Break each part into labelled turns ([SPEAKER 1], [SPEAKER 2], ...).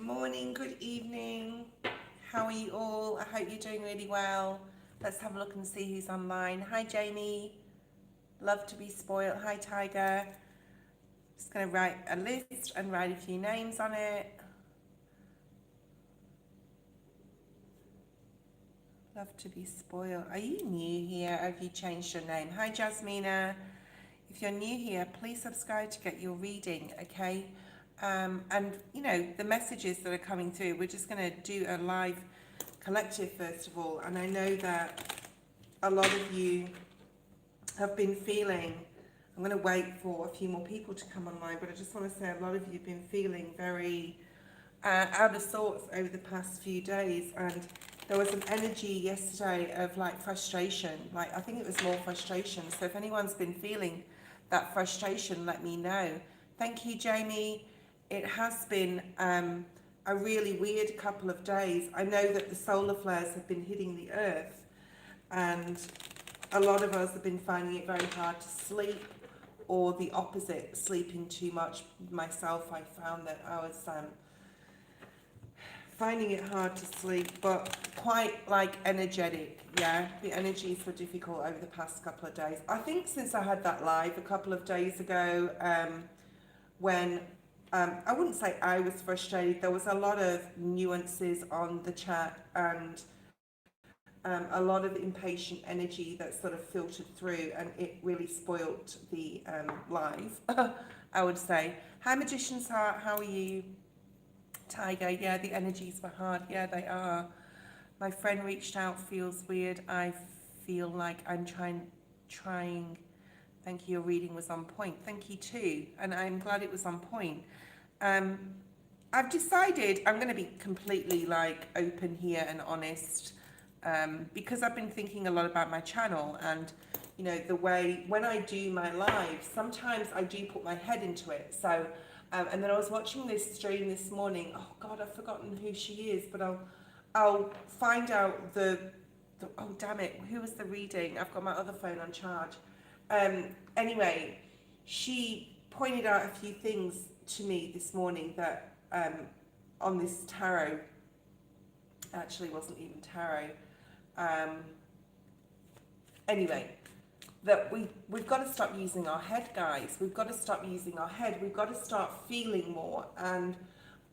[SPEAKER 1] morning, good evening. How are you all? I hope you're doing really well. Let's have a look and see who's online. Hi, Jamie. Love to be spoiled. Hi, Tiger. Just going to write a list and write a few names on it. Love to be spoiled. Are you new here? Have you changed your name? Hi, Jasmina. If you're new here, please subscribe to get your reading, okay? And, you know, the messages that are coming through, we're just going to do a live collective first of all. And I know that a lot of you have been feeling, I'm going to wait for a few more people to come online, but I just want to say a lot of you have been feeling very out of sorts over the past few days. And there was an energy yesterday of like frustration, like I think it was more frustration. So if anyone's been feeling that frustration, let me know. Thank you, Jamie. It has been a really weird couple of days. I know that the solar flares have been hitting the earth, and a lot of us have been finding it very hard to sleep, or the opposite, sleeping too much. Myself, I found that I was finding it hard to sleep, but quite like energetic. Yeah, the energies were difficult over the past couple of days. I think since I had that live a couple of days ago, when I wouldn't say I was frustrated, there was a lot of nuances on the chat, and a lot of impatient energy that sort of filtered through, and it really spoilt the live, I would say. Hi, Magician's Heart, how are you? Tiger, yeah, the energies were hard. Yeah, they are. My friend reached out, feels weird. I feel like I'm trying. Thank you, your reading was on point. Thank you too, and I'm glad it was on point. I've decided I'm going to be completely like open here and honest, because I've been thinking a lot about my channel, and you know the way when I do my live, sometimes I do put my head into it. So, and then I was watching this stream this morning. Oh God, I've forgotten who she is, but I'll find out the oh damn it, who was the reading? I've got my other phone on charge. Anyway, she pointed out a few things to me this morning that on this tarot, actually wasn't even tarot. Anyway, that we've got to stop using our head, guys. We've got to stop using our head. We've got to start feeling more. And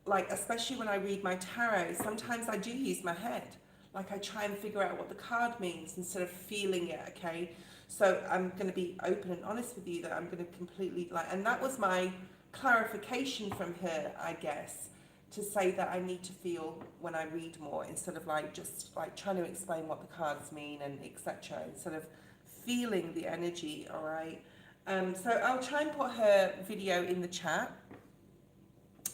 [SPEAKER 1] like, especially when I read my tarot, sometimes I do use my head. Like I try and figure out what the card means instead of feeling it, okay? So I'm going to be open and honest with you that I'm going to completely like, and that was my clarification from her, I guess, to say that I need to feel when I read more instead of like just like trying to explain what the cards mean and etc. Instead of feeling the energy, all right? So I'll try and put her video in the chat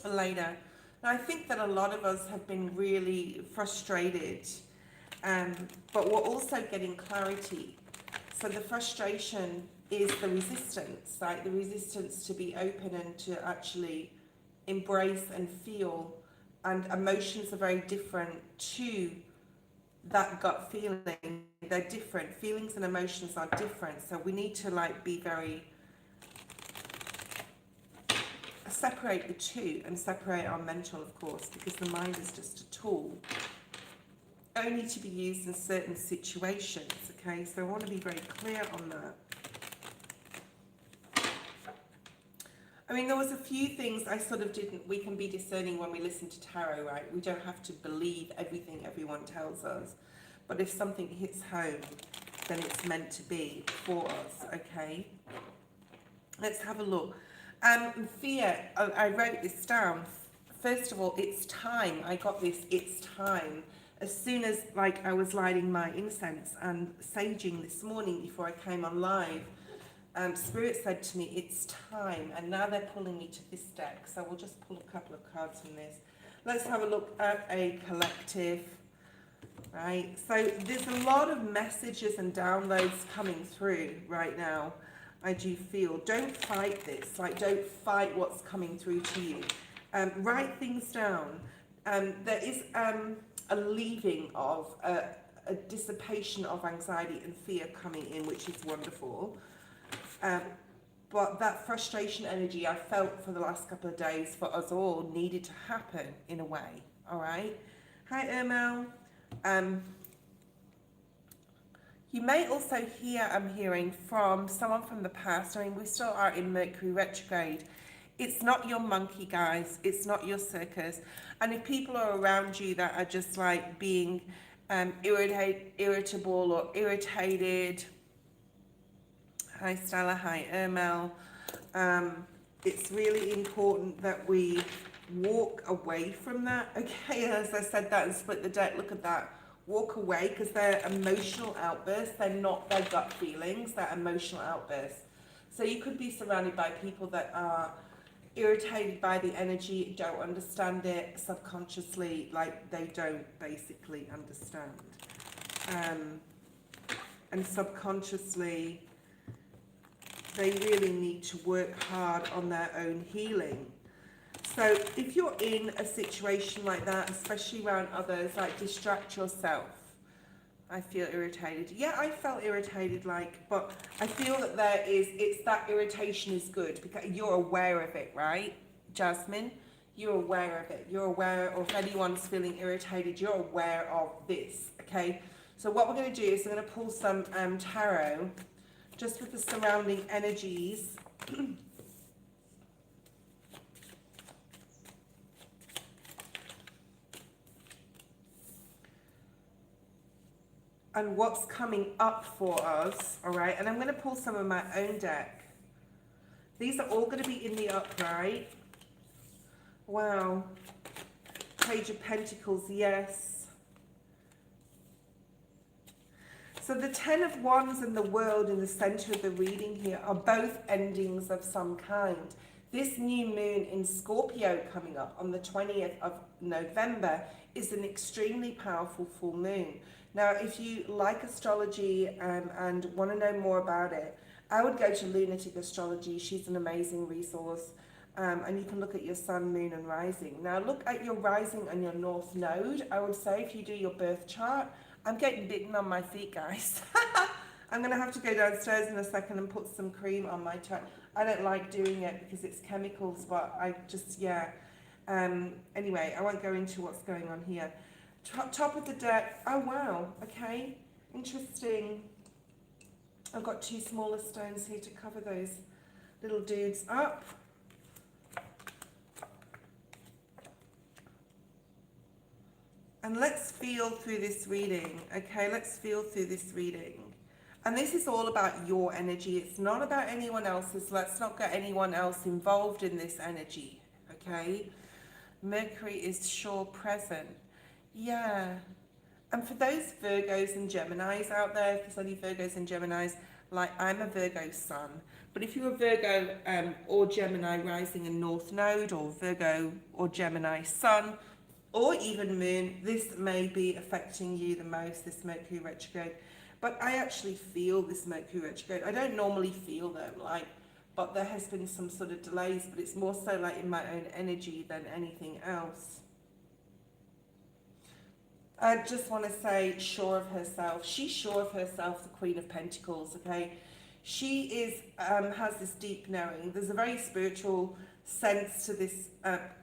[SPEAKER 1] later. Now, I think that a lot of us have been really frustrated, but we're also getting clarity. So the frustration is the resistance, like the resistance to be open and to actually embrace and feel. And emotions are very different to that gut feeling. They're different. Feelings and emotions are different. So we need to like be very, separate the two, and separate our mental, of course, because the mind is just a tool, only to be used in certain situations, okay? So I want to be very clear on that. I mean, there was a few things I sort of didn't, we can be discerning when we listen to tarot, right? We don't have to believe everything everyone tells us. But if something hits home, then it's meant to be for us, okay? Let's have a look. Fear, I wrote this down. First of all, it's time. I got this, it's time. As soon as like I was lighting my incense and saging this morning before I came on live, Spirit said to me, it's time. And now they're pulling me to this deck. So we'll just pull a couple of cards from this. Let's have a look at a collective. Right, so there's a lot of messages and downloads coming through right now. I do feel, don't fight this, like don't fight what's coming through to you. Write things down. There is a leaving of a dissipation of anxiety and fear coming in, which is wonderful. but that frustration energy I felt for the last couple of days for us all needed to happen in a way. All right. Hi, Ermel. You may also hear, I'm hearing from someone from the past. I mean, we still are in Mercury retrograde. It's not your monkey, guys. It's not your circus. And if people are around you that are just like being irritable or irritated. Hi, Stella. Hi, Ermel. It's really important that we walk away from that. Okay, as I said that and split the deck, look at that. Walk away, because they're emotional outbursts. They're not their gut feelings, they're emotional outbursts. So you could be surrounded by people that are irritated by the energy, don't understand it subconsciously, like they don't basically understand. And subconsciously, they really need to work hard on their own healing. So if you're in a situation like that, especially around others, like distract yourself. I feel irritated. Yeah, I felt irritated, but I feel that it's that irritation is good because you're aware of it, right, Jasmine? You're aware of it. You're aware of, if anyone's feeling irritated, you're aware of this, okay? So what we're going to do is I'm going to pull some tarot, just with the surrounding energies. And what's coming up for us, all right? And I'm going to pull some of my own deck. These are all going to be in the upright. Wow. Page of Pentacles, yes. So the Ten of Wands and the World in the center of the reading here are both endings of some kind. This new moon in Scorpio coming up on the 20th of November is an extremely powerful full moon. Now, if you like astrology and want to know more about it, I would go to Lunatic Astrology. She's an amazing resource. And you can look at your sun, moon, and rising. Now, look at your rising and your north node. I would say if you do your birth chart, I'm getting bitten on my feet, guys. I'm going to have to go downstairs in a second and put some cream on my toe. I don't like doing it because it's chemicals, but I just, yeah. Anyway, I won't go into what's going on here. Top of the deck. Oh, wow. Okay. Interesting. I've got two smaller stones here to cover those little dudes up. And let's feel through this reading. Okay, let's feel through this reading. And this is all about your energy. It's not about anyone else's. Let's not get anyone else involved in this energy. Okay? Mercury is sure present. Yeah. And for those Virgos and Geminis out there, if there's any Virgos and Geminis, like I'm a Virgo sun. But if you're a Virgo or Gemini rising in North Node, or Virgo or Gemini sun, or even moon, this may be affecting you the most, this Mercury retrograde. But I actually feel this Mercury retrograde. I don't normally feel them, but there has been some sort of delays, but it's more so like in my own energy than anything else. I just want to say, sure of herself. She's sure of herself, the Queen of Pentacles, okay? She is has this deep knowing. There's a very spiritual sense to this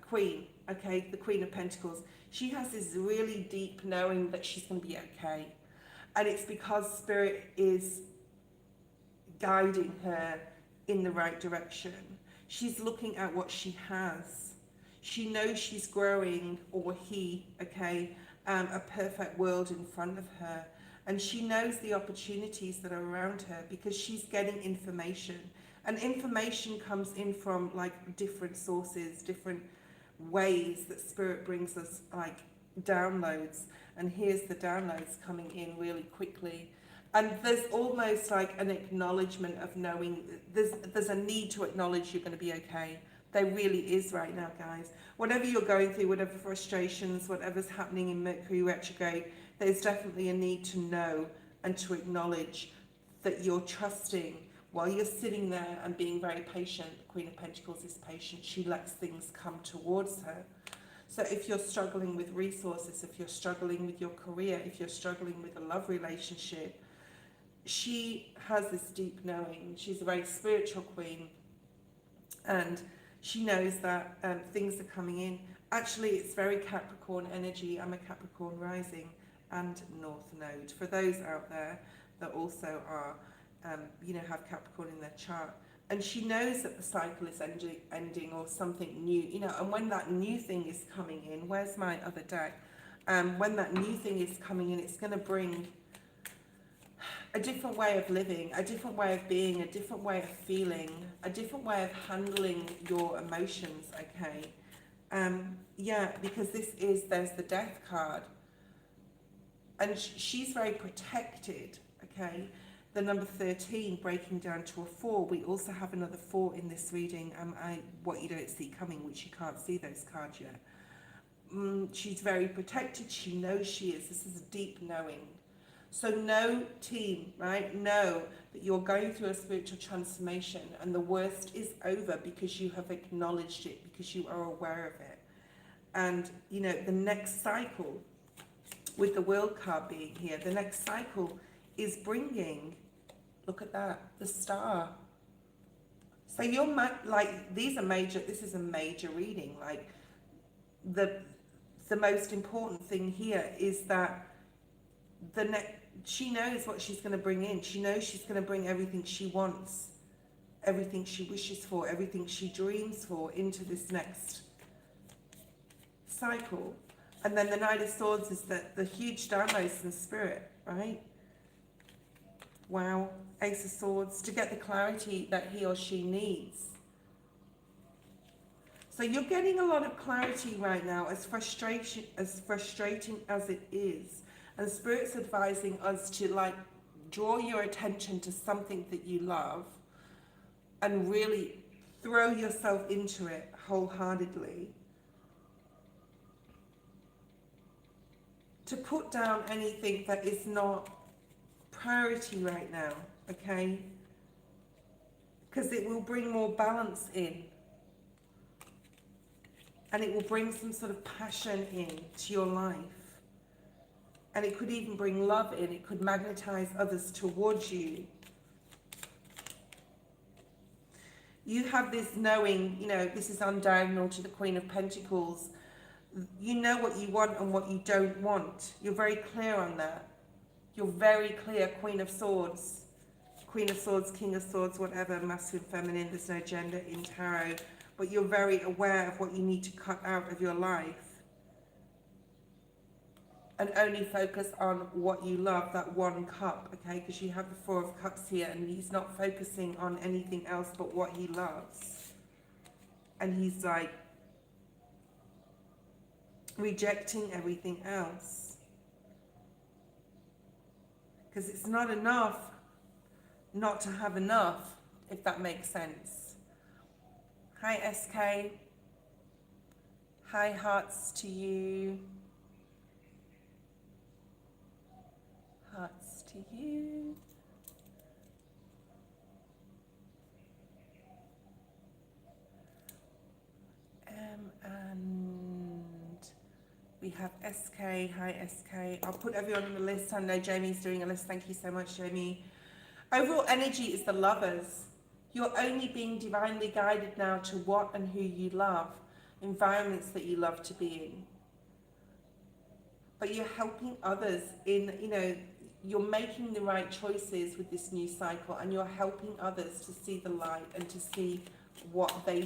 [SPEAKER 1] Queen, okay? The Queen of Pentacles. She has this really deep knowing that she's going to be okay. And it's because Spirit is guiding her in the right direction. She's looking at what she has. She knows she's growing, or he, okay, a perfect world in front of her. And she knows the opportunities that are around her because she's getting information. And information comes in from like different sources, different ways that Spirit brings us, like downloads. And here's the downloads coming in really quickly. And there's almost like an acknowledgement of knowing, there's a need to acknowledge you're going to be okay. There really is right now, guys. Whatever you're going through, whatever frustrations, whatever's happening in Mercury retrograde, there's definitely a need to know and to acknowledge that you're trusting while you're sitting there and being very patient. The Queen of Pentacles is patient. She lets things come towards her. So if you're struggling with resources, if you're struggling with your career, if you're struggling with a love relationship, she has this deep knowing. She's a very spiritual queen, and she knows that things are coming in. Actually, it's very Capricorn energy. I'm a Capricorn rising and North Node. For those out there that also are, have Capricorn in their chart. And she knows that the cycle is ending or something new, and when that new thing is coming in, where's my other deck? When that new thing is coming in, it's going to bring a different way of living, a different way of being, a different way of feeling, a different way of handling your emotions, okay? Because there's the Death card. And she's very protected, okay? The number 13 breaking down to a 4. We also have another 4 in this reading. What you don't see coming, which you can't see those cards yet. She's very protected. She knows she is. This is a deep knowing. So know, team, right? Know that you're going through a spiritual transformation and the worst is over because you have acknowledged it, because you are aware of it. And, the next cycle, with the World card being here, the next cycle is bringing, look at that, the Star. So you're this is a major reading. Like the most important thing here is that she knows what she's going to bring in. She knows she's going to bring everything she wants, everything she wishes for, everything she dreams for into this next cycle. And then the Knight of Swords is the huge downloads in spirit, right? Wow. Ace of Swords, to get the clarity that he or she needs. So you're getting a lot of clarity right now, as frustrating as it is. And Spirit's advising us to draw your attention to something that you love and really throw yourself into it wholeheartedly. To put down anything that is not priority right now, okay? Because it will bring more balance in. And it will bring some sort of passion in to your life. And it could even bring love in. It could magnetize others towards you. You have this knowing, this is undiagonal to the Queen of Pentacles. You know what you want and what you don't want. You're very clear on that. You're very clear, Queen of Swords, King of Swords, whatever, masculine, feminine, there's no gender in tarot. But you're very aware of what you need to cut out of your life. And only focus on what you love, that one cup, okay? Because you have the Four of Cups here, and he's not focusing on anything else but what he loves. And he's rejecting everything else. Because it's not enough not to have enough, if that makes sense. Hi, SK. Hi, hearts to you. Hearts to you. And we have SK. Hi, SK. I'll put everyone on the list. I know Jamie's doing a list. Thank you so much, Jamie. Overall energy is the Lovers. You're only being divinely guided now to what and who you love, environments that you love to be in. But you're helping others in, you're making the right choices with this new cycle, and you're helping others to see the light and to see what they,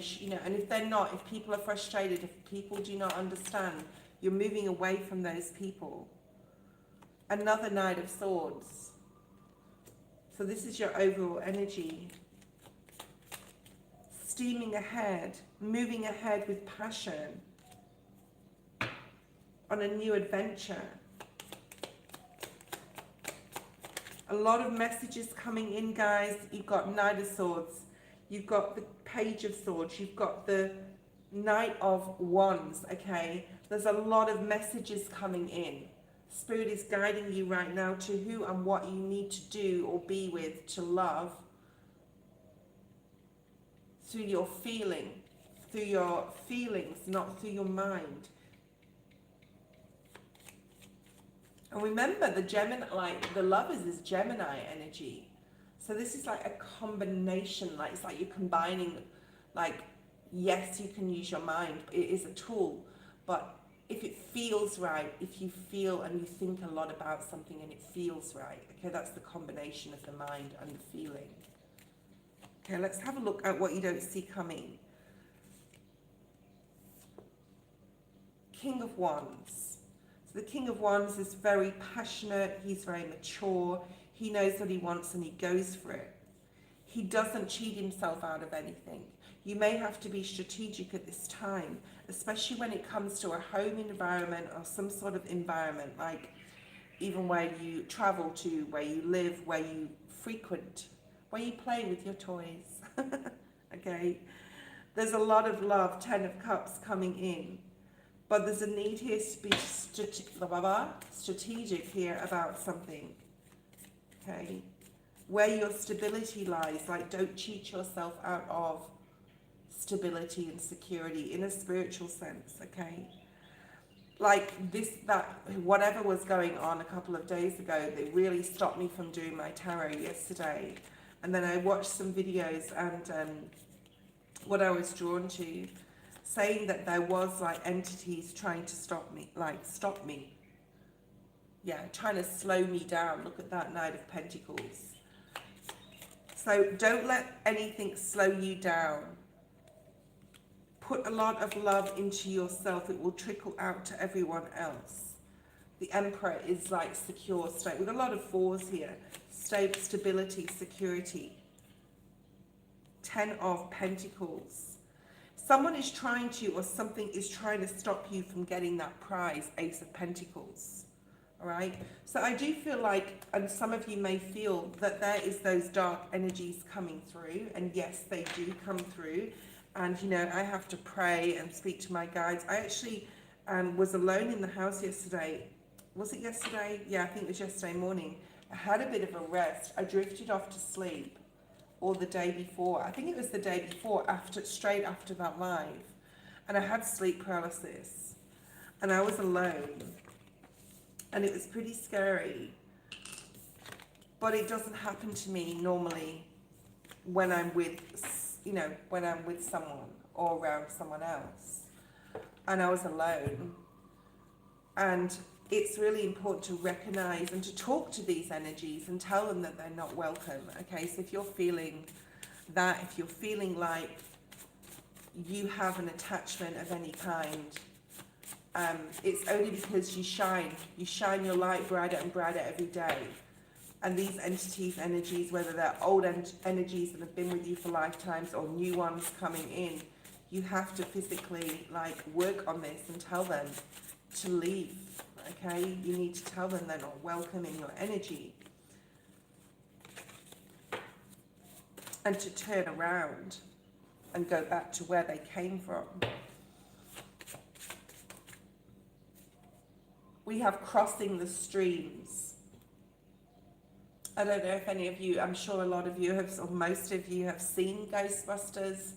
[SPEAKER 1] and if they're not, if people are frustrated, if people do not understand, you're moving away from those people. Another Knight of Swords. So this is your overall energy. Steaming ahead, moving ahead with passion on a new adventure. A lot of messages coming in, guys. You've got Knight of Swords, you've got the Page of Swords, you've got the Knight of Wands, okay? There's a lot of messages coming in. Spirit is guiding you right now to who and what you need to do or be with to love through your feelings, not through your mind. And remember, the Gemini, like the Lovers is Gemini energy. So this is like a combination, like it's like you're combining, like, yes, you can use your mind, it is a tool, but if it feels right, if you feel and you think a lot about something and it feels right, okay, that's the combination of the mind and the feeling. Okay, let's have a look at what you don't see coming. King of Wands. So the King of Wands is very passionate, he's very mature, he knows what he wants and he goes for it. He doesn't cheat himself out of anything. You may have to be strategic at this time, especially when it comes to a home environment or some sort of environment, like even where you travel to, where you live, where you frequent, where you play with your toys. Okay, there's a lot of love, 10 of Cups coming in, but there's a need here to be strategic here about something. Okay, where your stability lies, like don't cheat yourself out of stability and security in a spiritual sense. Okay, like this, that, whatever was going on a couple of days ago, they really stopped me from doing my tarot yesterday. And then I watched some videos, and what I was drawn to, saying that there was like entities trying to stop me, yeah, trying to slow me down. Look at that Knight of Pentacles. So don't let anything slow you down. Put a lot of love into yourself. It will trickle out to everyone else. The Emperor is like secure state. We've got a lot of fours here. Stability, security. 10 of Pentacles. Someone is trying to, or something is trying to stop you from getting that prize, Ace of Pentacles. All right. So I do feel like, and some of you may feel that there is those dark energies coming through. And yes, they do come through. And, you know, I have to pray and speak to my guides. I actually was alone in the house yesterday. Was it yesterday? Yeah, I think it was yesterday morning. I had a bit of a rest. I drifted off to sleep. Or the day before. I think it was the day before, straight after that live. And I had sleep paralysis. And I was alone. And it was pretty scary. But it doesn't happen to me normally when I'm with, you know, when I'm with someone or around someone else. And I was alone. And it's really important to recognize and to talk to these energies and tell them that they're not welcome. Okay, so if you're feeling that, if you're feeling like you have an attachment of any kind, it's only because you shine your light brighter and brighter every day. And these entities, energies, whether they're old energies that have been with you for lifetimes or new ones coming in, you have to physically like work on this and tell them to leave. Okay, you need to tell them they're not welcome in your energy. And to turn around and go back to where they came from. We have crossing the streams. I don't know if any of you, I'm sure a lot of you have, or most of you have seen Ghostbusters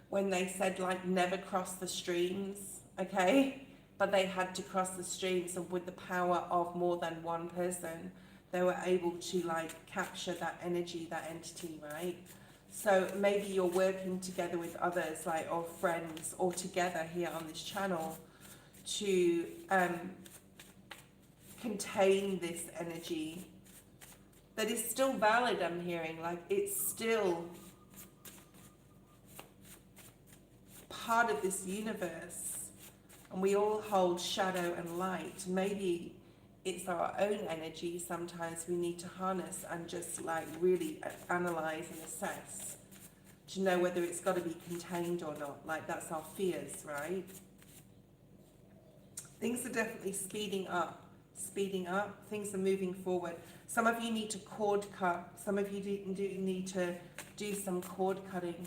[SPEAKER 1] when they said like never cross the streams, okay? But they had to cross the streams, and with the power of more than one person, they were able to like capture that energy, that entity, right? So maybe you're working together with others, like, or friends, or together here on this channel to contain this energy that is still valid. I'm hearing like it's still part of this universe. And we all hold shadow and light. Maybe it's our own energy sometimes we need to harness and just like really analyze and assess to know whether it's got to be contained or not. Like that's our fears, right? Things are definitely speeding up. Things are moving forward. Some of you need to cord cut. Some of you do need to do some cord cutting.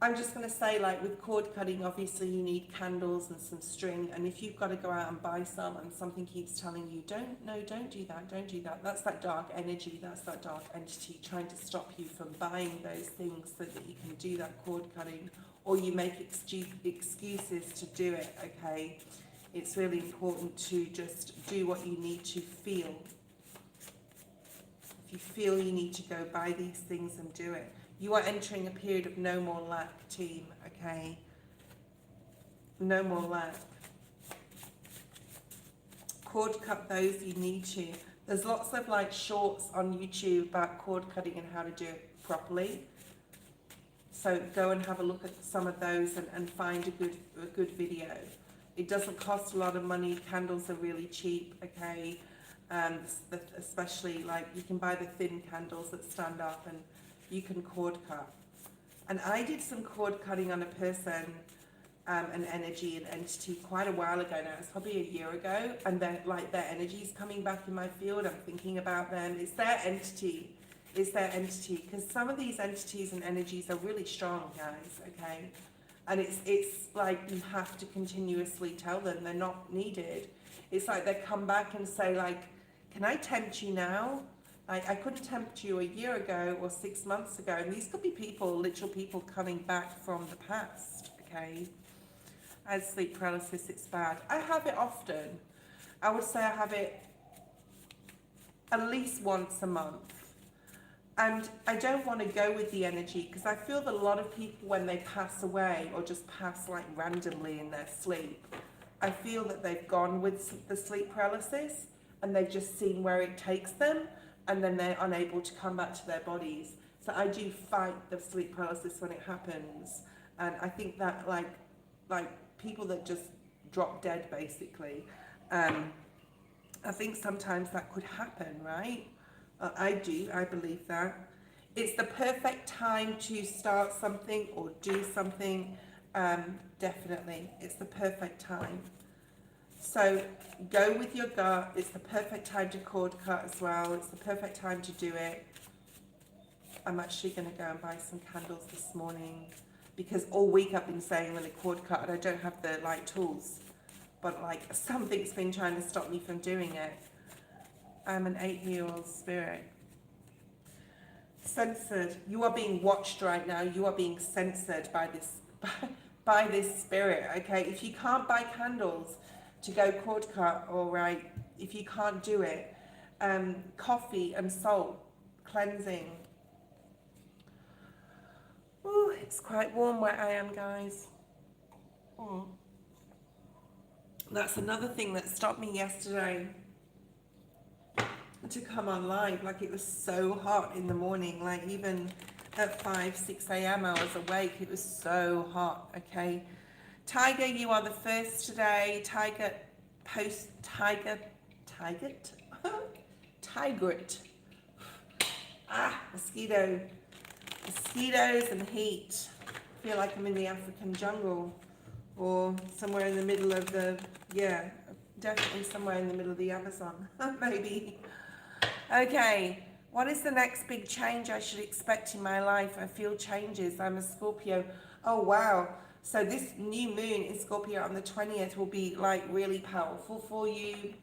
[SPEAKER 1] I'm just going to say, like with cord cutting, obviously you need candles and some string. And if you've got to go out and buy some and something keeps telling you, don't do that. That's that dark energy. That's that dark entity trying to stop you from buying those things so that you can do that cord cutting. Or you make excuses to do it, okay? it's really important to just do what you need to feel. If you feel you need to go buy these things and do it. You are entering a period of no more lack, team, okay? No more lack. Cord cut those you need to. There's lots of like shorts on YouTube about cord cutting and how to do it properly. So go and have a look at some of those and find a good video. It doesn't cost a lot of money. Candles are really cheap, okay? Especially like you can buy the thin candles that stand up and you can cord cut. And I did some cord cutting on a person, an energy, an entity quite a while ago now. It's probably a year ago, and their energy's coming back in my field. I'm thinking about them. It's their entity. It's their entity, because some of these entities and energies are really strong, guys. Okay, and it's like you have to continuously tell them they're not needed. It's like they come back and say like, "Can I tempt you now? Like I couldn't tempt you a year ago or 6 months ago." And these could be people, literal people coming back from the past. Okay. As sleep paralysis, it's bad. I have it often. I would say I have it at least once a month. And I don't want to go with the energy, because I feel that a lot of people, when they pass away or just pass like randomly in their sleep, I feel that they've gone with the sleep paralysis and they've just seen where it takes them, and then they're unable to come back to their bodies. So I do fight the sleep paralysis when it happens. And I think that like people that just drop dead, basically, I think sometimes that could happen, right? I believe that. It's the perfect time to start something or do something, definitely. It's the perfect time. So go with your gut. It's the perfect time to cord cut as well. It's the perfect time to do it. I'm actually going to go and buy some candles this morning, because all week I've been saying really cord cut and I don't have the like tools, but like something's been trying to stop me from doing it. I'm an 8-year-old spirit. Censored. You are being watched right now. You are being censored by this spirit, okay? If you can't buy candles to go cord cut, all right, if you can't do it, coffee and salt, cleansing. Ooh, it's quite warm where I am, guys. That's another thing that stopped me yesterday to come on live. Like, it was so hot in the morning, like even at 5, 6 a.m. I was awake. It was so hot, okay? Tiger, you are the first today. Tiger, Tigert. Mosquitoes and heat. I feel like I'm in the African jungle, or somewhere in the middle of the, definitely somewhere in the middle of the Amazon, maybe. Okay, what is the next big change I should expect in my life? I feel changes. I'm a Scorpio. Oh, wow. So this new moon in Scorpio on the 20th will be like really powerful for you,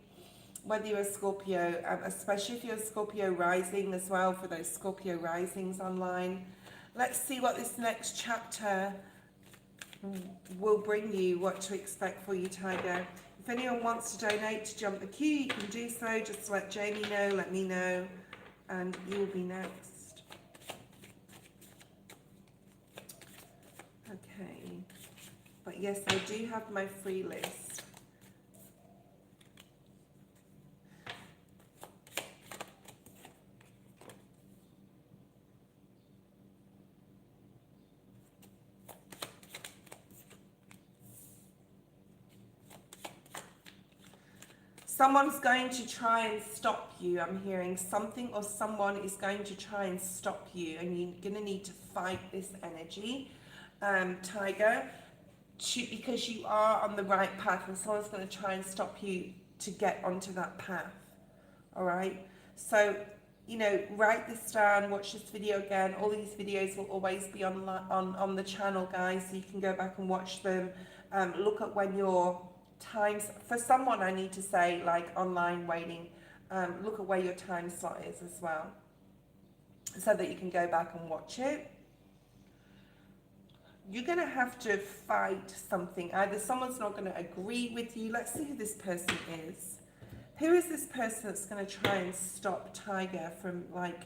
[SPEAKER 1] whether you're a Scorpio, especially if you're a Scorpio rising as well, for those Scorpio risings online. Let's see what this next chapter will bring you, what to expect for you, Tiger. If anyone wants to donate to jump the queue, you can do so. Just let Jamie know, let me know, and you will be next. Okay. But yes, I do have my free list. Someone's going to try and stop you. I'm hearing something or someone is going to try and stop you, and you're going to need to fight this energy, Tiger, because you are on the right path, and someone's going to try and stop you to get onto that path. All right? So, write this down, watch this video again. All these videos will always be on the channel, guys, so you can go back and watch them. Look at when your times, for someone I need to say, like online waiting, look at where your time slot is as well, so that you can go back and watch it. you're going to have to fight something. Either someone's not going to agree with you. Let's see who this person is. Who is this person that's going to try and stop Tiger from, like,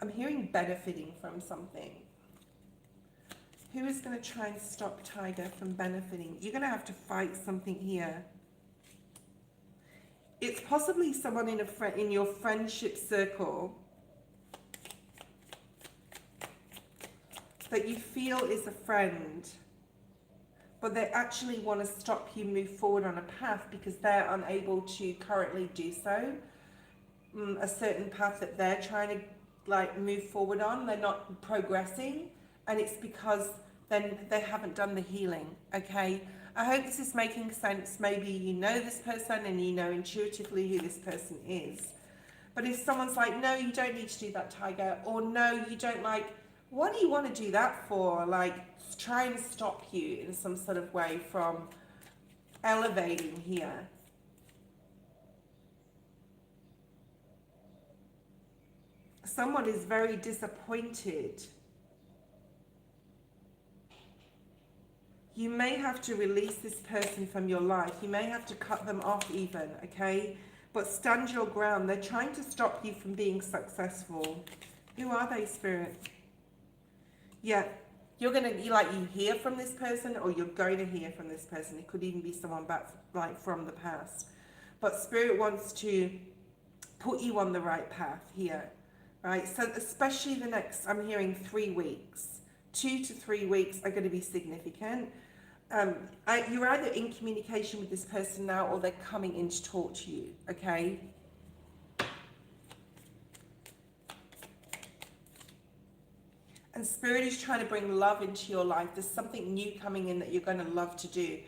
[SPEAKER 1] I'm hearing benefiting from something. Who is going to try and stop Tiger from benefiting? You're going to have to fight something here. It's possibly someone in your friendship circle that you feel is a friend, but they actually want to stop you move forward on a path because they're unable to currently do so. A certain path that they're trying to, like, move forward on, they're not progressing, and it's because then they haven't done the healing. Okay, I hope this is making sense. Maybe you know this person and you know intuitively who this person is, but if someone's like, no, you don't need to do that, Tiger, or no, you don't, like, what do you want to do that for? Like, try and stop you in some sort of way from elevating here. Someone is very disappointed. You may have to release this person from your life. You may have to cut them off even, okay? But stand your ground. They're trying to stop you from being successful. Who are they, Spirit? Yeah, you hear from this person, or you're going to hear from this person. It could even be someone back, like, from the past. But Spirit wants to put you on the right path here, right? So especially the next, I'm hearing 3 weeks. 2 to 3 weeks are going to be significant. You're either in communication with this person now, or they're coming in to talk to you, okay? And Spirit is trying to bring love into your life. There's something new coming in that you're going to love to do,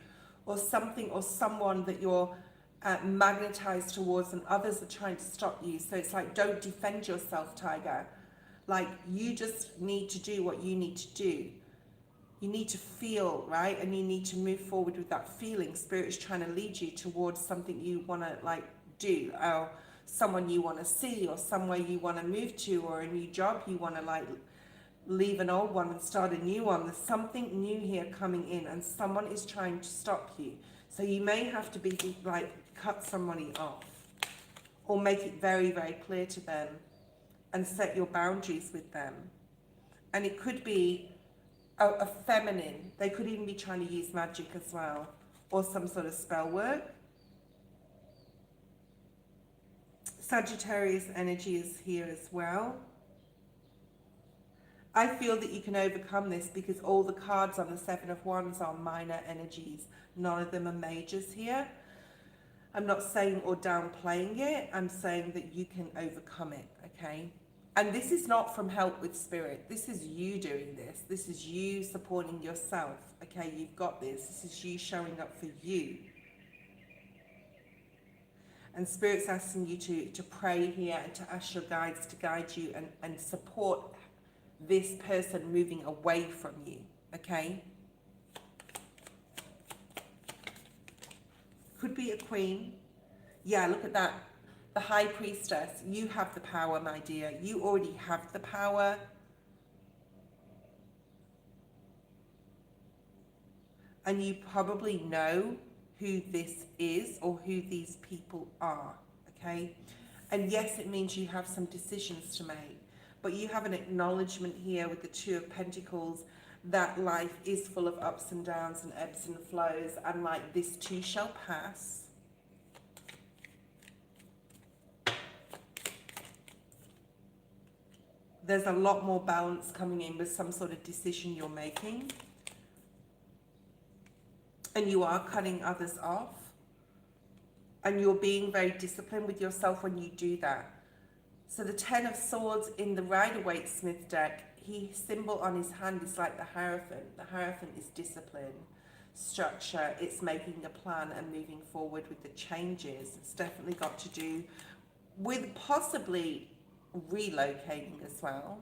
[SPEAKER 1] or something or someone that you're magnetized towards, and others are trying to stop you. So it's like, don't defend yourself, Tiger. Like, you just need to do what you need to do. You need to feel, right? And you need to move forward with that feeling. Spirit is trying to lead you towards something you want to, like, do, or someone you want to see, or somewhere you want to move to, or a new job you want to, like, leave an old one and start a new one. There's something new here coming in, and someone is trying to stop you. So you may have to be, like, cut somebody off, or make it very, very clear to them and set your boundaries with them. And it could be a feminine. They could even be trying to use magic as well, or some sort of spell work. Sagittarius energy is here as well. I feel that you can overcome this because all the cards on the Seven of Wands are minor energies. None of them are majors here. I'm not saying or downplaying it. I'm saying that you can overcome it, okay? And this is not from help with Spirit. This is you doing this. This is you supporting yourself, okay? You've got this. This is you showing up for you. And Spirit's asking you to pray here and to ask your guides to guide you and support this person moving away from you, okay? Could be a queen. Yeah, look at that. The High Priestess. You have the power, my dear. You already have the power. And you probably know who this is, or who these people are, okay? And yes, it means you have some decisions to make. But you have an acknowledgement here with the Two of Pentacles that life is full of ups and downs and ebbs and flows, and, like, this too shall pass. There's a lot more balance coming in with some sort of decision you're making. And you are cutting others off. And you're being very disciplined with yourself when you do that. So the Ten of Swords in the Rider-Waite Smith deck, his symbol on his hand is like the Hierophant. The Hierophant is discipline, structure. It's making a plan and moving forward with the changes. It's definitely got to do with possibly relocating as well.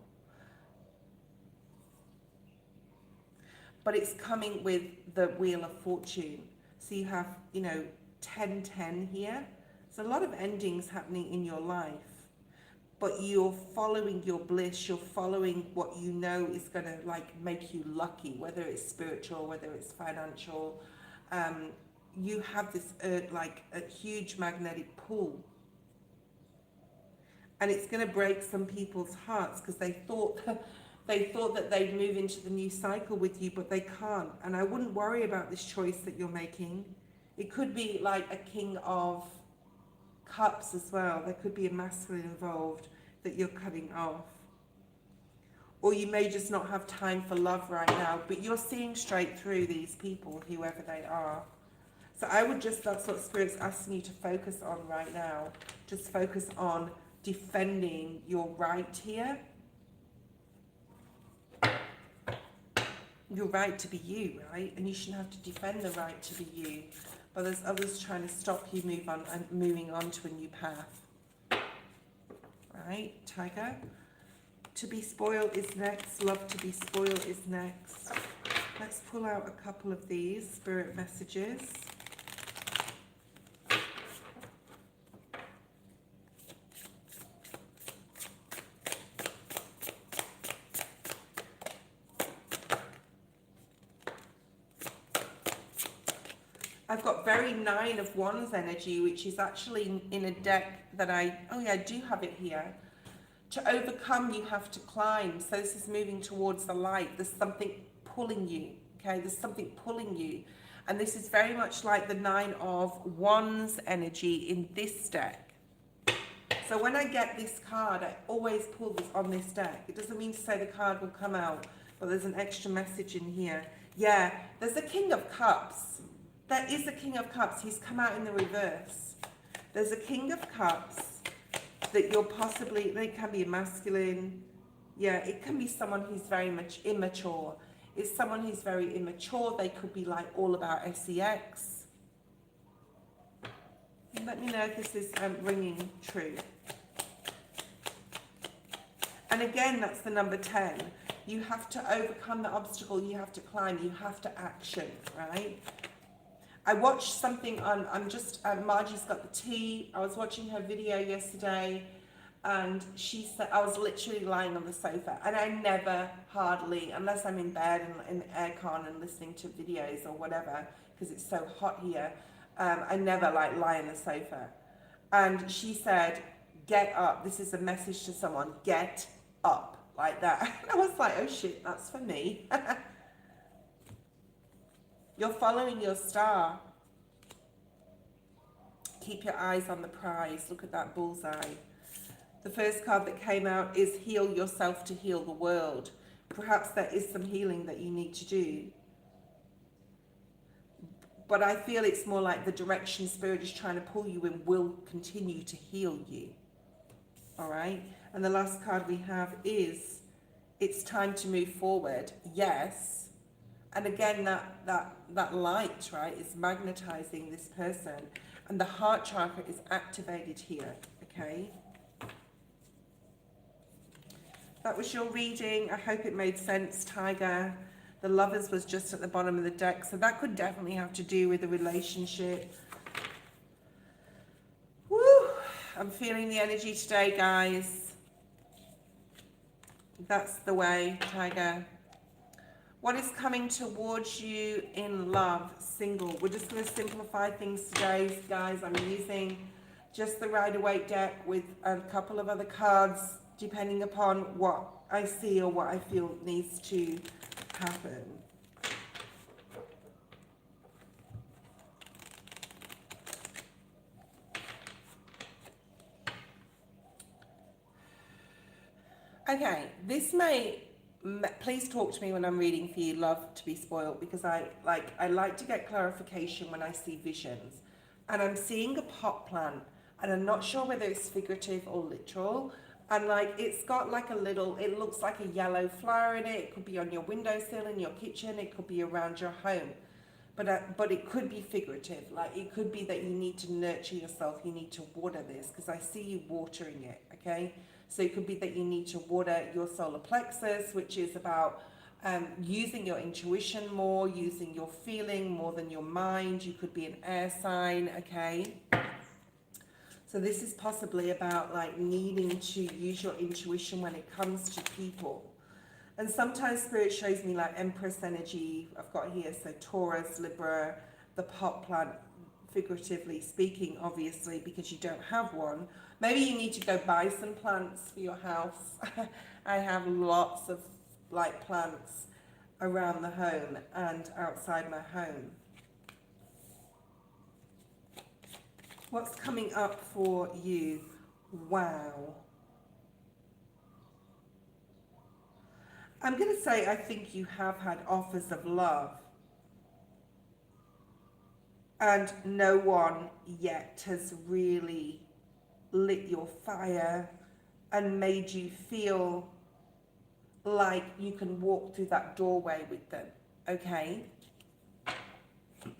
[SPEAKER 1] But it's coming with the Wheel of Fortune. So you have, 10-10 here. There's a lot of endings happening in your life. but you're following your bliss, you're following what you know is going to like make you lucky, whether it's spiritual, whether it's financial. You have this like a huge magnetic pull, and it's going to break some people's hearts because they thought that they'd move into the new cycle with you, but they can't. And I wouldn't worry about this choice that you're making. It could be like a King of Cups as well. There could be a masculine involved that you're cutting off. Or you may just not have time for love right now, but you're seeing straight through these people, whoever they are. So I would just, that's what Spirit's asking you to focus on right now. Just focus on defending your right here. Your right to be you, right? And you shouldn't have to defend the right to be you. But there's others trying to stop you moving on to a new path. Right, Tiger? To be spoiled is next. Love to be spoiled is next. Let's pull out a couple of these spirit messages. I've got very 9 of Wands energy, which is actually in a deck that I do have it here. To overcome, you have to climb. So this is moving towards the light. There's something pulling you, okay? There's something pulling you. And this is very much like the 9 of Wands energy in this deck. So when I get this card, I always pull this on this deck. It doesn't mean to say the card will come out, but there's an extra message in here. Yeah, there's a King of Cups. There is a King of Cups. He's come out in the reverse. There's a King of Cups that you're possibly, they can be a masculine. Yeah, it can be someone who's very much immature. It's someone who's very immature. They could be like all about sex. Let me know if this is ringing true. And again, that's the number 10. You have to overcome the obstacle. You have to climb. You have to action, right? I watched something on, Margie's got the tea. I was watching her video yesterday, and she said, I was literally lying on the sofa, and I never hardly, unless I'm in bed and in aircon and listening to videos or whatever, because it's so hot here, I never like lie on the sofa. And she said, get up. This is a message to someone, get up, like that. And I was like, oh shit, that's for me. You're following your star. Keep your eyes on the prize. Look at that bullseye. The first card that came out is heal yourself to heal the world. Perhaps there is some healing that you need to do. But I feel it's more like the direction Spirit is trying to pull you in will continue to heal you. All right? And the last card we have is it's time to move forward. Yes. And again, that light, right, is magnetizing this person. And the heart chakra is activated here, okay? That was your reading. I hope it made sense, Tiger. The Lovers was just at the bottom of the deck, so that could definitely have to do with a relationship. Woo! I'm feeling the energy today, guys. That's the way, Tiger. What is coming towards you in love? Single. We're just going to simplify things today, guys. I'm using just the Rider-Waite deck with a couple of other cards, depending upon what I see or what I feel needs to happen. Okay, this may... Please talk to me when I'm reading for you, love to be spoiled, because I like to get clarification when I see visions. And I'm seeing a pot plant, and I'm not sure whether it's figurative or literal. And like it's got like a little, it looks like a yellow flower in it. It could be on your windowsill in your kitchen. It could be around your home. But it could be figurative. Like it could be that you need to nurture yourself. You need to water this, because I see you watering it, okay? So it could be that you need to water your solar plexus, which is about using your intuition more, using your feeling more than your mind. You could be an air sign, okay? So this is possibly about like needing to use your intuition when it comes to people. And sometimes Spirit shows me like Empress energy. I've got here, so Taurus, Libra, the pot plant, figuratively speaking, obviously, because you don't have one. Maybe you need to go buy some plants for your house. I have lots of like plants around the home and outside my home. What's coming up for you? Wow. I'm going to say I think you have had offers of love. And no one yet has really lit your fire and made you feel like you can walk through that doorway with them, okay?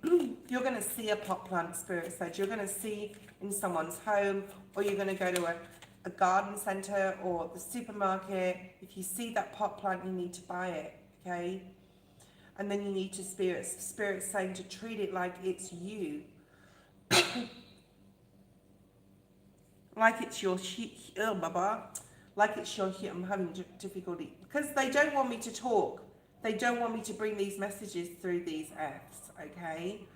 [SPEAKER 1] You're going to see a pot plant, Spirit said. You're going to see in someone's home, or you're going to go to a garden centre or the supermarket. If you see that pot plant, you need to buy it, okay? And then you need to Spirit saying to treat it like it's you. Like it's your like it's your I'm having difficulty because they don't want me to talk. They don't want me to bring these messages through these Fs, okay?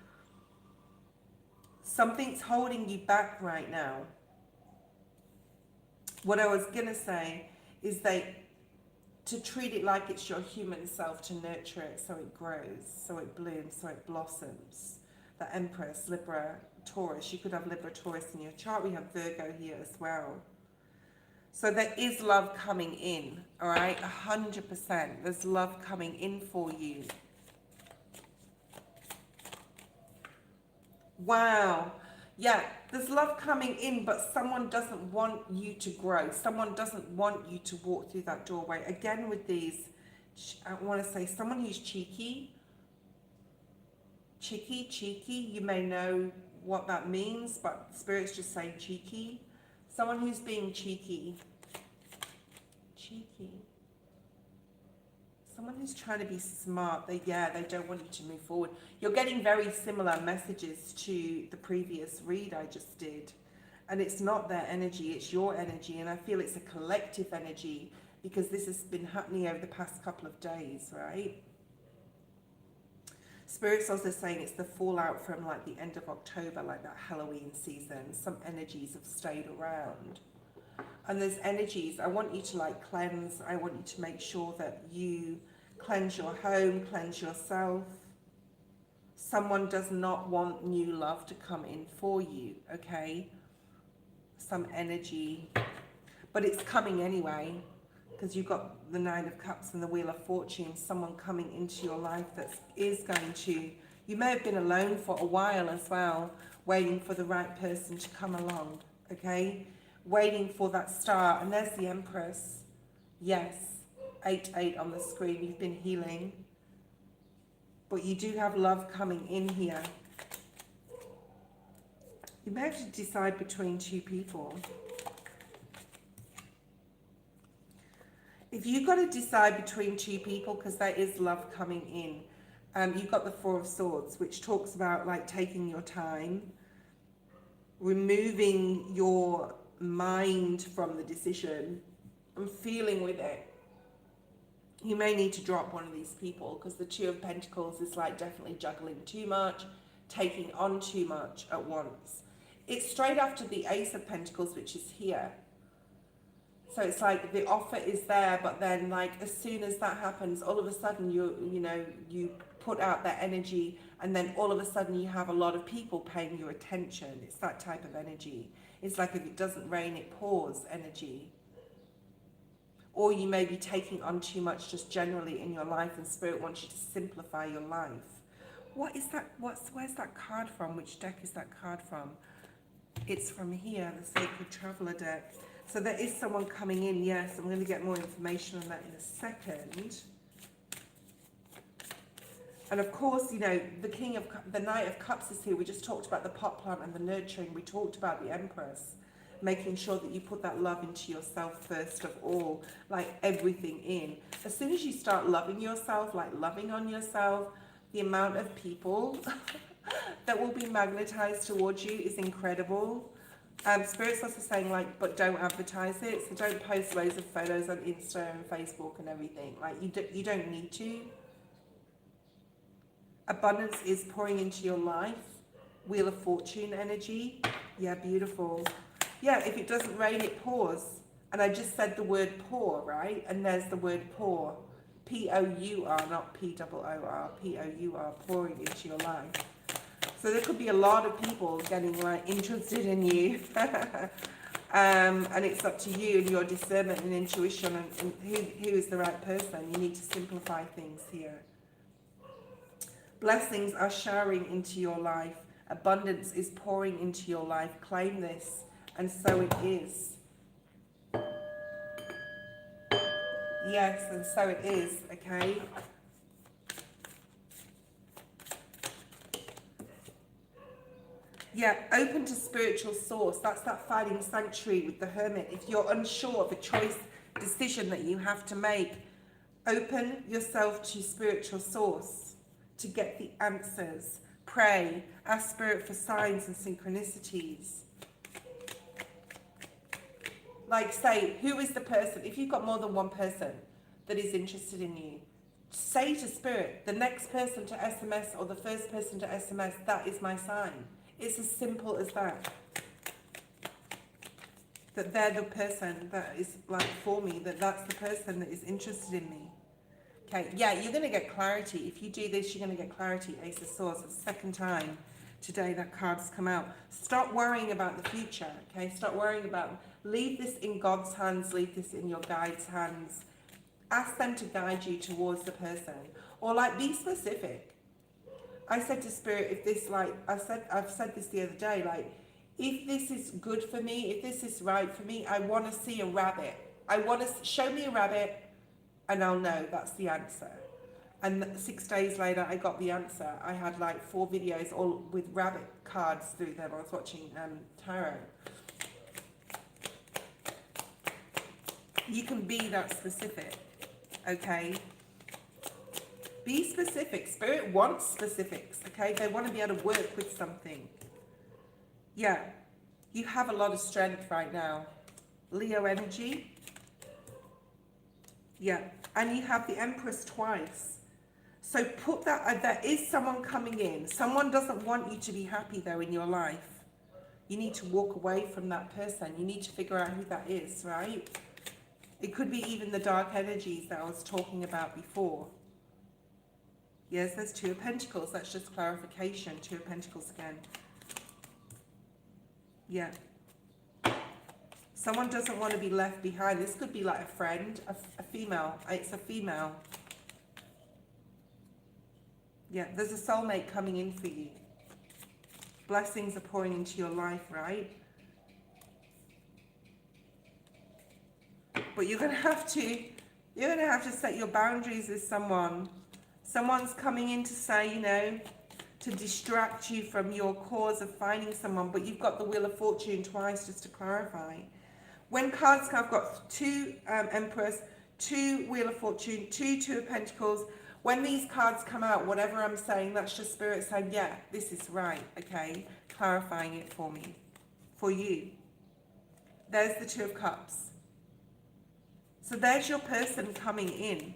[SPEAKER 1] Something's holding you back right now. What I was going to say is to treat it like it's your human self, to nurture it so it grows, so it blooms, so it blossoms. The Empress, Libra, Taurus. You could have Libra, Taurus in your chart. We have Virgo here as well. So there is love coming in, all right? 100%. There's love coming in for you. Wow. Yeah, there's love coming in, but someone doesn't want you to grow. Someone doesn't want you to walk through that doorway. Again, with these, I want to say someone who's cheeky. Cheeky. You may know what that means, but Spirit's just saying cheeky. Someone who's being cheeky. Someone who's trying to be smart. They don't want you to move forward. You're getting very similar messages to the previous read I just did. And it's not their energy, it's your energy. And I feel it's a collective energy because this has been happening over the past couple of days, right? Spirit's also saying it's the fallout from like the end of October, like that Halloween season. Some energies have stayed around. And there's energies, I want you to like cleanse. I want you to make sure that you cleanse your home, cleanse yourself. Someone does not want new love to come in for you, okay? Some energy, but it's coming anyway, because you've got the Nine of Cups and the Wheel of Fortune. Someone coming into your life that is going to, you may have been alone for a while as well, waiting for the right person to come along, okay? Waiting for that star. And there's the Empress. Yes, 8 on the screen. You've been healing, but you do have love coming in here. You may have to decide between two people. If you've got to decide between two people, because there is love coming in, you've got the Four of Swords, which talks about like taking your time, removing your mind from the decision and feeling with it. You may need to drop one of these people because the Two of Pentacles is like definitely juggling too much, taking on too much at once. It's straight after the Ace of Pentacles, which is here. So it's like the offer is there, but then like as soon as that happens, all of a sudden you put out that energy, and then all of a sudden you have a lot of people paying you attention. It's that type of energy. It's like if it doesn't rain, it pours energy. Or you may be taking on too much just generally in your life, and Spirit wants you to simplify your life. What is that? Where's that card from? Which deck is that card from? It's from here, the Sacred Traveler deck. So there is someone coming in, yes. I'm going to get more information on that in a second. And of course, you know, the Knight of Cups is here. We just talked about the pot plant and the nurturing. We talked about the Empress, making sure that you put that love into yourself first of all, like everything in. As soon as you start loving yourself, like loving on yourself, the amount of people that will be magnetized towards you is incredible. Spirit's also saying, like, but don't advertise it. So don't post loads of photos on Insta and Facebook and everything. Like, you don't need to. Abundance is pouring into your life. Wheel of Fortune energy. Yeah, beautiful. Yeah, if it doesn't rain, it pours. And I just said the word pour, right? And there's the word pour. P-O-U-R, not P-O-O-R. P-O-U-R, pouring into your life. So there could be a lot of people getting like interested in you. And it's up to you and your discernment and intuition and who is the right person. You need to simplify things here. Blessings are showering into your life. Abundance is pouring into your life. Claim this, and so it is. Yes, and so it is, okay? Yeah, open to spiritual source. That's that finding sanctuary with the hermit. If you're unsure of a choice, decision that you have to make, open yourself to spiritual source to get the answers. Pray, ask Spirit for signs and synchronicities. Like, say, who is the person? If you've got more than one person that is interested in you, say to Spirit, the next person to SMS or the first person to SMS, that is my sign. It's as simple as that. That they're the person that is like for me, that's the person that is interested in me. Okay, yeah, you're going to get clarity. If you do this, you're going to get clarity. Ace of Swords, it's the second time today that card's come out. Stop worrying about the future, okay? Stop worrying about, leave this in God's hands, leave this in your guide's hands. Ask them to guide you towards the person. Or like, be specific. I said to Spirit, if this, like, I've said this the other day, like, if this is good for me, if this is right for me, I want to see a rabbit. I want to, show me a rabbit, and I'll know that's the answer. And 6 days later, I got the answer. I had like 4 videos all with rabbit cards through them. I was watching tarot. You can be that specific, okay? Be specific. Spirit wants specifics, okay? They want to be able to work with something. Yeah, you have a lot of strength right now. Leo energy. Yeah, and you have the Empress twice. So put that, there is someone coming in. Someone doesn't want you to be happy though in your life. You need to walk away from that person. You need to figure out who that is, right? It could be even the dark energies that I was talking about before. Yes, there's 2 of Pentacles. That's just clarification. 2 of Pentacles again. Yeah. Someone doesn't want to be left behind. This could be like a friend, a female. It's a female. Yeah, there's a soulmate coming in for you. Blessings are pouring into your life, right? But you're going to have to set your boundaries with someone. Someone's coming in to say, you know, to distract you from your cause of finding someone, but you've got the Wheel of Fortune twice, just to clarify. When cards come, I've got 2 Empress, 2 Wheel of Fortune, 2 of Pentacles. When these cards come out, whatever I'm saying, that's just Spirit saying, yeah, this is right, okay? Clarifying it for me, for you. There's the 2 of Cups. So there's your person coming in.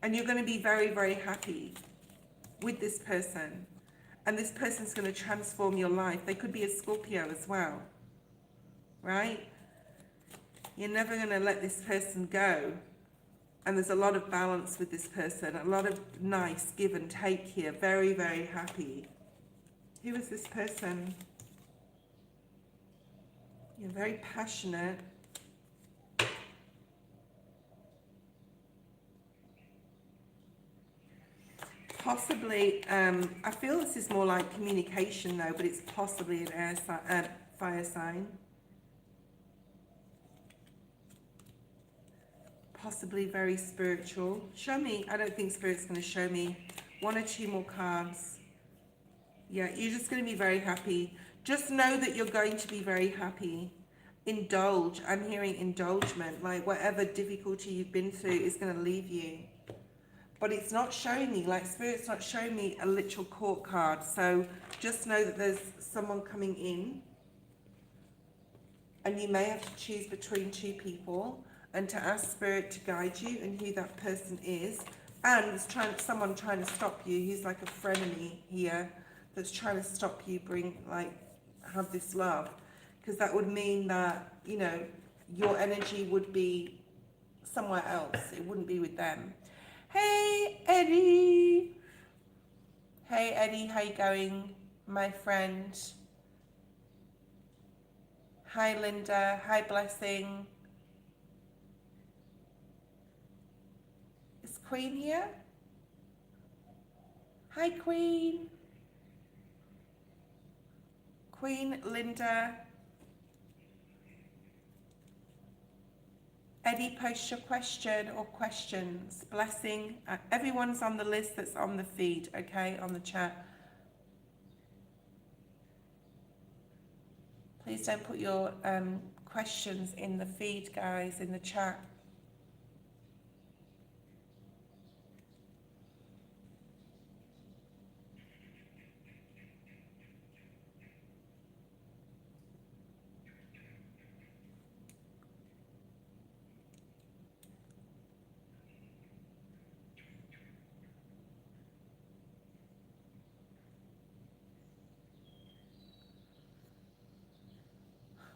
[SPEAKER 1] And you're going to be very, very happy with this person. And this person's going to transform your life. They could be a Scorpio as well. Right? You're never going to let this person go. And there's a lot of balance with this person. A lot of nice give and take here. Very, very happy. Who is this person? You're very passionate. Possibly, I feel this is more like communication though, but it's possibly an fire sign. Possibly very spiritual. Show me, I don't think Spirit's going to show me 1 or 2 more cards. Yeah, you're just going to be very happy. Just know that you're going to be very happy. Indulge. I'm hearing indulgement. Like whatever difficulty you've been through is going to leave you. But it's not showing me, like Spirit's not showing me a literal court card. So just know that there's someone coming in. and you may have to choose between two people, and to ask Spirit to guide you and who that person is. And there's someone trying to stop you, who's like a frenemy here, that's trying to stop you have this love. Because that would mean that, you know, your energy would be somewhere else. It wouldn't be with them. Hey, Eddie. Hey, Eddie, how you going, my friend? Hi, Linda. Hi, Blessing. Is Queen here? Hi, Queen. Queen, Linda. Eddie, post your question or questions. Blessing. Everyone's on the list that's on the feed, okay, on the chat. Please don't put your questions in the feed, guys, in the chat.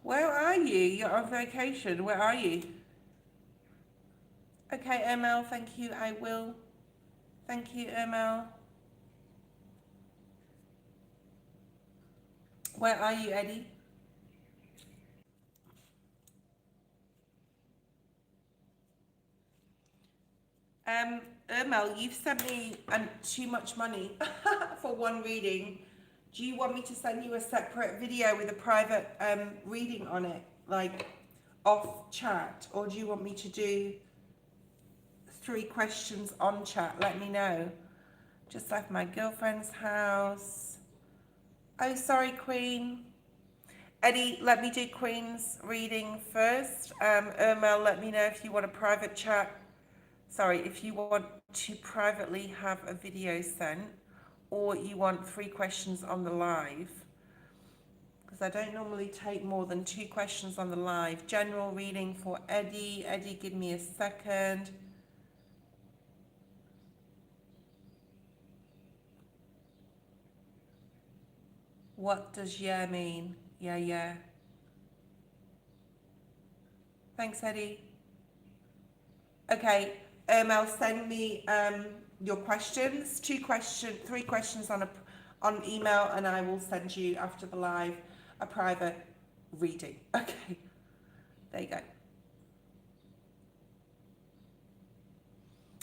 [SPEAKER 1] Where are you? You're on vacation. Where are you? Okay, ML, thank you. I will. Thank you, ML. Where are you, Eddie? Ermel, you've sent me too much money for one reading. Do you want me to send you a separate video with a private reading on it, like off chat, or do you want me to do 3 questions on chat? Let me know. Just left my girlfriend's house. Oh, sorry, Queen. Eddie, let me do Queen's reading first. Ermel, let me know if you want a private chat. Sorry, if you want to privately have a video sent, or you want 3 questions on the live, because I don't normally take more than 2 questions on the live. General reading for Eddie. Eddie, give me a second. What does yeah mean? Yeah. Thanks, Eddie. Okay, Mel, send me your questions. 3 questions on email, and I will send you after the live a private reading. Okay, there you go.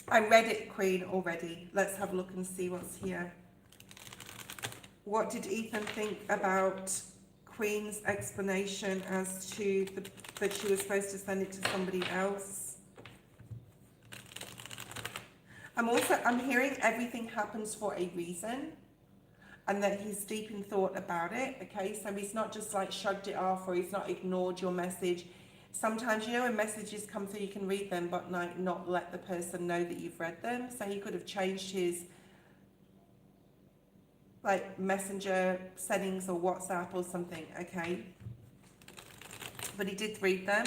[SPEAKER 1] I read it, Queen, already. Let's have a look and see what's here. What did Ethan think about Queen's explanation as to that she was supposed to send it to somebody else? I'm hearing everything happens for a reason, and that he's deep in thought about it, okay? So he's not just like shrugged it off, or he's not ignored your message. Sometimes, you know, when messages come through, you can read them, but like not let the person know that you've read them. So he could have changed his like messenger settings or WhatsApp or something, okay? But he did read them.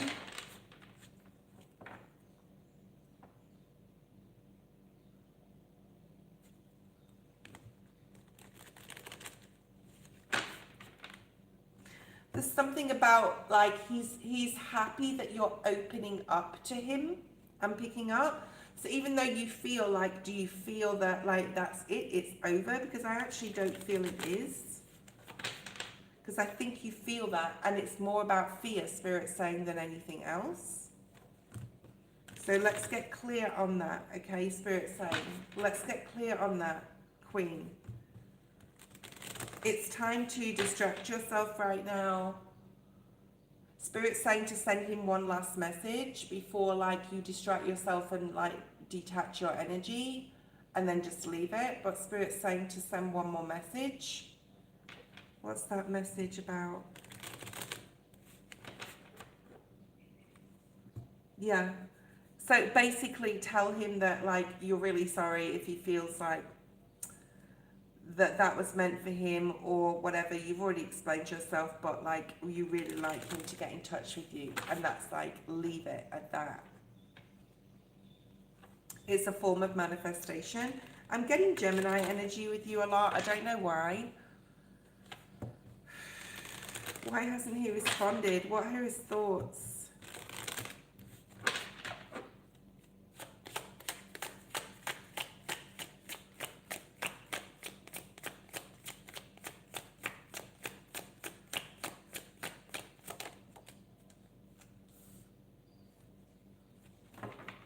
[SPEAKER 1] There's something about like he's happy that you're opening up to him and picking up. So even though you feel like, do you feel that like that's it, it's over? Because I actually don't feel it is. Because I think you feel that, and it's more about fear, Spirit saying, than anything else. So let's get clear on that, okay? Spirit saying, let's get clear on that, Queen. It's time to distract yourself right now. Spirit's saying to send him one last message before like you distract yourself and like detach your energy and then just leave it. But Spirit's saying to send one more message. What's that message about? Yeah. So basically tell him that like you're really sorry if he feels like that was meant for him or whatever. You've already explained yourself, but like you really like him to get in touch with you, and that's like, leave it at that. It's a form of manifestation. I'm getting Gemini energy with you a lot. I don't know why. Why hasn't he responded? What are his thoughts?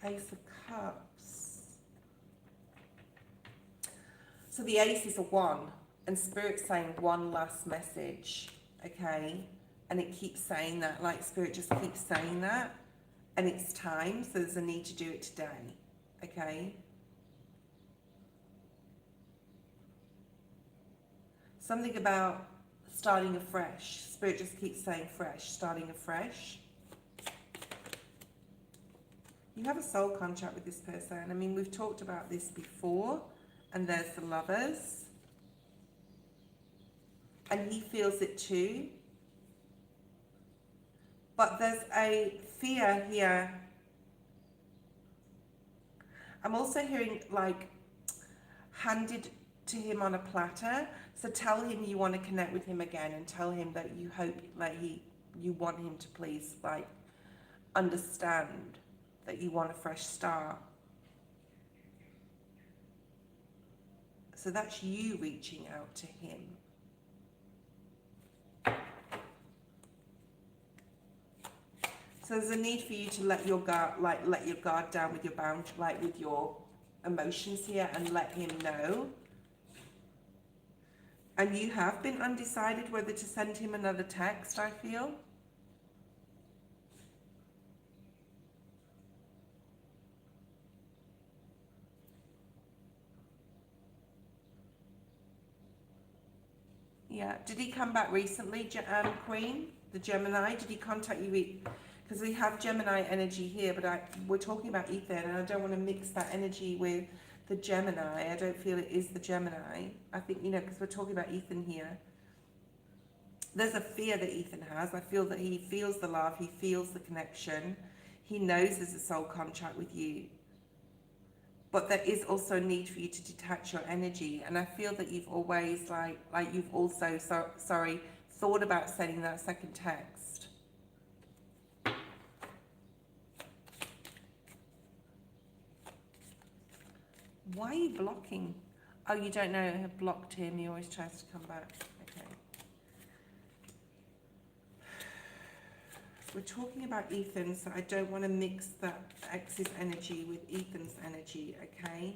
[SPEAKER 1] Ace of Cups. So the ace is a 1, and Spirit's saying one last message, okay? And it keeps saying that, like Spirit just keeps saying that, and it's time, so there's a need to do it today, okay? Something about starting afresh. Spirit just keeps saying fresh, starting afresh. You have a soul contract with this person. I mean, we've talked about this before, and there's the Lovers. And he feels it too. But there's a fear here. I'm also hearing like handed to him on a platter. So tell him you want to connect with him again, and tell him that you hope like you want him to please like understand that you want a fresh start. So that's you reaching out to him. So there's a need for you to let your guard down with your boundary, like with your emotions here, and let him know. And you have been undecided whether to send him another text, I feel. Yeah. Did he come back recently, Queen? The Gemini? Did he contact you? Because we have Gemini energy here, but we're talking about Ethan, and I don't want to mix that energy with the Gemini. I don't feel it is the Gemini. I think, because we're talking about Ethan here. There's a fear that Ethan has. I feel that he feels the love. He feels the connection. He knows there's a soul contract with you. But there is also a need for you to detach your energy. And I feel that you've always, you've also, thought about sending that second text. Why are you blocking? Oh, you don't know, I have blocked him. He always tries to come back. Okay. We're talking about Ethan, so I don't want to mix that ex's energy with Ethan's energy, okay?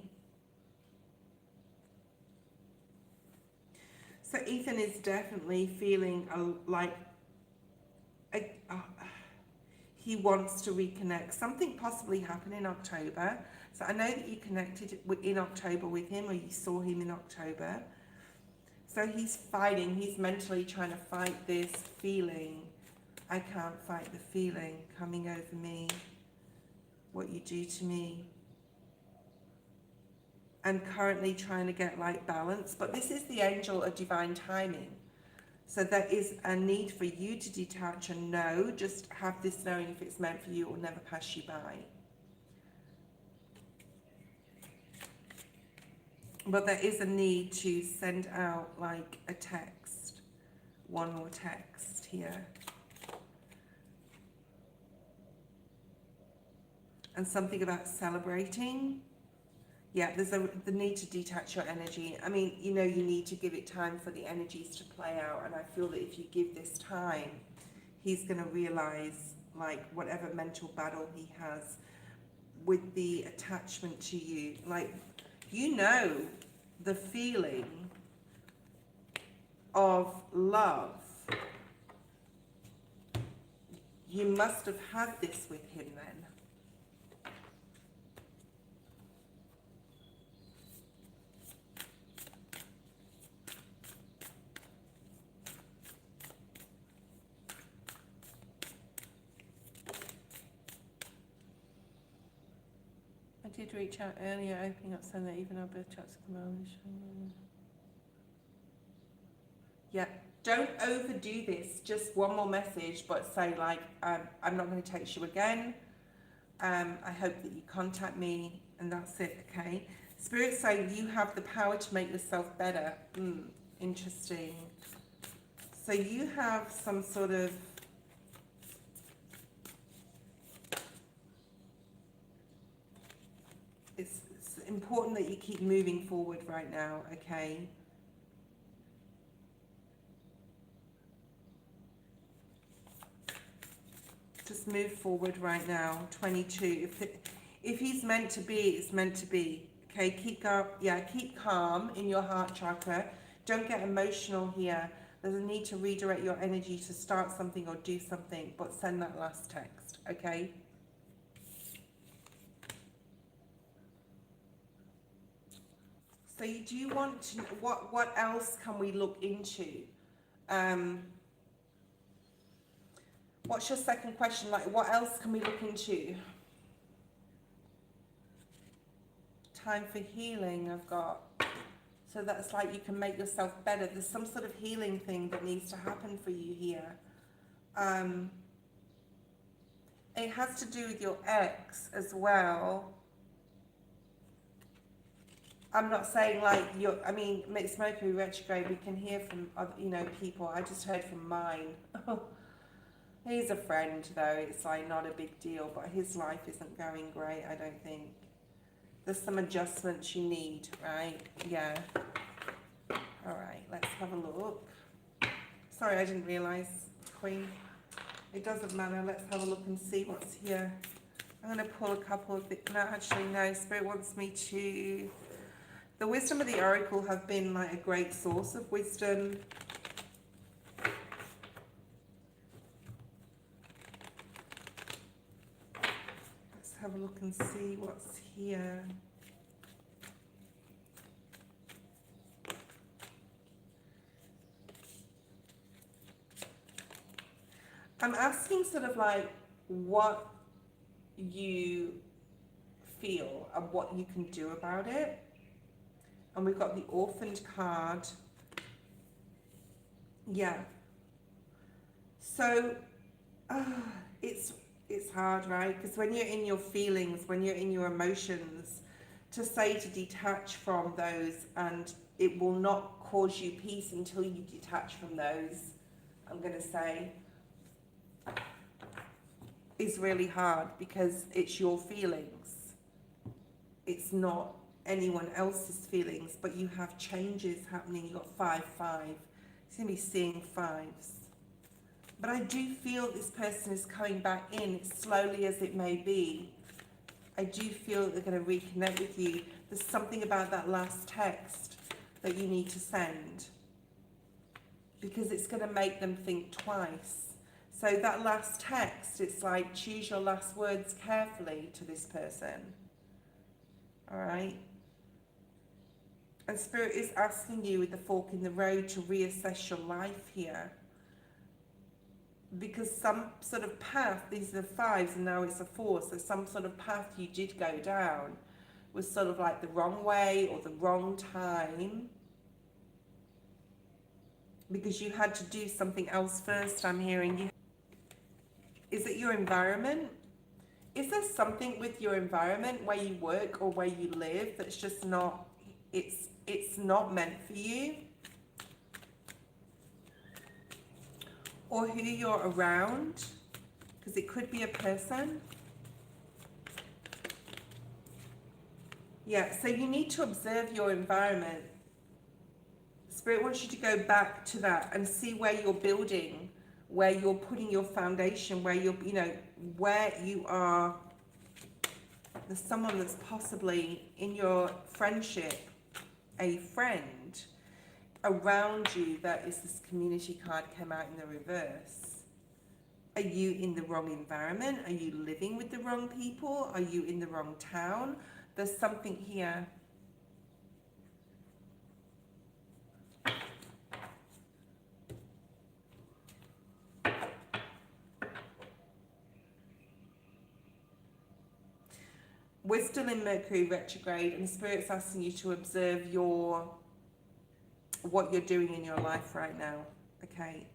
[SPEAKER 1] So Ethan is definitely feeling he wants to reconnect. Something possibly happened in October. So I know that you connected in October with him, or you saw him in October. So he's fighting. He's mentally trying to fight this feeling. I can't fight the feeling coming over me. What you do to me. And currently trying to get balance. But this is the angel of divine timing. So there is a need for you to detach and know. Just have this knowing, if it's meant for you, it will never pass you by. But there is a need to send out a text. One more text here. And something about celebrating. Yeah, there's the need to detach your energy. I mean, you need to give it time for the energies to play out. And I feel that if you give this time, he's going to realize, whatever mental battle he has with the attachment to you. The feeling of love. You must have had this with him then. I did reach out earlier, opening up so that even our birth charts come on. Yeah. Don't overdo this. Just one more message, but say like, I'm not going to text you again. I hope that you contact me, and that's it, okay? Spirit saying you have the power to make yourself better. Interesting. So you have some sort of, it's important that you keep moving forward right now, okay? Just move forward right now. 22. If he's meant to be, it's meant to be. Okay, keep calm in your heart chakra. Don't get emotional here. There's a need to redirect your energy to start something or do something, but send that last text, okay? So you do want to, what else can we look into? What's your second question? Like, what else can we look into? Time for healing, I've got. So that's like you can make yourself better. There's some sort of healing thing that needs to happen for you here. It has to do with your ex as well. I'm not saying like I mean, it's Mercury retrograde. We can hear from other, people. I just heard from mine. He's a friend though. It's like not a big deal, but his life isn't going great, I don't think. There's some adjustments you need, right? Yeah. All right, let's have a look. Sorry, I didn't realise, Queen. It doesn't matter. Let's have a look and see what's here. I'm going to pull a couple of bits. No, actually, no. Spirit wants me to... The wisdom of the oracle have been like a great source of wisdom. Let's have a look and see what's here. I'm asking sort of like what you feel and what you can do about it. And we've got the orphaned card. Yeah. So it's hard, right? Because when you're in your feelings, when you're in your emotions, to say to detach from those, and it will not cause you peace until you detach from those, I'm going to say, is really hard because it's your feelings. It's not anyone else's feelings, but you have changes happening. You've got 5-5. It's going to be seeing fives. But I do feel this person is coming back in, slowly as it may be. I do feel that they're going to reconnect with you. There's something about that last text that you need to send, because it's going to make them think twice. So that last text, it's like, choose your last words carefully to this person. All right? And Spirit is asking you with the fork in the road to reassess your life here. Because some sort of path, these are the fives and now it's a four, so some sort of path you did go down was sort of like the wrong way or the wrong time. Because you had to do something else first, I'm hearing you. Is it your environment? Is there something with your environment where you work or where you live that's just not, it's not meant for you? Or who you're around, because it could be a person. Yeah, so you need to observe your environment. Spirit wants you to go back to that and see where you're building, where you're putting your foundation, where you're, where you are. There's someone that's possibly in your friendship, a friend around you. That is, this community card came out in the reverse. Are you in the wrong environment? Are you living with the wrong people? Are you in the wrong town? There's something here. We're still in Mercury retrograde, and Spirit's asking you to observe your what you're doing in your life right now, okay?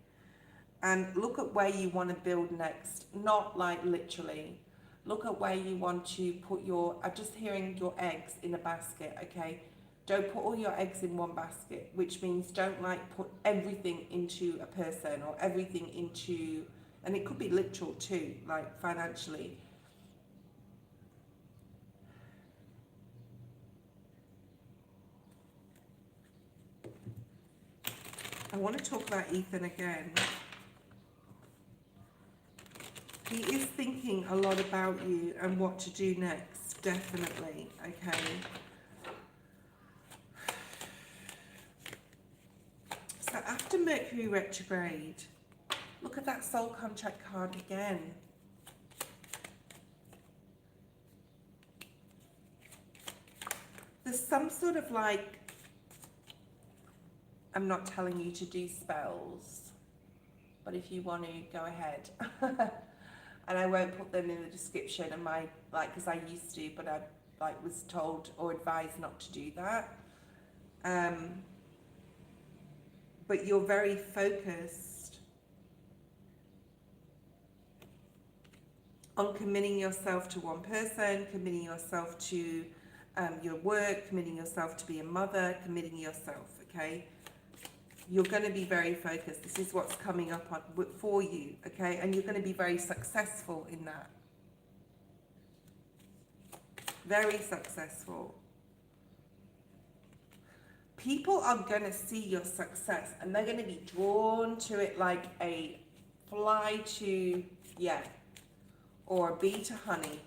[SPEAKER 1] And look at where you want to build next, not like literally. Look at where you want to put your, I'm just hearing your eggs in a basket, okay? Don't put all your eggs in one basket, which means don't like put everything into a person or everything into, and it could be literal too, like financially. I want to talk about Ethan again. He is thinking a lot about you and what to do next, definitely, okay? So after Mercury retrograde, look at that soul contract card again. There's some sort of like, I'm not telling you to do spells, but if you want to, go ahead. And I won't put them in the description and because I used to, but I was told or advised not to do that. But you're very focused on committing yourself to one person, committing yourself to your work, committing yourself to be a mother, committing yourself, okay? You're going to be very focused. This is what's coming up for you, okay? And you're going to be very successful in that. Very successful. People are going to see your success and they're going to be drawn to it like a fly to, or a bee to honey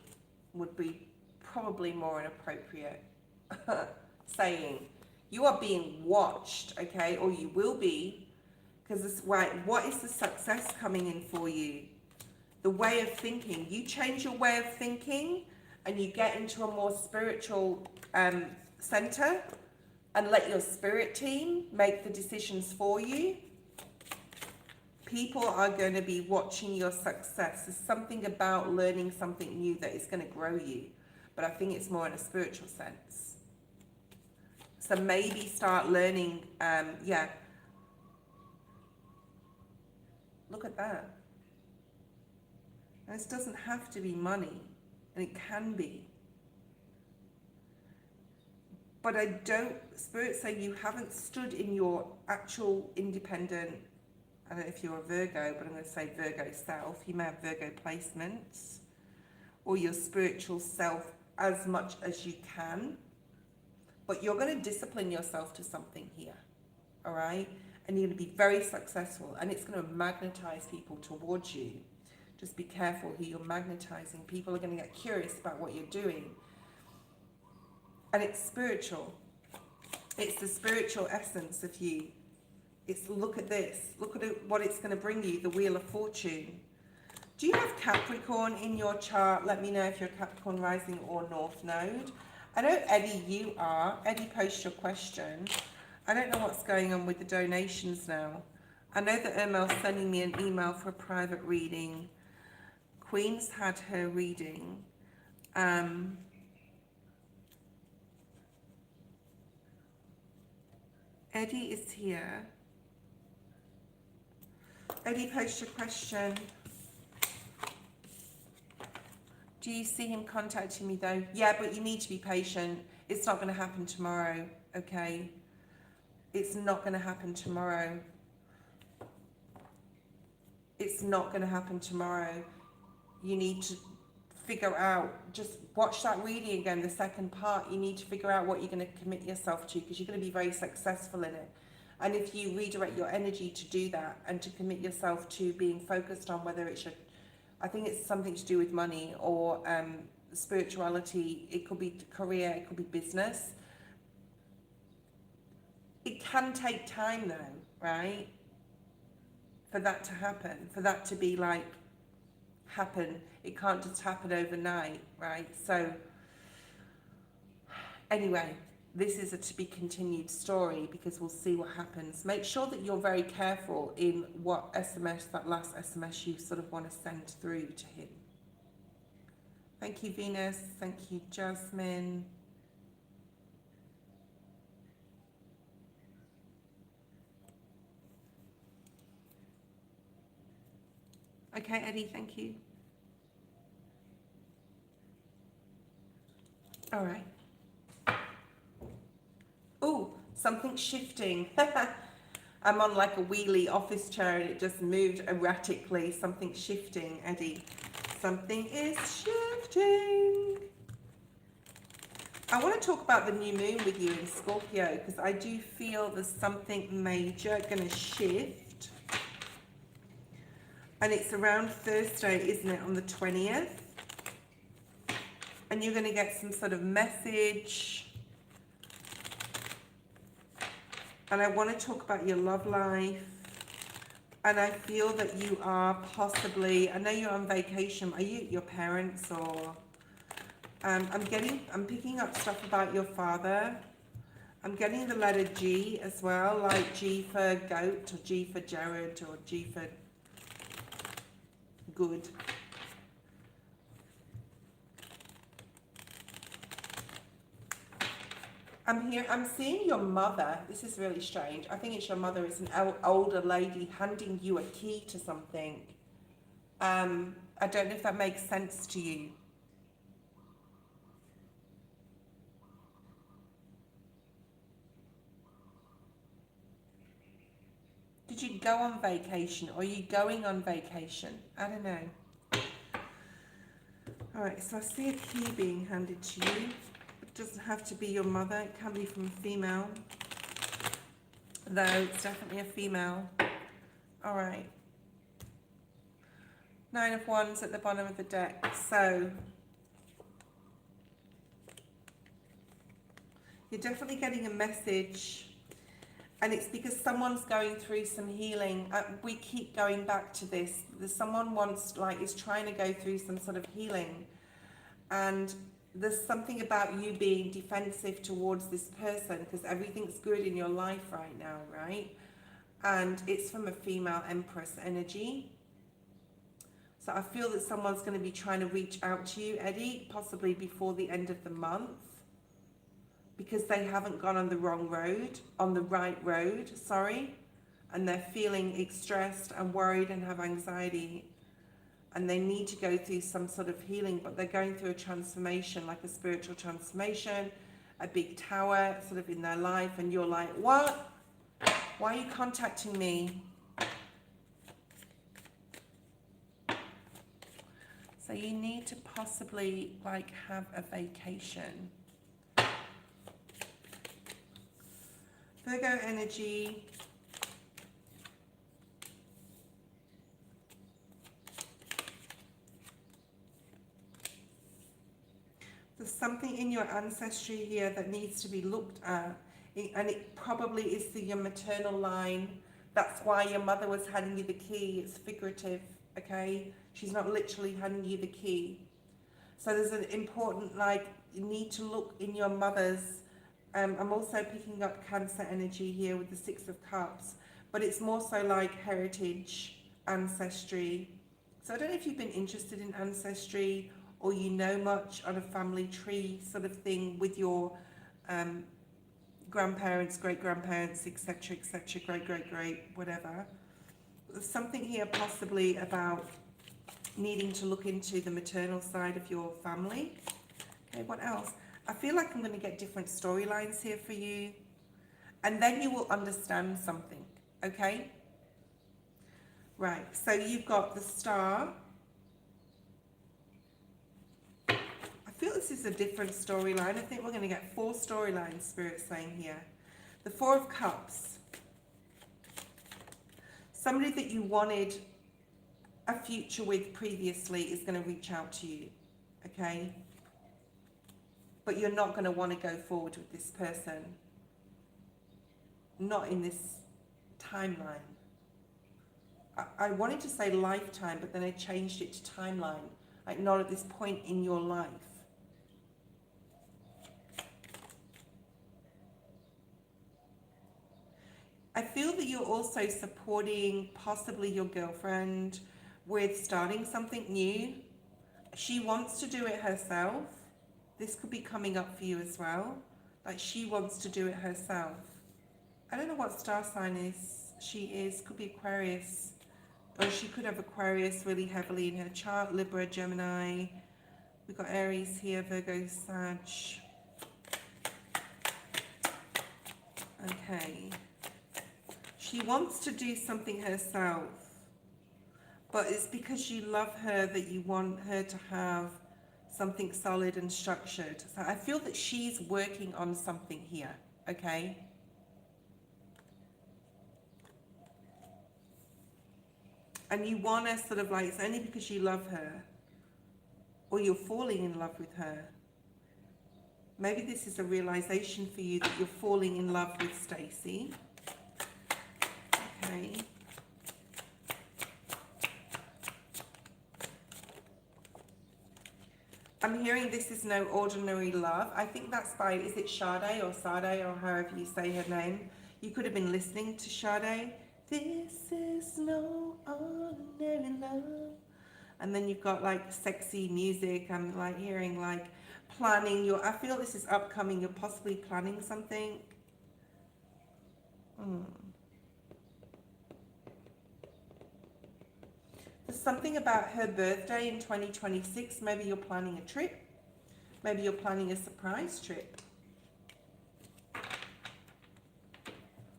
[SPEAKER 1] would be probably more an appropriate saying. You are being watched, okay, or you will be, because it's right. What is the success coming in for you? The way of thinking. You change your way of thinking and you get into a more spiritual center and let your spirit team make the decisions for you. People are going to be watching your success. There's something about learning something new that is going to grow you, but I think it's more in a spiritual sense. So maybe start learning, Look at that. And this doesn't have to be money, and it can be. But Spirit's saying you haven't stood in your actual independent, I don't know if you're a Virgo, but I'm going to say Virgo self. You may have Virgo placements, or your spiritual self as much as you can. But you're going to discipline yourself to something here, all right? And you're going to be very successful, and it's going to magnetize people towards you. Just be careful who you're magnetizing. People are going to get curious about what you're doing. And it's spiritual. It's the spiritual essence of you. It's look at this. Look at what it's going to bring you, the Wheel of Fortune. Do you have Capricorn in your chart? Let me know if you're Capricorn rising or North Node. I know, Eddie, you are. Eddie, post your question. I don't know what's going on with the donations now. I know that Irma's sending me an email for a private reading. Queen's had her reading. Eddie is here. Eddie, post your question. Do you see him contacting me though? Yeah, but you need to be patient. It's not going to happen tomorrow, okay? It's not going to happen tomorrow. It's not going to happen tomorrow. You need to figure out, just watch that reading again, the second part. You need to figure out what you're going to commit yourself to, because you're going to be very successful in it. And if you redirect your energy to do that and to commit yourself to being focused on whether it's your, I think it's something to do with money or spirituality. It could be career, it could be business. It can take time though, right? For that to happen, for that to be like, happen. It can't just happen overnight, right? So anyway, this is a to be continued story, because we'll see what happens. Make sure that you're very careful in what SMS, that last SMS you sort of want to send through to him. Thank you, Venus. Thank you, Jasmine. Okay, Eddie, thank you. All right. Oh, something's shifting. I'm on like a wheelie office chair and it just moved erratically. Something's shifting, Eddie. Something is shifting. I want to talk about the new moon with you in Scorpio because I do feel there's something major going to shift. And it's around Thursday, isn't it, on the 20th? And you're going to get some sort of message. And I want to talk about your love life. And I feel that you are possibly, I know you're on vacation. Are you at your parents or... I'm picking up stuff about your father. I'm getting the letter G as well, like G for goat, or G for Jared, or G for good. I'm seeing your mother. This is really strange. I think it's your mother. It's an older lady handing you a key to something. I don't know if that makes sense to you. Did you go on vacation or are you going on vacation? I don't know. All right, so I see a key being handed to you. It doesn't have to be your mother. It can be from a female. Though it's definitely a female. All right. 9 of Wands at the bottom of the deck. So you're definitely getting a message. And it's because someone's going through some healing. We keep going back to this. Someone is trying to go through some sort of healing. And there's something about you being defensive towards this person because everything's good in your life right now, right? And it's from a female Empress energy. So I feel that someone's going to be trying to reach out to you, Eddie, possibly before the end of the month. Because they haven't gone on the right road, sorry, and they're feeling stressed and worried and have anxiety, and they need to go through some sort of healing, but they're going through a transformation, like a spiritual transformation, a big tower sort of in their life, and you're like, what? Why are you contacting me? So you need to possibly like have a vacation. Virgo energy. There's something in your ancestry here that needs to be looked at, and it probably is your maternal line. That's why your mother was handing you the key. It's figurative, okay? She's not literally handing you the key. So there's an important, you need to look in your mother's. I'm also picking up Cancer energy here with the 6 of Cups, but it's more so like heritage, ancestry. So I don't know if you've been interested in ancestry or you know much on a family tree sort of thing with your grandparents, great-grandparents, etc., great, whatever. There's something here possibly about needing to look into the maternal side of your family. Okay, what else? I feel like I'm going to get different storylines here for you. And then you will understand something, okay? Right, so you've got the Star. I feel this is a different storyline. I think we're going to get 4 storylines, Spirit's saying here. The 4 of Cups. Somebody that you wanted a future with previously is going to reach out to you, okay? But you're not going to want to go forward with this person. Not in this timeline. I wanted to say lifetime, but then I changed it to timeline. Like not at this point in your life. I feel that you're also supporting possibly your girlfriend with starting something new. She wants to do it herself. This could be coming up for you as well. Like she wants to do it herself. I don't know what star sign she is. Could be Aquarius Or she could have Aquarius really heavily in her chart, Libra, Gemini. We've got Aries here, Virgo, Sag. Okay. She wants to do something herself, but it's because you love her that you want her to have something solid and structured. So I feel that she's working on something here, okay? And you want to sort of like, it's only because you love her or you're falling in love with her. Maybe this is a realization for you that you're falling in love with Stacey. Okay. I'm hearing this is no ordinary love. I think that's by, is it Sade or Sade or however you say her name? You could have been listening to Sade. This is no ordinary love. And then you've got like sexy music. I'm like hearing like planning your, I feel this is upcoming. You're possibly planning something. There's something about her birthday in 2026. Maybe you're planning a trip. Maybe you're planning a surprise trip.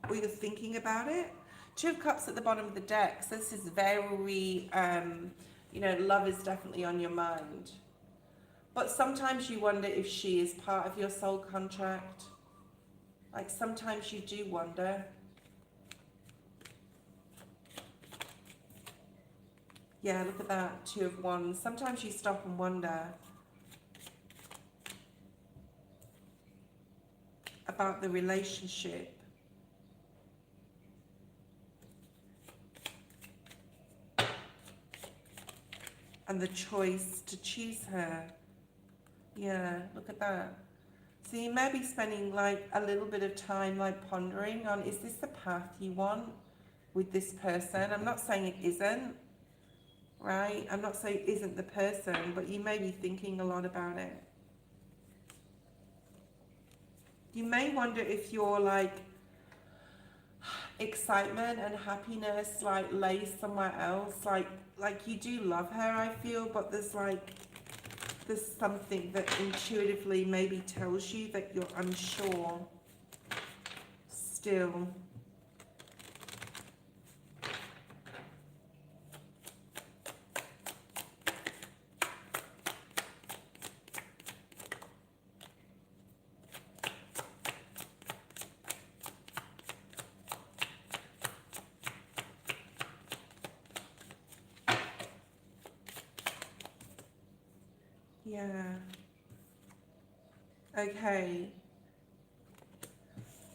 [SPEAKER 1] Or you're thinking about it. Two of Cups at the bottom of the deck. So this is very, you know, love is definitely on your mind. But sometimes you wonder if she is part of your soul contract. Like sometimes you do wonder. Yeah, look at that, Two of Wands. Sometimes you stop and wonder about the relationship. And the choice to choose her. Yeah, look at that. So you may be spending like a little bit of time like pondering on, is this the path you want with this person? I'm not saying it isn't, right? I'm not saying it isn't the person, but you may be thinking a lot about it. You may wonder if you're like excitement and happiness like lays somewhere else, like you do love her, I feel, but there's something that intuitively maybe tells you that you're unsure still. Yeah. Okay.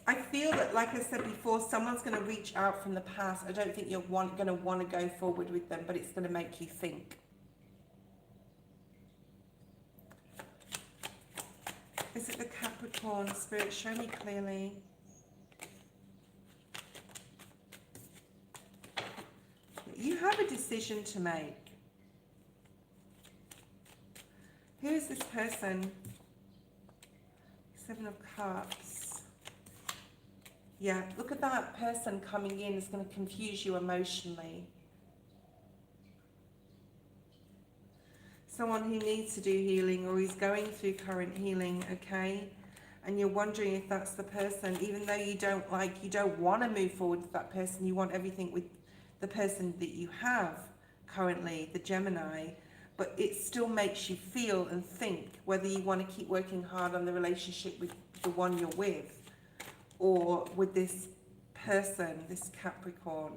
[SPEAKER 1] I feel that, like I said before, someone's going to reach out from the past. I don't think you're going to want to go forward with them, but it's going to make you think. Is it the Capricorn? Spirit, show me clearly. You have a decision to make. Who is this person? Seven of Cups. Yeah, look at that person coming in is going to confuse you emotionally. Someone who needs to do healing or is going through current healing, okay? And you're wondering if that's the person, even though you don't want to move forward with that person, you want everything with the person that you have currently, the Gemini. But it still makes you feel and think whether you want to keep working hard on the relationship with the one you're with or with this person, this Capricorn.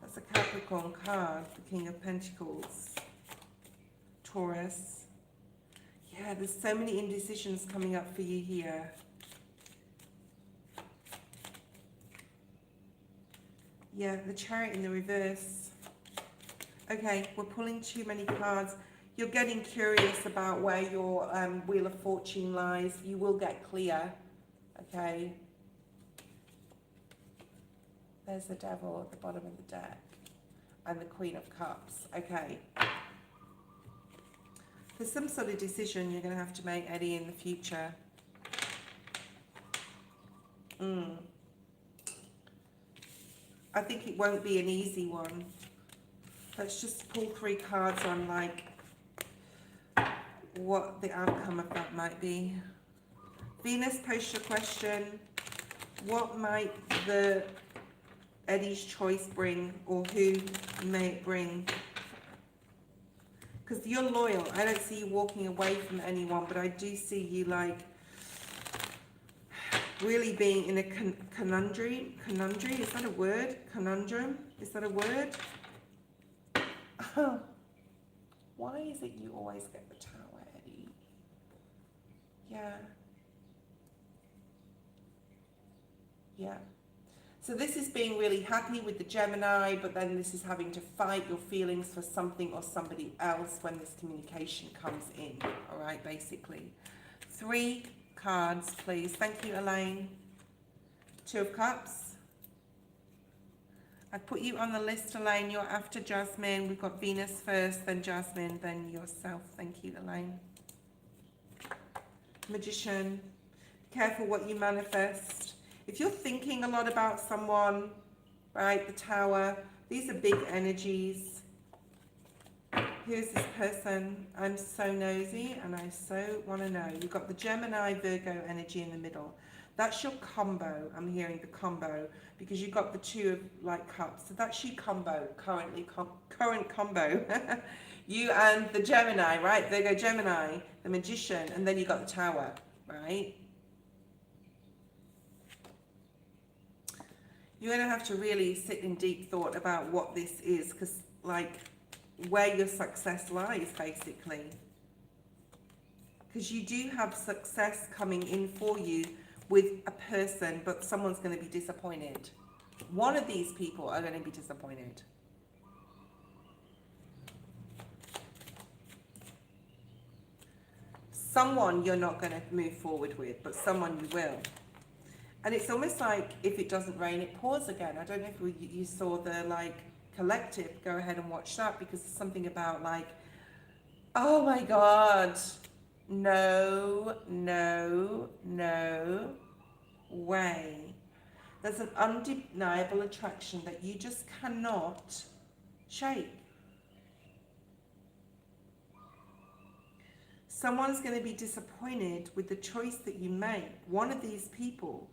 [SPEAKER 1] That's a Capricorn card, the King of Pentacles. Taurus. Yeah, there's so many indecisions coming up for you here. Yeah, the Chariot in the reverse. Okay, we're pulling too many cards. You're getting curious about where your Wheel of Fortune lies. You will get clear, okay? There's the Devil at the bottom of the deck and the Queen of Cups, okay? There's some sort of decision you're going to have to make, Eddie, in the future. I think it won't be an easy one. Let's just pull 3 cards on like what the outcome of that might be. Venus, post your question. What might the Eddie's choice bring, or who may it bring? Because you're loyal. I don't see you walking away from anyone, but I do see you like really being in a conundrum. Conundrum, is that a word? Conundrum, is that a word? Why is it you always get the Tower, Eddie? Yeah. Yeah. So this is being really happy with the Gemini, but then this is having to fight your feelings for something or somebody else when this communication comes in. All right, basically. 3 cards, please. Thank you, Elaine. 2 of Cups. I put you on the list, Elaine. You're after Jasmine. We've got Venus first, then Jasmine, then yourself. Thank you, Elaine. Magician. Be careful what you manifest. If you're thinking a lot about someone, right, the Tower, these are big energies. Who's this person? I'm so nosy and I so want to know. You've got the Gemini, Virgo energy in the middle. That's your combo. I'm hearing the combo because you've got the 2 of like cups. So that's your combo, current combo. You and the Gemini, right? Virgo, Gemini, the Magician, and then you got the Tower, right? You're going to have to really sit in deep thought about what this is, because like where your success lies, basically. Because you do have success coming in for you with a person, but someone's going to be disappointed. One of these people are going to be disappointed. Someone you're not going to move forward with, but someone you will. And it's almost like if it doesn't rain, it pours again. I don't know if you saw the like collective. Go ahead and watch that, because there's something about like, oh my God, no way. There's an undeniable attraction that you just cannot shake. Someone's going to be disappointed with the choice that you make. One of these people.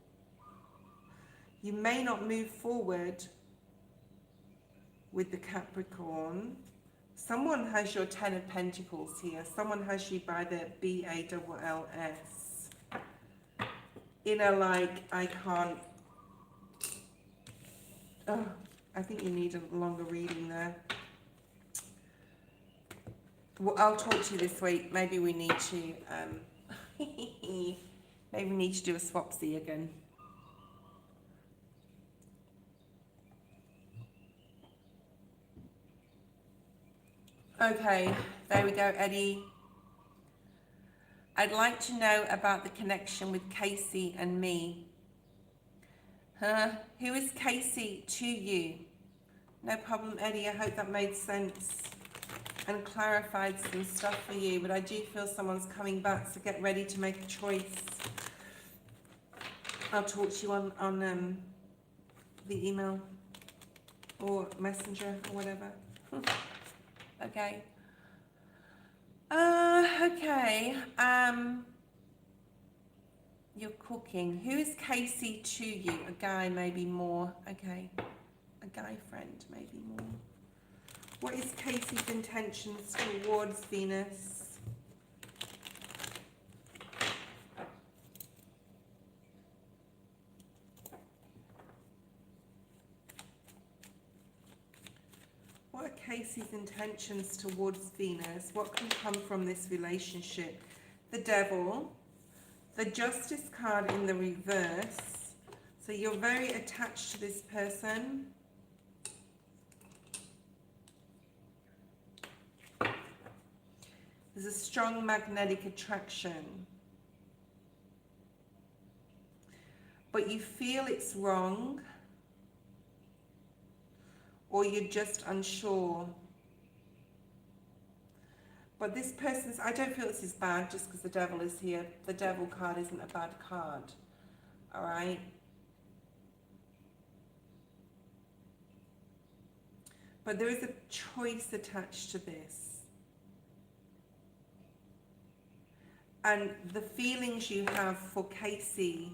[SPEAKER 1] You may not move forward with the Capricorn. Someone has your 10 of Pentacles here. Someone has you by the BALLS. In a like, I can't... Oh, I think you need a longer reading there. Well, I'll talk to you this week. Maybe we need to... maybe we need to do a swapsy again. Okay, there we go, Eddie. I'd like to know about the connection with Casey and me. Huh? Who is Casey to you? No problem, Eddie. I hope that made sense and clarified some stuff for you. But I do feel someone's coming back, so get ready to make a choice. I'll talk to you on the email or messenger or whatever. Okay. Okay. You're cooking. Who is Casey to you? A guy, maybe more. Okay. A guy friend, maybe more. What is Casey's intentions towards Venus? What are Casey's intentions towards Venus? What can come from this relationship? The Devil, the Justice card in the reverse. So you're very attached to this person. There's a strong magnetic attraction. But you feel it's wrong. Or you're just unsure. But this person's, I don't feel this is bad just because the Devil is here. The Devil card isn't a bad card. Alright? But there is a choice attached to this. And the feelings you have for Casey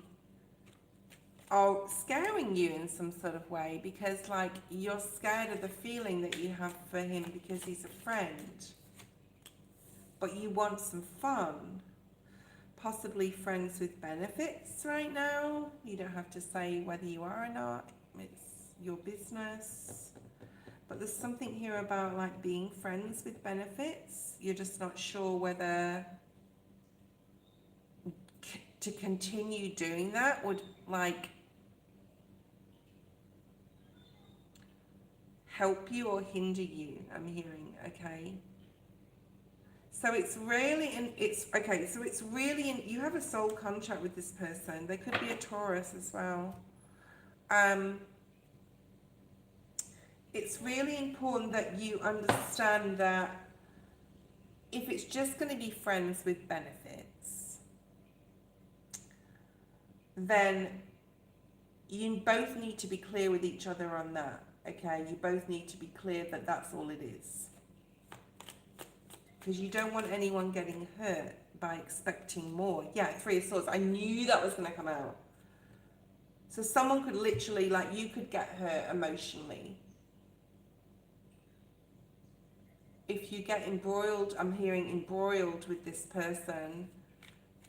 [SPEAKER 1] are scaring you in some sort of way, because like you're scared of the feeling that you have for him because he's a friend. But you want some fun. Possibly friends with benefits right now. You don't have to say whether you are or not. It's your business. But there's something here about like being friends with benefits. You're just not sure whether to continue doing that would like help you or hinder you, I'm hearing, okay? So it's really, you have a soul contract with this person. They could be a Taurus as well. It's really important that you understand that if it's just going to be friends with benefits, then you both need to be clear with each other on that, okay? You both need to be clear that that's all it is. Because you don't want anyone getting hurt by expecting more. Yeah, Three of Swords. I knew that was going to come out. So someone could literally, like, you could get hurt emotionally. If you get embroiled, I'm hearing embroiled with this person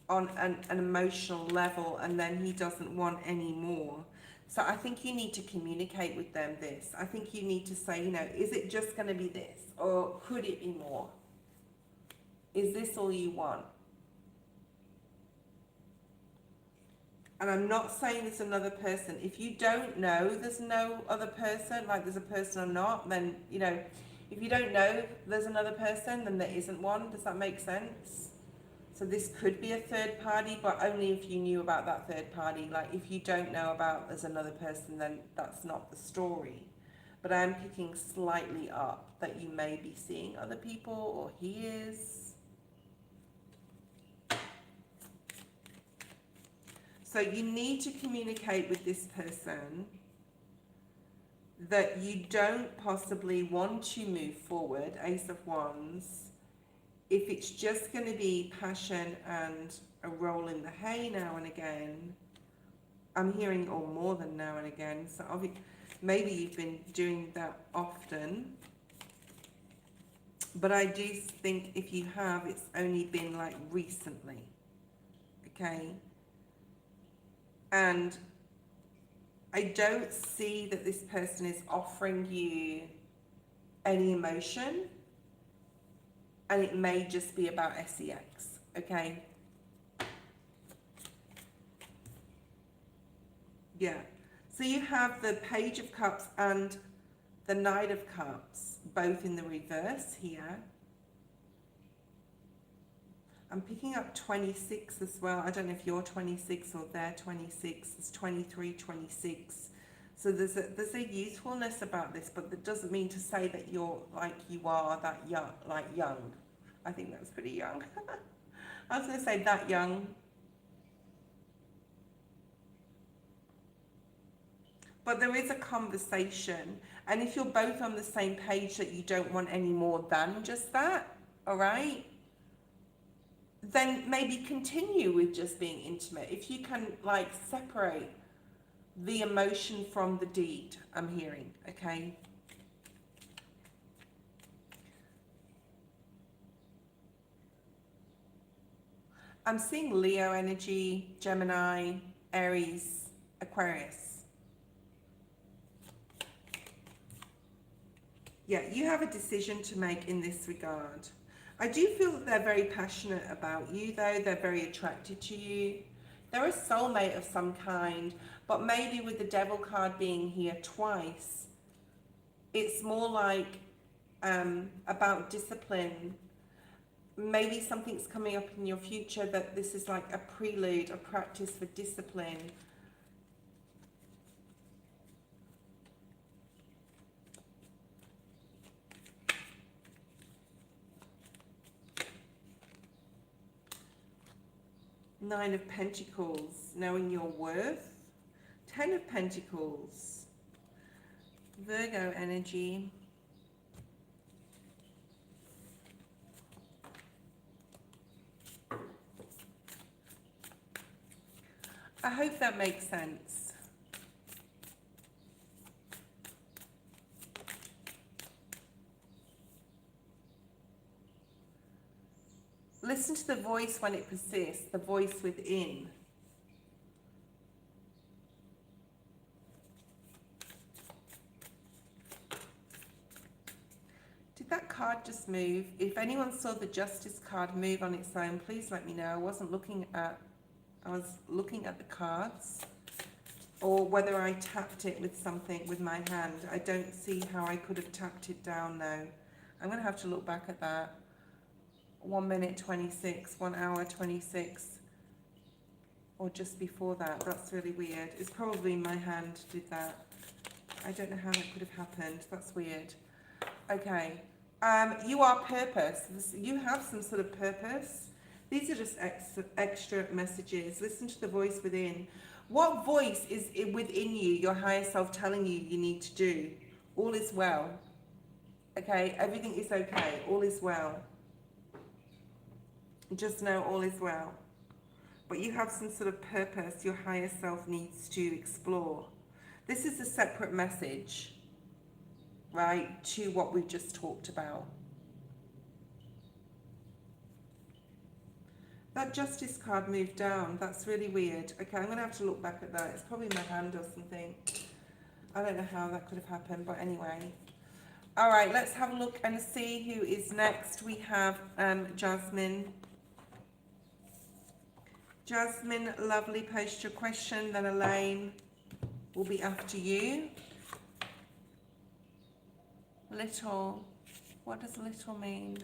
[SPEAKER 1] on an emotional level, and then he doesn't want any more. So I think you need to communicate with them this. I think you need to say, you know, is it just going to be this? Or could it be more? Is this all you want? And I'm not saying there's another person. If you don't know there's no other person, like there's a person or not, then, you know, if you don't know there's another person, then there isn't one. Does that make sense? So this could be a third party, but only if you knew about that third party. Like if you don't know about there's another person, then that's not the story. But I'm picking slightly up that you may be seeing other people, or he is. So you need to communicate with this person that you don't possibly want to move forward, Ace of Wands, if it's just going to be passion and a roll in the hay now and again. I'm hearing or more than now and again. So obviously, maybe you've been doing that often. But I do think if you have, it's only been like recently. Okay? And I don't see that this person is offering you any emotion, and it may just be about sex, okay? Yeah. So you have the Page of Cups and the Knight of Cups, both in the reverse here. I'm picking up 26 as well. I don't know if you're 26 or they're 26. It's 23, 26. So there's a youthfulness about this, but that doesn't mean to say that you're like you are that young, like young. I think that's pretty young. I was going to say that young. But there is a conversation. And if you're both on the same page that you don't want any more than just that, all right? Then maybe continue with just being intimate. If you can like separate the emotion from the deed, I'm hearing, okay? I'm seeing Leo energy, Gemini, Aries, Aquarius. Yeah, you have a decision to make in this regard. I do feel that they're very passionate about you, though. They're very attracted to you. They're a soulmate of some kind, but maybe with the Devil card being here twice, it's more like about discipline. Maybe something's coming up in your future that this is like a prelude, a practice for discipline. Nine of Pentacles, knowing your worth. 10 of Pentacles, Virgo energy. I hope that makes sense. Listen to the voice when it persists, the voice within. Did that card just move? If anyone saw the Justice card move on its own, please let me know. I was looking at the cards, or whether I tapped it with something with my hand. I don't see how I could have tapped it down though. I'm going to have to look back at that. 1 minute 26, 1 hour 26, or just before that. That's really weird. It's probably my hand did that. I don't know how that could have happened. That's weird. Okay. You are purpose. You have some sort of purpose. These are just extra messages. Listen to the voice within. What voice is within you, your higher self telling you need to do? All is well. Okay, everything is okay. All is well. Just know all is well. But you have some sort of purpose your higher self needs to explore. This is a separate message, right, to what we've just talked about. That Justice card moved down. That's really weird. Okay, I'm going to have to look back at that. It's probably my hand or something. I don't know how that could have happened, but anyway. All right, let's have a look and see who is next. We have Jasmine. Jasmine, lovely, post your question, then Elaine will be after you. Little, what does little mean?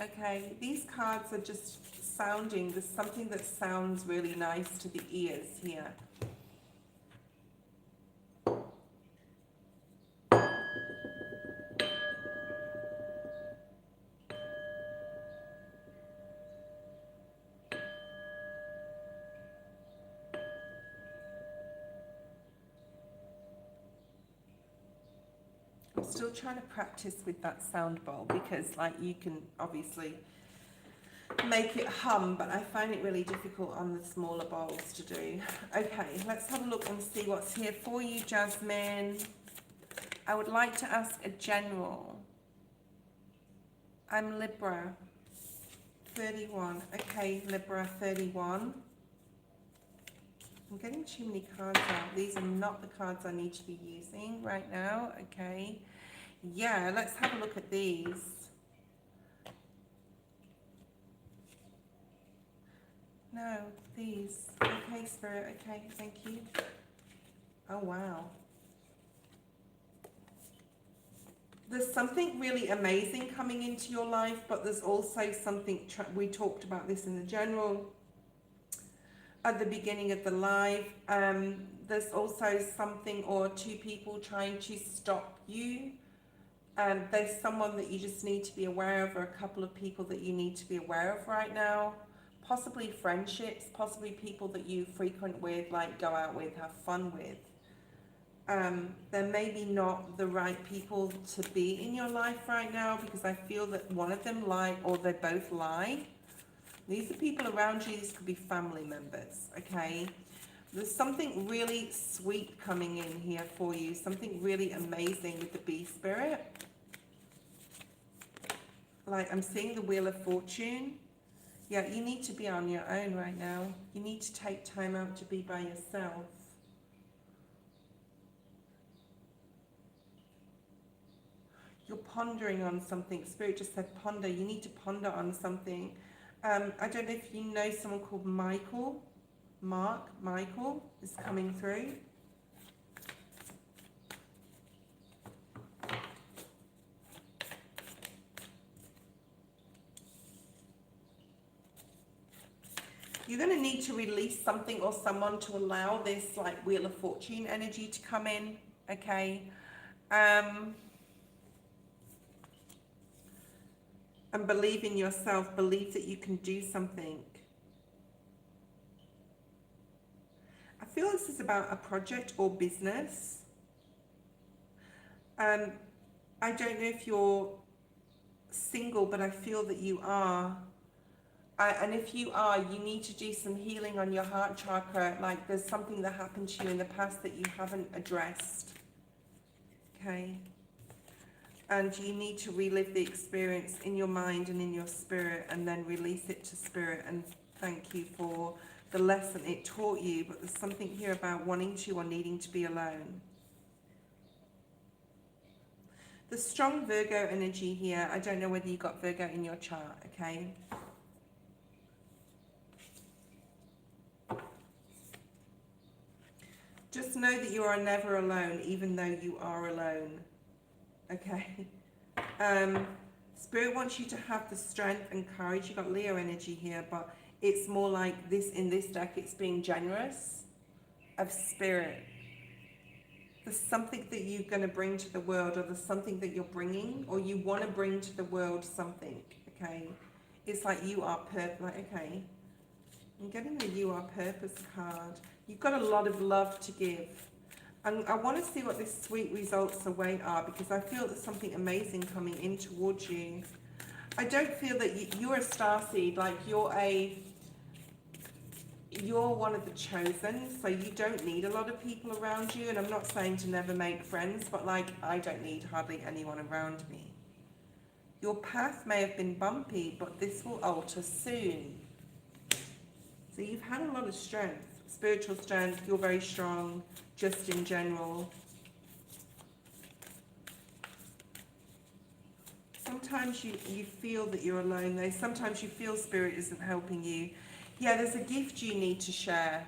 [SPEAKER 1] Okay, these cards are just sounding, there's something that sounds really nice to the ears here. I'm still trying to practice with that sound bowl because like you can obviously make it hum, but I find it really difficult on the smaller bowls to do. Okay, let's have a look and see what's here for you, Jasmine. I would like to ask a general. I'm Libra 31. Okay, Libra 31. I'm getting too many cards out. These are not the cards I need to be using right now. Okay. Yeah, let's have a look at these. No, these. Okay, Spirit. Okay, thank you. Oh, wow. There's something really amazing coming into your life, but there's also something, we talked about this in the general at the beginning of the live. There's also something or two people trying to stop you. There's someone that you just need to be aware of, or a couple of people that you need to be aware of right now. Possibly friendships, possibly people that you frequent with, like go out with, have fun with. They're maybe not the right people to be in your life right now, because I feel that one of them lie, or they both lie. These are people around you. These could be family members, okay? There's something really sweet coming in here for you, something really amazing with the bee spirit. Like I'm seeing the Wheel of Fortune. Yeah, you need to be on your own right now. You need to take time out to be by yourself. You're pondering on something. Spirit just said ponder. You need to ponder on something. I don't know if you know someone called Michael. Michael is coming through. You're going to need to release something or someone to allow this like Wheel of Fortune energy to come in, okay? And believe in yourself, believe that you can do something. I feel this is about a project or business. I don't know if you're single, but I feel that you are. And if you are, you need to do some healing on your heart chakra. Like there's something that happened to you in the past that you haven't addressed. Okay? And you need to relive the experience in your mind and in your spirit, and then release it to spirit and thank you for the lesson it taught you. But there's something here about wanting to or needing to be alone. The strong Virgo energy here, I don't know whether you got Virgo in your chart, okay? Just know that you are never alone, even though you are alone. Okay? Spirit wants you to have the strength and courage. You've got Leo energy here, but it's more like this in this deck, it's being generous of spirit. There's something that you're going to bring to the world, or there's something that you're bringing, or you want to bring to the world something, okay? It's like you are purpose, like, okay. I'm getting the you are purpose card. You've got a lot of love to give. And I want to see what this sweet results await are, because I feel there's something amazing coming in towards you. I don't feel that you're a starseed, like you're one of the chosen, so you don't need a lot of people around you. And I'm not saying to never make friends, but like I don't need hardly anyone around me. Your path may have been bumpy, but this will alter soon. So you've had a lot of strength, spiritual strength. You're very strong, just in general. Sometimes you feel that you're alone though. Sometimes you feel spirit isn't helping you. Yeah, there's a gift you need to share.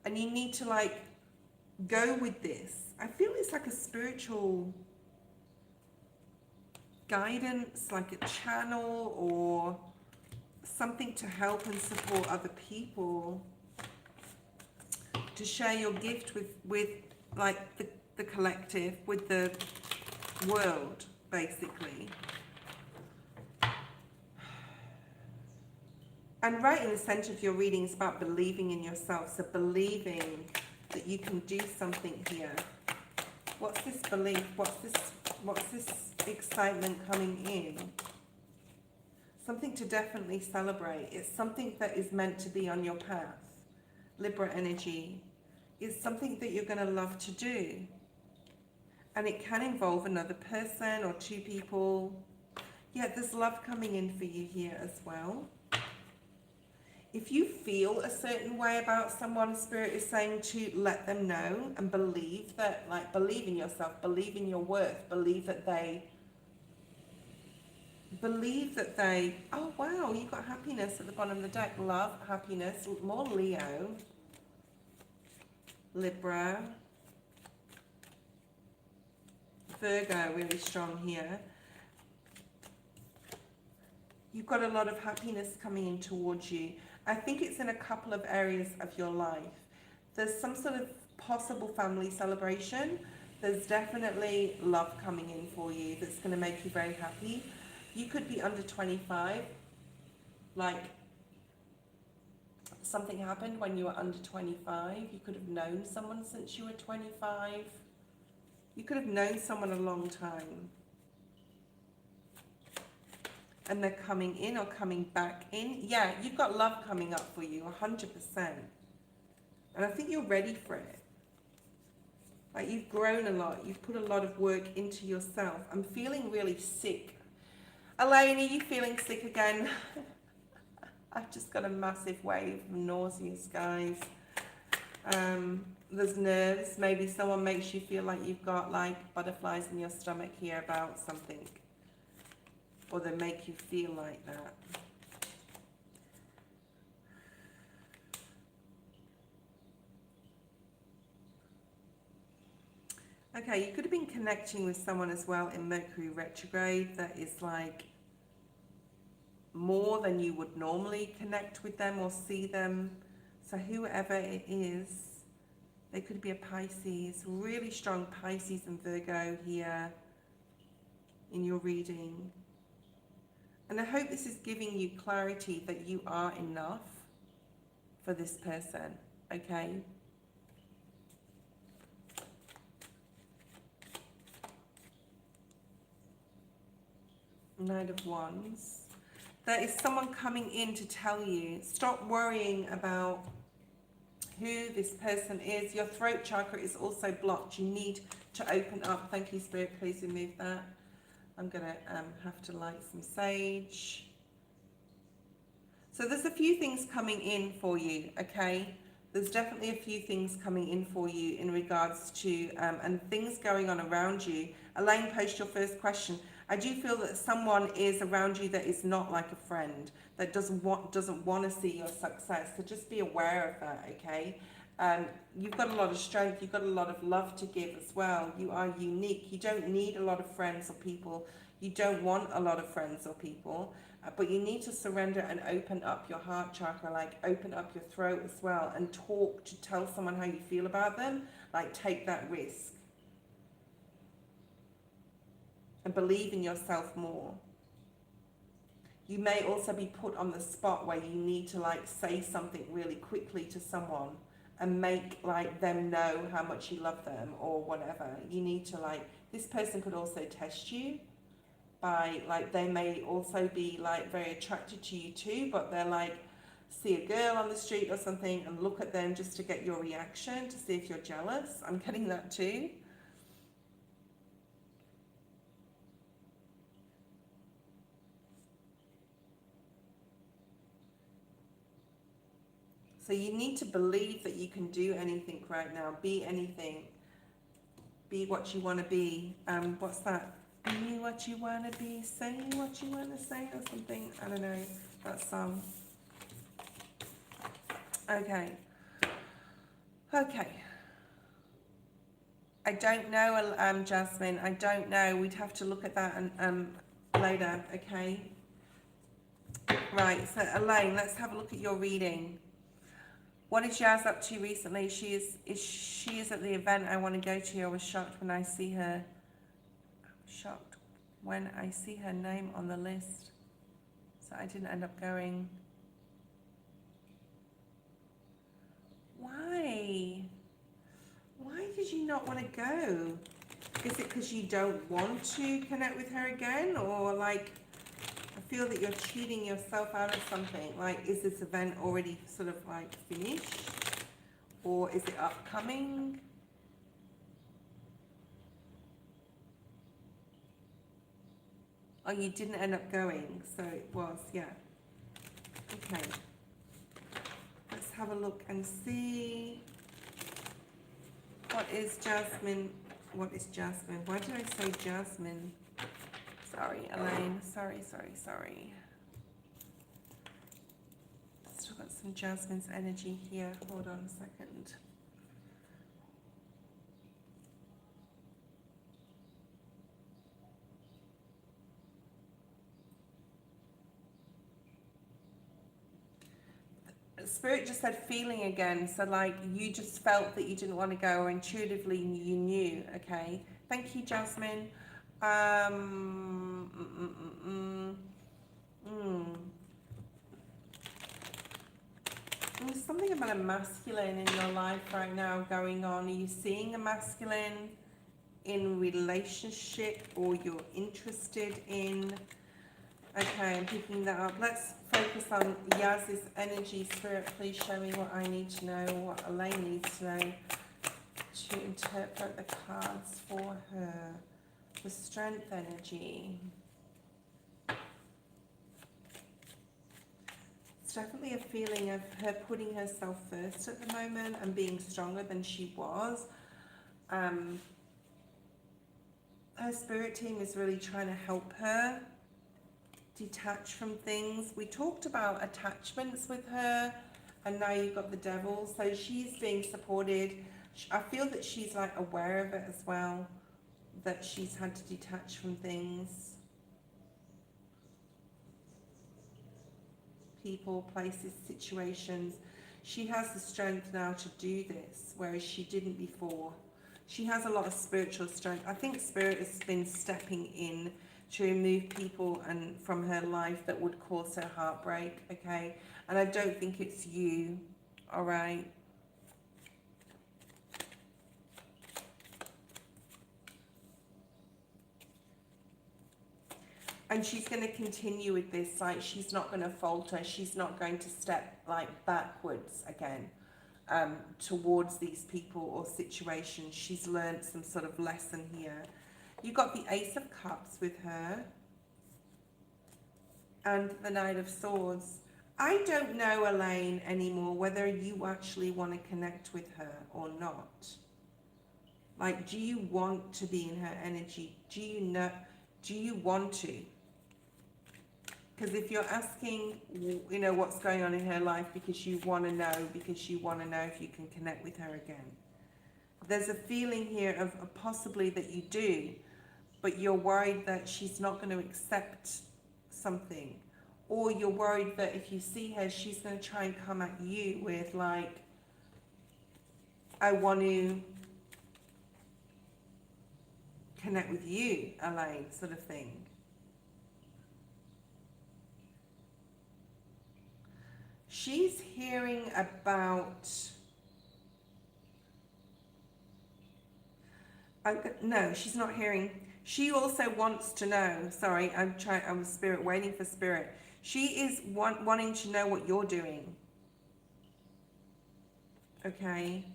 [SPEAKER 1] And you need to like go with this. I feel it's like a spiritual guidance, like a channel or something to help and support other people. To share your gift with like the collective, with the world, basically. And right in the center of your reading is about believing in yourself. So believing that you can do something here. What's this belief? What's this excitement coming in? Something to definitely celebrate. It's something that is meant to be on your path. Libra energy is something that you're going to love to do. And it can involve another person or two people. Yeah, there's love coming in for you here as well. If you feel a certain way about someone, Spirit is saying to let them know and believe that, like, believe in yourself, believe in your worth, believe that they, oh wow, you got happiness at the bottom of the deck. Love, happiness, more Leo, Libra, Virgo, really strong here. You've got a lot of happiness coming in towards you. I think it's in a couple of areas of your life. There's some sort of possible family celebration. There's definitely love coming in for you that's going to make you very happy. You could be under 25, like something happened when you were under 25. You could have known someone since you were 25. You could have known someone a long time. And they're coming in or coming back in. Yeah, you've got love coming up for you, 100%. And I think you're ready for it. Like, you've grown a lot. You've put a lot of work into yourself. I'm feeling really sick. Elaine, are you feeling sick again? I've just got a massive wave of nauseous, guys. There's nerves. Maybe someone makes you feel like you've got like butterflies in your stomach here about something. Or they make you feel like that. Okay, you could have been connecting with someone as well in Mercury retrograde that is like more than you would normally connect with them or see them. So whoever it is, they could be a Pisces, really strong Pisces and Virgo here in your reading. And I hope this is giving you clarity that you are enough for this person, okay? Knight of Wands. There is someone coming in to tell you, stop worrying about who this person is. Your throat chakra is also blocked. You need to open up. Thank you, Spirit. Please remove that. I'm going to have to light some sage. So there's a few things coming in for you, okay? There's definitely a few things coming in for you in regards to, and things going on around you. Elaine, post your first question. I do feel that someone is around you that is not like a friend, that doesn't want to see your success. So just be aware of that, okay? You've got a lot of strength. You've got a lot of love to give as well. You are unique. You don't need a lot of friends or people. You don't want a lot of friends or people. But you need to surrender and open up your heart chakra, like open up your throat as well, and talk to tell someone how you feel about them, like take that risk. And believe in yourself more. You may also be put on the spot where you need to like say something really quickly to someone and make like them know how much you love them or whatever. You need to like, this person could also test you. By like they may also be like very attracted to you too, but they're like see a girl on the street or something and look at them just to get your reaction to see if you're jealous. I'm getting that too. So you need to believe that you can do anything right now. Be anything. Be what you want to be. What's that? Be what you want to be, say what you want to say or something. I don't know, that song. Okay. Okay. I don't know, Jasmine. I don't know. We'd have to look at that and later, okay? Right, so Elaine, let's have a look at your reading. What is Jazz up to recently? She is at the event I want to go to. I was shocked when I see her. Shocked when I see her name on the list, so I didn't end up going. Why did you not want to go? Is it because you don't want to connect with her again, or like I feel that you're cheating yourself out of something? Like, is this event already sort of like finished, or is it upcoming? Oh, you didn't end up going, so it was, yeah. Okay. Let's have a look and see. What is Jasmine? What is Jasmine? Why did I say Jasmine? Sorry, Elaine. Sorry. Still got some Jasmine's energy here. Hold on a second. Spirit just said feeling again, so like you just felt that you didn't want to go, or intuitively you knew. Okay, thank you, Jasmine. There's something about a masculine in your life right now going on. Are you seeing a masculine in relationship, or you're interested in? Okay, I'm picking that up. Let's focus on Yaz's energy. Spirit, please show me what I need to know, what Elaine needs to know to interpret the cards for her. The strength energy. It's definitely a feeling of her putting herself first at the moment and being stronger than she was. Her spirit team is really trying to help her detach from things. We talked about attachments with her, and now you've got the devil, so she's being supported. I feel that she's like aware of it as well, that she's had to detach from things, people, places, situations. She has the strength now to do this, whereas she didn't before. She has a lot of spiritual strength. I think Spirit has been stepping in to remove people and from her life that would cause her heartbreak, okay? And I don't think it's you, all right? And she's going to continue with this, like she's not going to falter, she's not going to step like backwards again towards these people or situations. She's learned some sort of lesson here. You've got the Ace of Cups with her and the Knight of Swords. I don't know, Elaine, anymore whether you actually want to connect with her or not. Like, do you want to be in her energy? Do you want to? Because if you're asking, you know, what's going on in her life because you want to know if you can connect with her again. There's a feeling here of possibly that you do, but you're worried that she's not going to accept something. Or you're worried that if you see her, she's going to try and come at you with like, I want to connect with you, Elaine, sort of thing. She's hearing about... no, she's not hearing. She also wants to know. Sorry, I'm spirit, waiting for spirit. She is wanting to know what you're doing. Okay.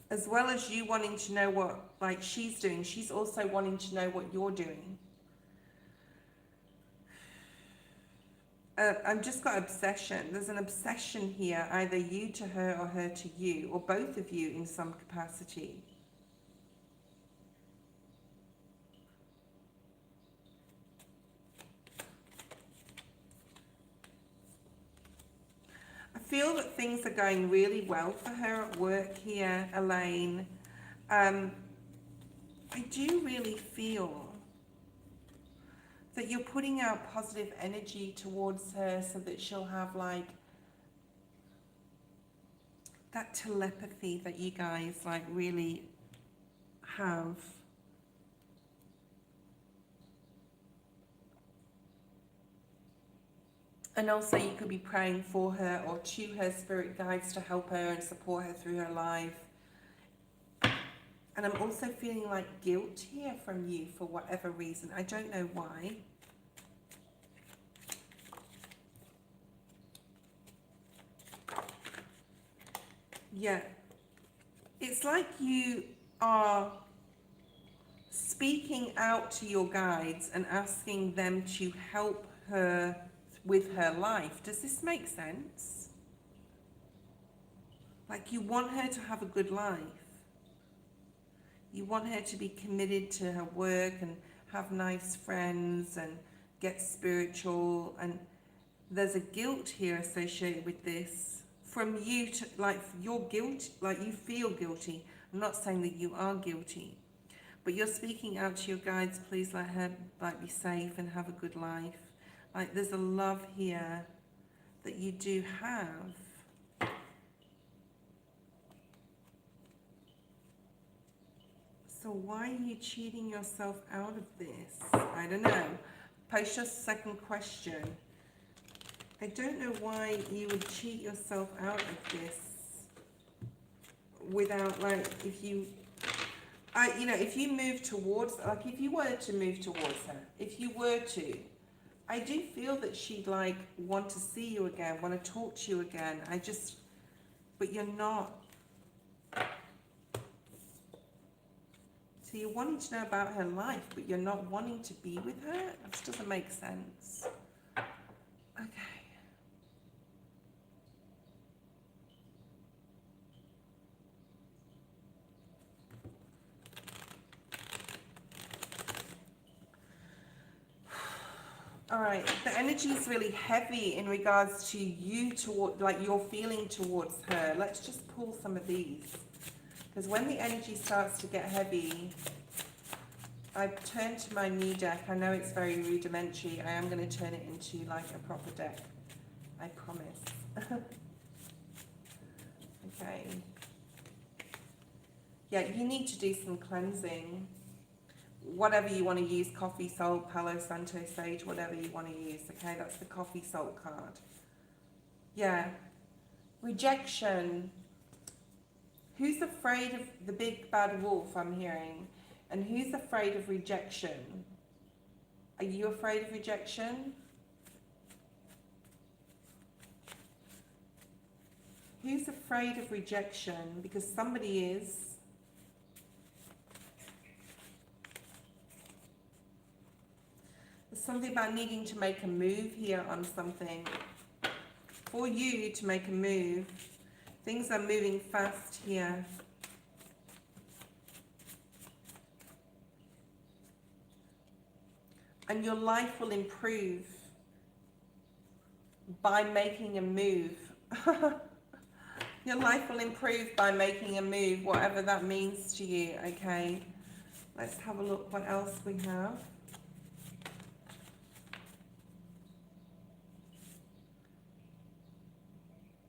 [SPEAKER 1] As well as you wanting to know what, like, she's doing, she's also wanting to know what you're doing. I've just got obsession. There's an obsession here, either you to her or her to you, or both of you in some capacity. I feel that things are going really well for her at work here, Elaine. I do really feel that you're putting out positive energy towards her so that she'll have like that telepathy that you guys like really have. And also you could be praying for her or to her spirit guides to help her and support her through her life. And I'm also feeling like guilt here from you for whatever reason. I don't know why. Yeah. It's like you are speaking out to your guides and asking them to help her with her life. Does this make sense? Like you want her to have a good life. You want her to be committed to her work and have nice friends and get spiritual. And there's a guilt here associated with this from you to, like, you're guilt, like you feel guilty. I'm not saying that you are guilty, but you're speaking out to your guides. Please let her like be safe and have a good life. Like there's a love here that you do have. So why are you cheating yourself out of this? I don't know. Post your second question. I don't know why you would cheat yourself out of this without, like, if you, you know, if you move towards, like, if you were to move towards her, if you were to, I do feel that she'd, like, want to see you again, want to talk to you again. But you're not. So you're wanting to know about her life, but you're not wanting to be with her? This doesn't make sense. Okay. All right, the energy is really heavy in regards to you, like your feeling towards her. Let's just pull some of these. Because when the energy starts to get heavy, I've turned to my new deck. I know it's very rudimentary. I am going to turn it into like a proper deck. I promise. Okay. Yeah, you need to do some cleansing. Whatever you want to use, coffee, salt, Palo Santo, sage, whatever you want to use. Okay, that's the coffee salt card. Yeah. Rejection. Who's afraid of the big bad wolf, I'm hearing? And who's afraid of rejection? Are you afraid of rejection? Who's afraid of rejection? Because somebody is. There's something about needing to make a move here on something. For you to make a move. Things are moving fast here. And your life will improve by making a move. Your life will improve by making a move, whatever that means to you, okay? Let's have a look what else we have.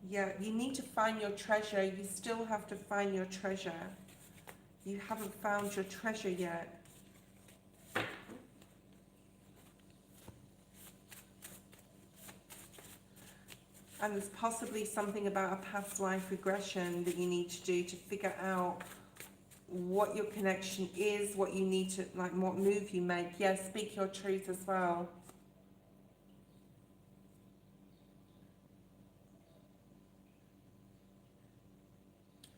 [SPEAKER 1] Yeah, you need to find your treasure. You still have to find your treasure. You haven't found your treasure yet. And there's possibly something about a past life regression that you need to do to figure out what your connection is, what you need to, like, what move you make. Yes, speak your truth as well.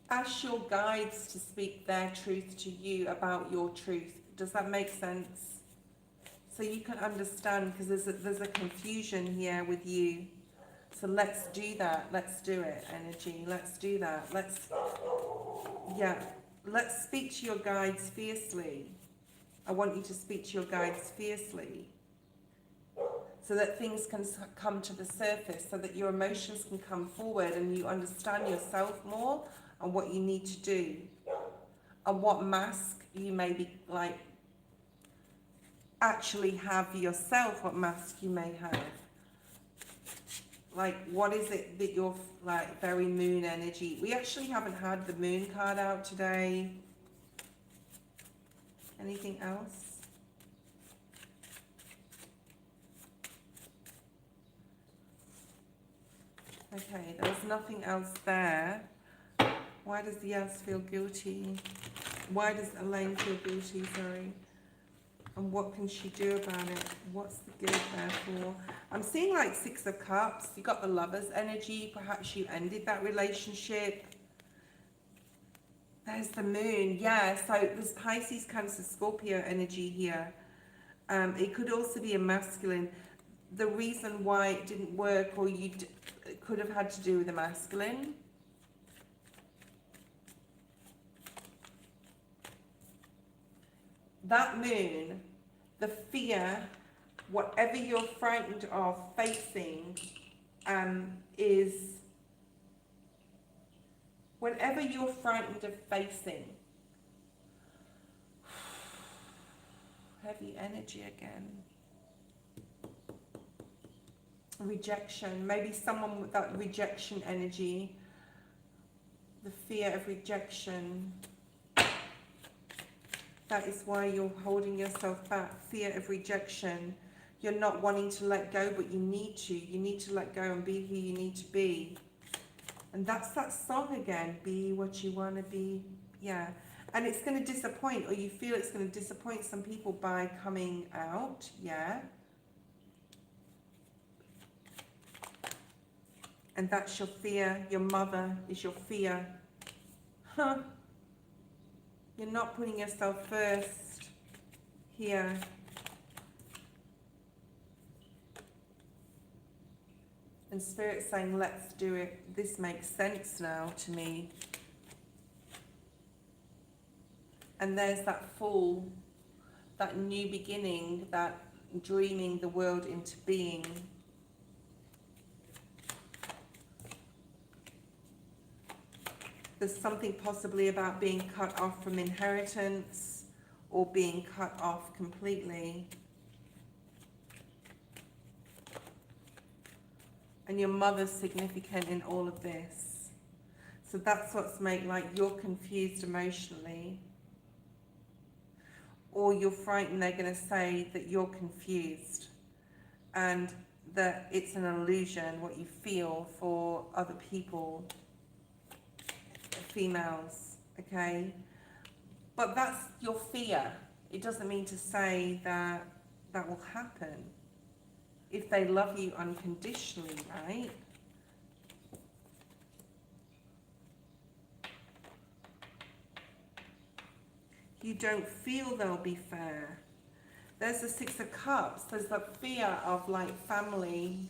[SPEAKER 1] Ask your guides to speak their truth to you about your truth. Does that make sense? So you can understand, because there's a confusion here with you. So let's do that. Let's do it, energy. Let's do that. Let's speak to your guides fiercely. I want you to speak to your guides fiercely so that things can come to the surface, so that your emotions can come forward and you understand yourself more and what you need to do and what mask you may be, like, actually have yourself, what mask you may have. Like, what is it that you're, like, very moon energy? We actually haven't had the moon card out today. Anything else? Okay, there's nothing else there. Why does the Yas feel guilty? Why does Elaine feel guilty, sorry? And what can she do about it? What's the guilt there for? I'm seeing like 6 of Cups. You got the Lover's energy. Perhaps you ended that relationship. There's the Moon. Yeah, so there's Pisces, Cancer, Scorpio energy here. It could also be a masculine. The reason why it didn't work, or it could have had to do with a masculine. That Moon, the fear, whatever you're frightened of facing, is whatever you're frightened of facing. Heavy energy again. Rejection, maybe someone with that rejection energy, the fear of rejection. That is why you're holding yourself back, fear of rejection. You're not wanting to let go, but you need to. You need to let go and be who you need to be. And that's that song again, be what you want to be. Yeah. And it's going to disappoint, or you feel it's going to disappoint some people by coming out. Yeah. And that's your fear. Your mother is your fear. Huh. You're not putting yourself first here. And Spirit's saying, let's do it. This makes sense now to me. And there's that fall, that new beginning, that dreaming the world into being. There's something possibly about being cut off from inheritance or being cut off completely. And your mother's significant in all of this. So that's what's made, like, you're confused emotionally. Or you're frightened they're going to say that you're confused. And that it's an illusion, what you feel for other people. Females, okay? But that's your fear. It doesn't mean to say that that will happen. If they love you unconditionally, right? You don't feel they'll be fair. There's the Six of Cups. There's the fear of like family.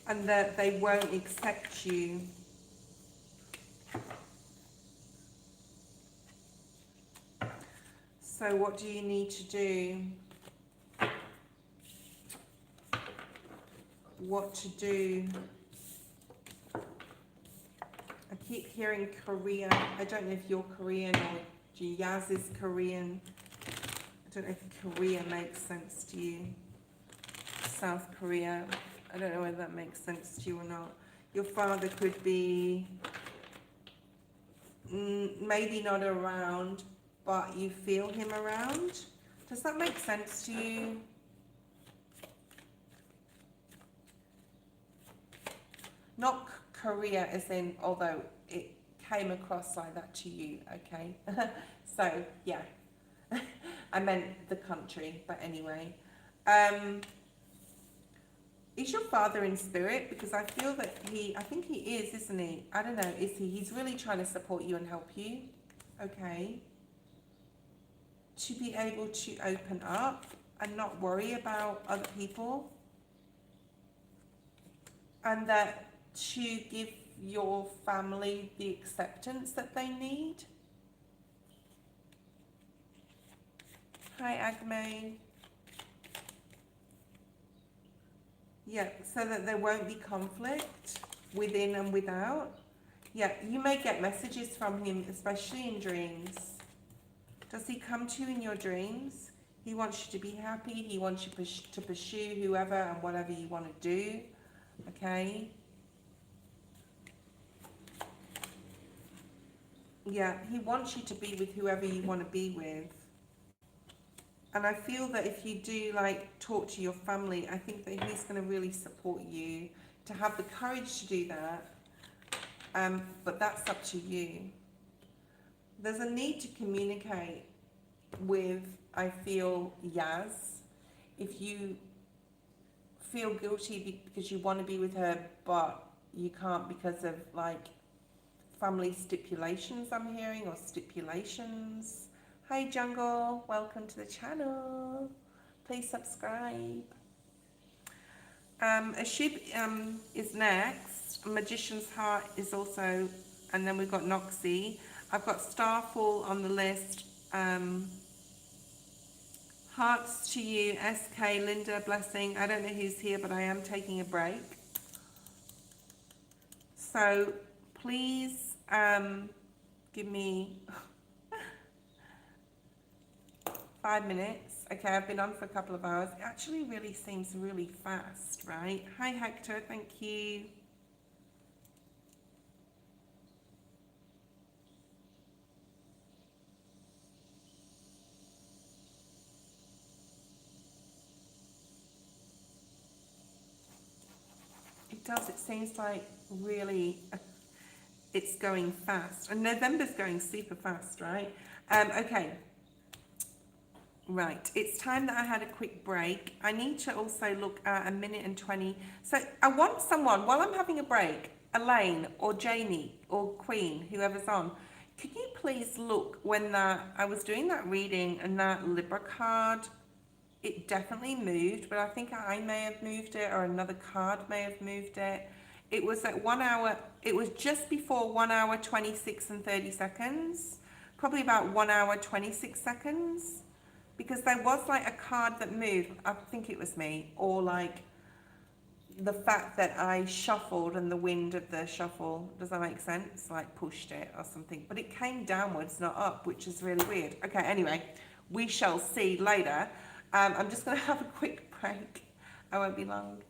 [SPEAKER 1] And that they won't accept you. So what do you need to do? What to do? I keep hearing Korea. I don't know if you're Korean or Yaz is Korean. I don't know if Korea makes sense to you. South Korea. I don't know whether that makes sense to you or not. Your father could be maybe not around, but you feel him around. Does that make sense to you? Not Korea as in, although it came across like that to you, okay? So, yeah. I meant the country, but anyway. Is your father in spirit? Because I feel that I think he is, isn't he? I don't know, is he? He's really trying to support you and help you, okay? To be able to open up and not worry about other people. And that to give your family the acceptance that they need. Hi, Agme. Yeah, so that there won't be conflict within and without. Yeah, you may get messages from him, especially in dreams. Does he come to you in your dreams? He wants you to be happy. He wants you to pursue whoever and whatever you want to do. Okay? Yeah, he wants you to be with whoever you want to be with. And I feel that if you do like talk to your family, I think that he's going to really support you to have the courage to do that. But that's up to you. There's a need to communicate with, I feel, Yaz. If you feel guilty because you want to be with her, but you can't because of like family stipulations I'm hearing, or stipulations. Hi Jungle, welcome to the channel. Please subscribe. Ashib is next. Magician's Heart is also, and then we've got Noxie. I've got Starfall on the list. Hearts to you, SK, Linda, Blessing. I don't know who's here, but I am taking a break. So please give me 5 minutes. Okay, I've been on for a couple of hours. It actually really seems really fast, right? Hi Hector, thank you. It does, it seems like really it's going fast. And November's going super fast, right? Okay. Right, it's time that I had a quick break. I need to also look at 1 minute and 20. So I want someone, while I'm having a break, Elaine or Jamie or Queen, whoever's on, could you please look when I was doing that reading and that Libra card, it definitely moved, but I think I may have moved it or another card may have moved it. It was at 1 hour, it was just before 1 hour 26 and 30 seconds, probably about 1 hour 26 seconds. Because there was like a card that moved, I think it was me, or like the fact that I shuffled and the wind of the shuffle, does that make sense? Like pushed it or something, but it came downwards, not up, which is really weird. Okay, anyway, we shall see later. I'm just going to have a quick break. I won't be long.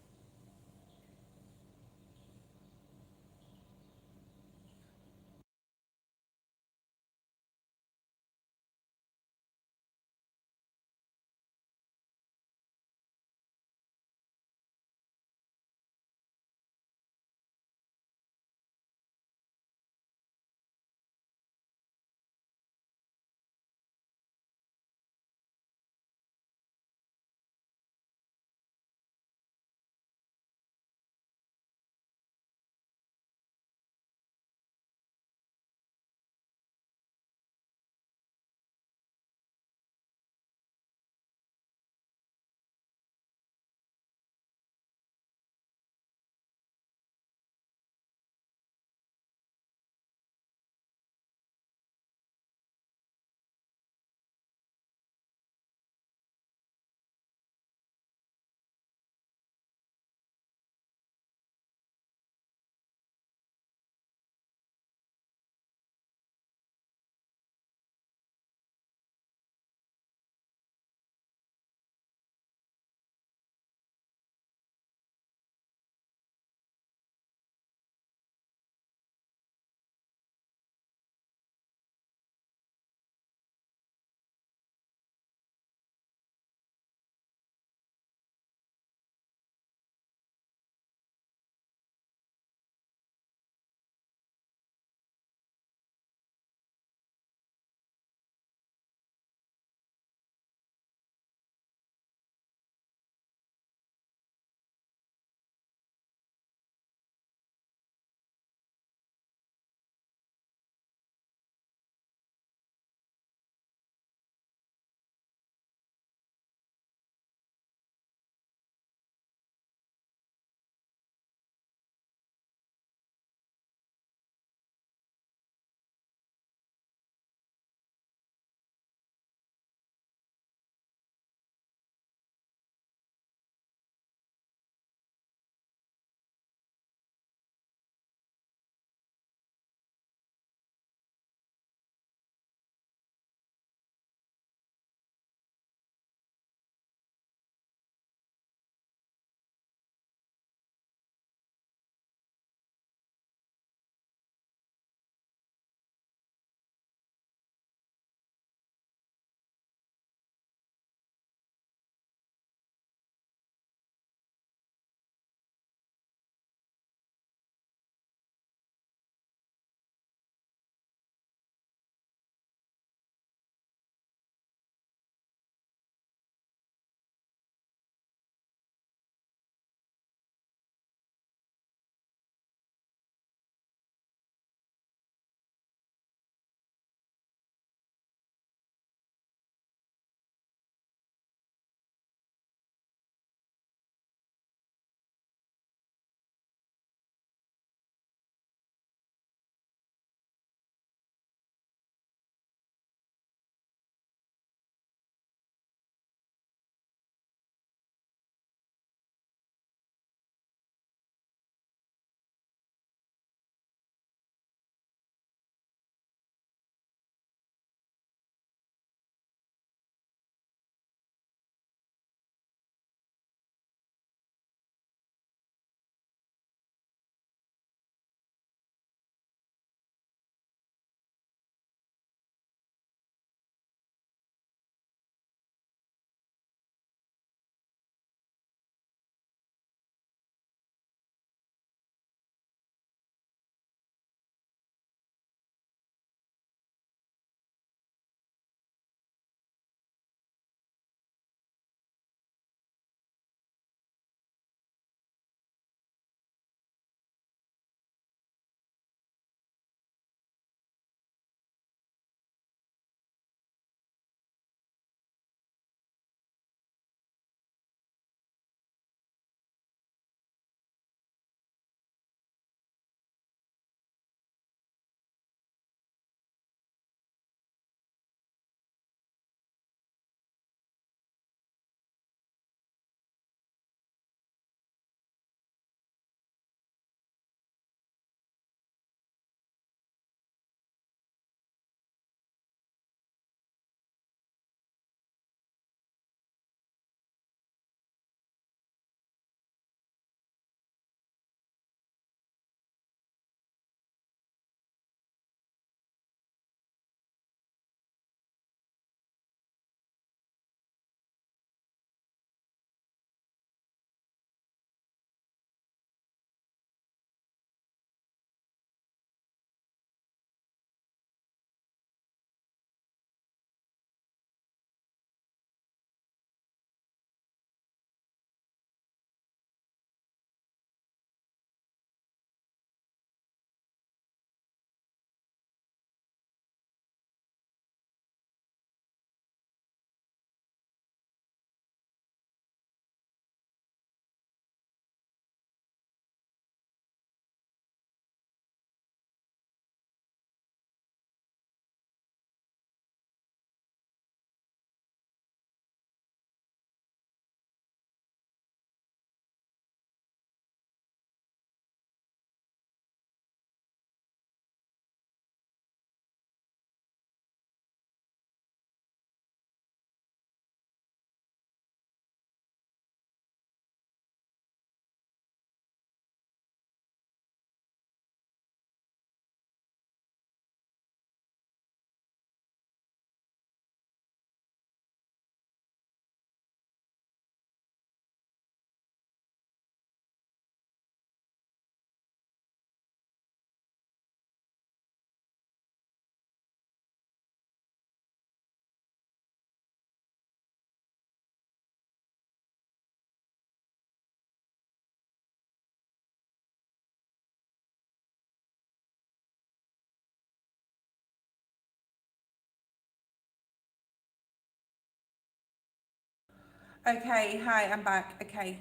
[SPEAKER 1] Okay, hi, I'm back. Okay.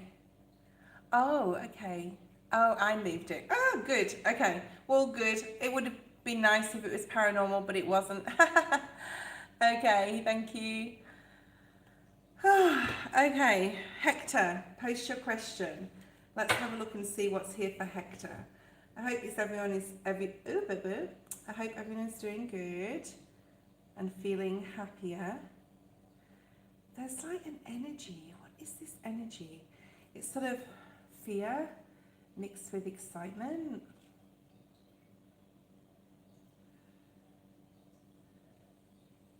[SPEAKER 1] Oh, okay. Oh, I moved it. Oh, good. Okay. Well, good. It would have been nice if it was paranormal, but it wasn't. Okay, thank you. Okay, Hector, post your question. Let's have a look and see what's here for Hector. I hope I hope everyone is doing good and feeling happier. There's like an energy. What is this energy? It's sort of fear mixed with excitement.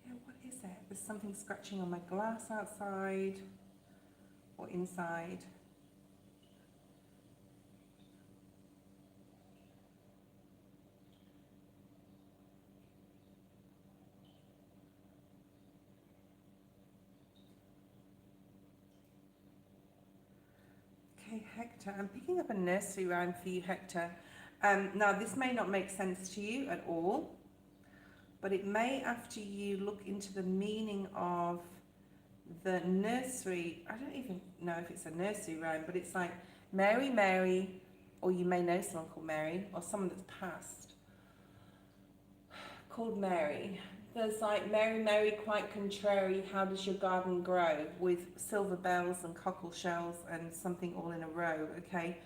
[SPEAKER 1] Yeah, what is it? There's something scratching on my glass outside or inside. Okay, Hector, I'm picking up a nursery rhyme for you, Hector. Now, this may not make sense to you at all, but it may after you look into the meaning of the nursery. I don't even know if it's a nursery rhyme, but it's like Mary, Mary, or you may know someone called Mary, or someone that's passed called Mary. There's like Mary, Mary, quite contrary, how does your garden grow? With silver bells and cockle shells and something all in a row, okay?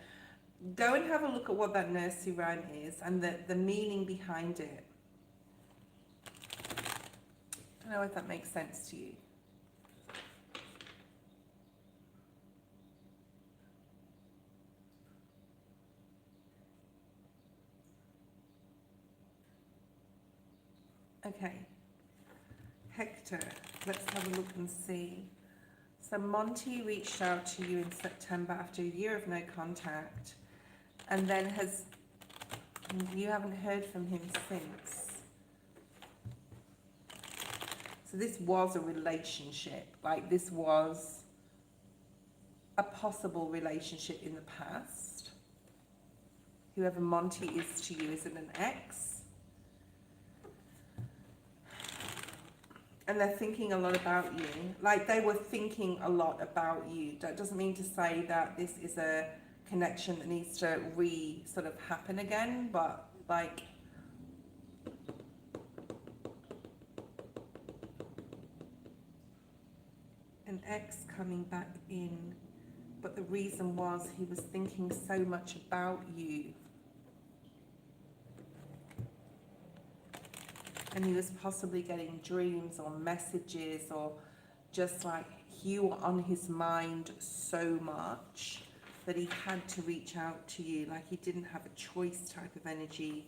[SPEAKER 1] Go and have a look at what that nursery rhyme is and the meaning behind it. I don't know if that makes sense to you. Okay, Hector, let's have a look and see. So Monty reached out to you in September after a year of no contact, and then you haven't heard from him since. So this was a relationship, like this was a possible relationship in the past. Whoever Monty is to you, is it an ex? And they're thinking a lot about you. Like they were thinking a lot about you. That doesn't mean to say that this is a connection that needs to sort of happen again, but like an ex coming back in, but the reason was he was thinking so much about you. And he was possibly getting dreams or messages or just like you were on his mind so much that he had to reach out to you, like he didn't have a choice type of energy.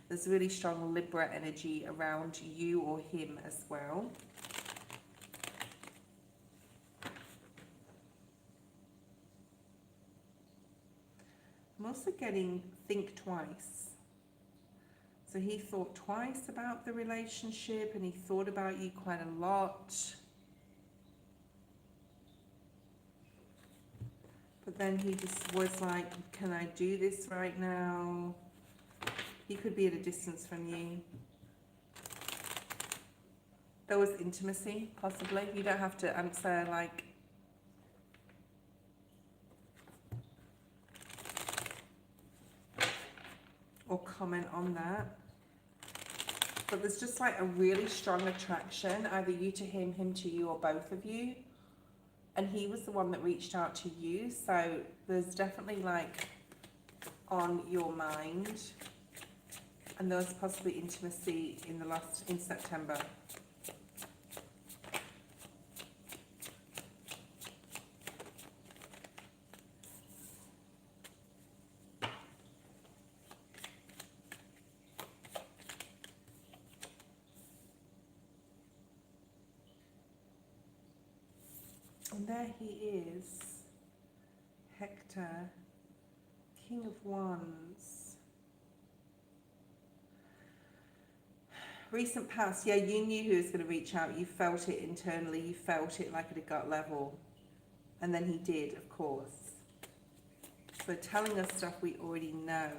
[SPEAKER 1] There's really strong Libra energy around you or him as well. I'm also getting think twice. So he thought twice about the relationship and he thought about you quite a lot. But then he just was like, can I do this right now? He could be at a distance from you. There was intimacy, possibly. You don't have to answer like... or comment on that. But there's just like a really strong attraction, either you to him, him to you, or both of you. And he was the one that reached out to you, so there's definitely like on your mind. And there was possibly intimacy in September. And there he is, Hector, King of Wands. Recent past, yeah, you knew who was going to reach out. You felt it internally. You felt it like at a gut level. And then he did, of course. So telling us stuff we already know.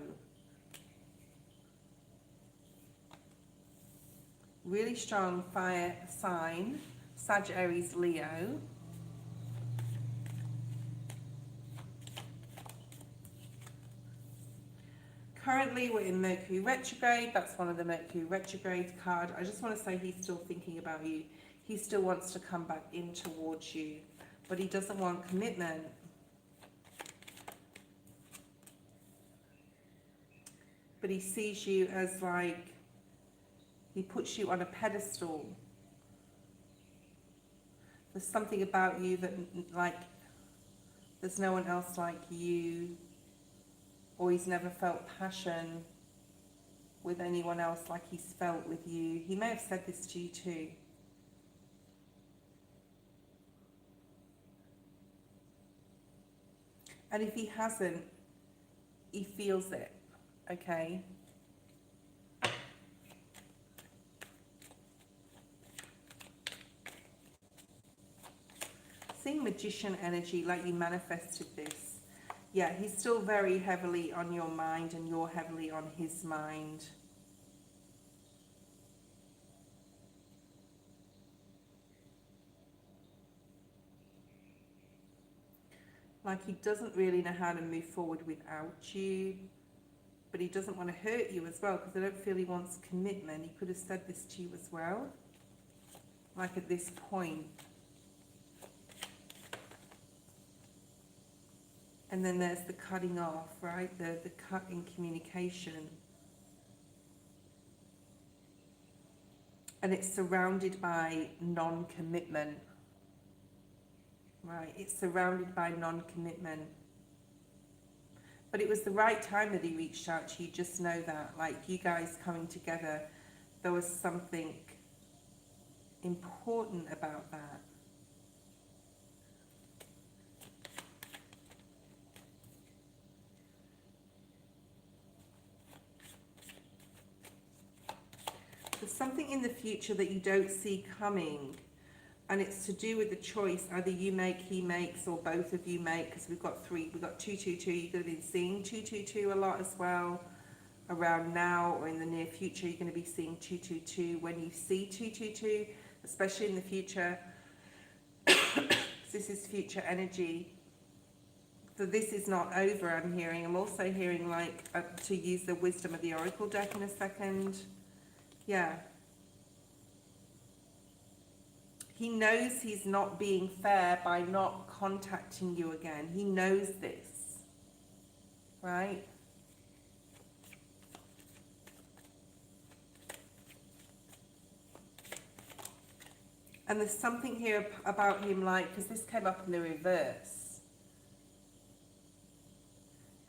[SPEAKER 1] Really strong fire sign, Sagittarius, Leo. Currently, we're in Mercury retrograde. That's one of the Mercury retrograde card. I just want to say he's still thinking about you. He still wants to come back in towards you, but he doesn't want commitment. But he sees you as like, he puts you on a pedestal. There's something about you that, like, there's no one else like you, or he's never felt passion with anyone else like he's felt with you. He may have said this to you too. And if he hasn't, he feels it, okay? Seeing magician energy, like you manifested this. Yeah, he's still very heavily on your mind and you're heavily on his mind. Like he doesn't really know how to move forward without you, but he doesn't want to hurt you as well, because I don't feel he wants commitment. He could have said this to you as well, like at this point. And then there's the cutting off, right? The cut in communication. And it's surrounded by non-commitment. Right, it's surrounded by non-commitment. But it was the right time that he reached out to you, just know that. Like you guys coming together, there was something important about that. There's something in the future that you don't see coming, and it's to do with the choice either you make, he makes, or both of you make, because we've got 222. You're going to be seeing 222 a lot as well around now, or in the near future you're going to be seeing 222. When you see 222, especially in the future, this is future energy. So this is not over, I'm hearing. I'm also hearing, like, to use the wisdom of the oracle deck in a second. Yeah. He knows he's not being fair by not contacting you again. He knows this, right? And there's something here about him, like, because this came up in the reverse.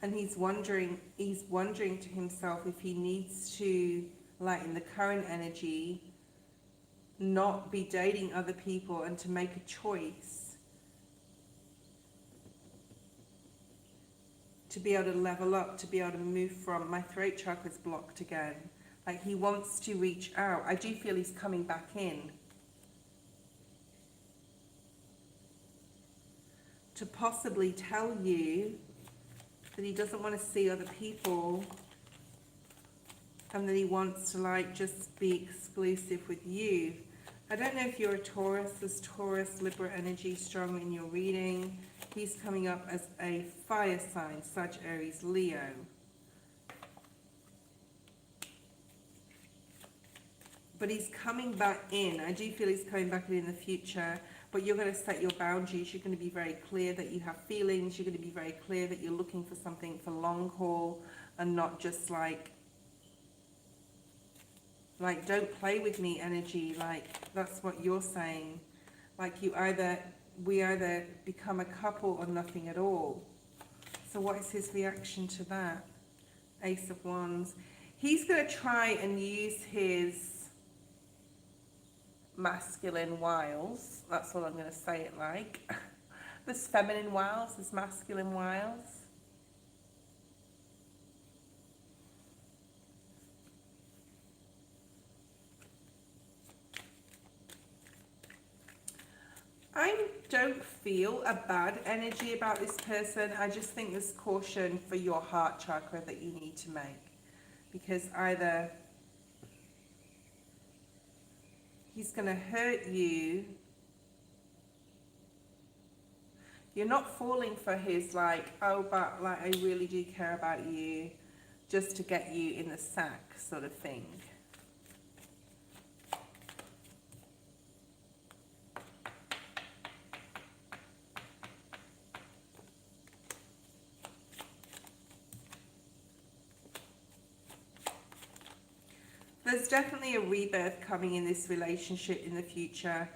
[SPEAKER 1] And he's wondering to himself if he needs to, like in the current energy, not be dating other people and to make a choice to be able to level up, to be able to move from, my throat chakra's blocked again. Like he wants to reach out. I do feel he's coming back in to possibly tell you that he doesn't want to see other people, and that he wants to, like, just be exclusive with you. I don't know if you're a Taurus. There's Taurus, Libra energy strong in your reading. He's coming up as a fire sign, Sag, Aries, Leo. But he's coming back in. I do feel he's coming back in the future. But you're going to set your boundaries. You're going to be very clear that you have feelings. You're going to be very clear that you're looking for something for long haul and not just like don't play with me energy. Like that's what you're saying. Like we either become a couple or nothing at all. So what is his reaction to that? Ace of Wands. He's going to try and use his masculine wiles. That's what I'm going to say it like. There's feminine wiles, there's masculine wiles. I don't feel a bad energy about this person. I just think there's caution for your heart chakra that you need to make. Because either he's going to hurt you. You're not falling for his like, oh, but like I really do care about you. just to get you in the sack sort of thing. There's definitely a rebirth coming in this relationship in the future.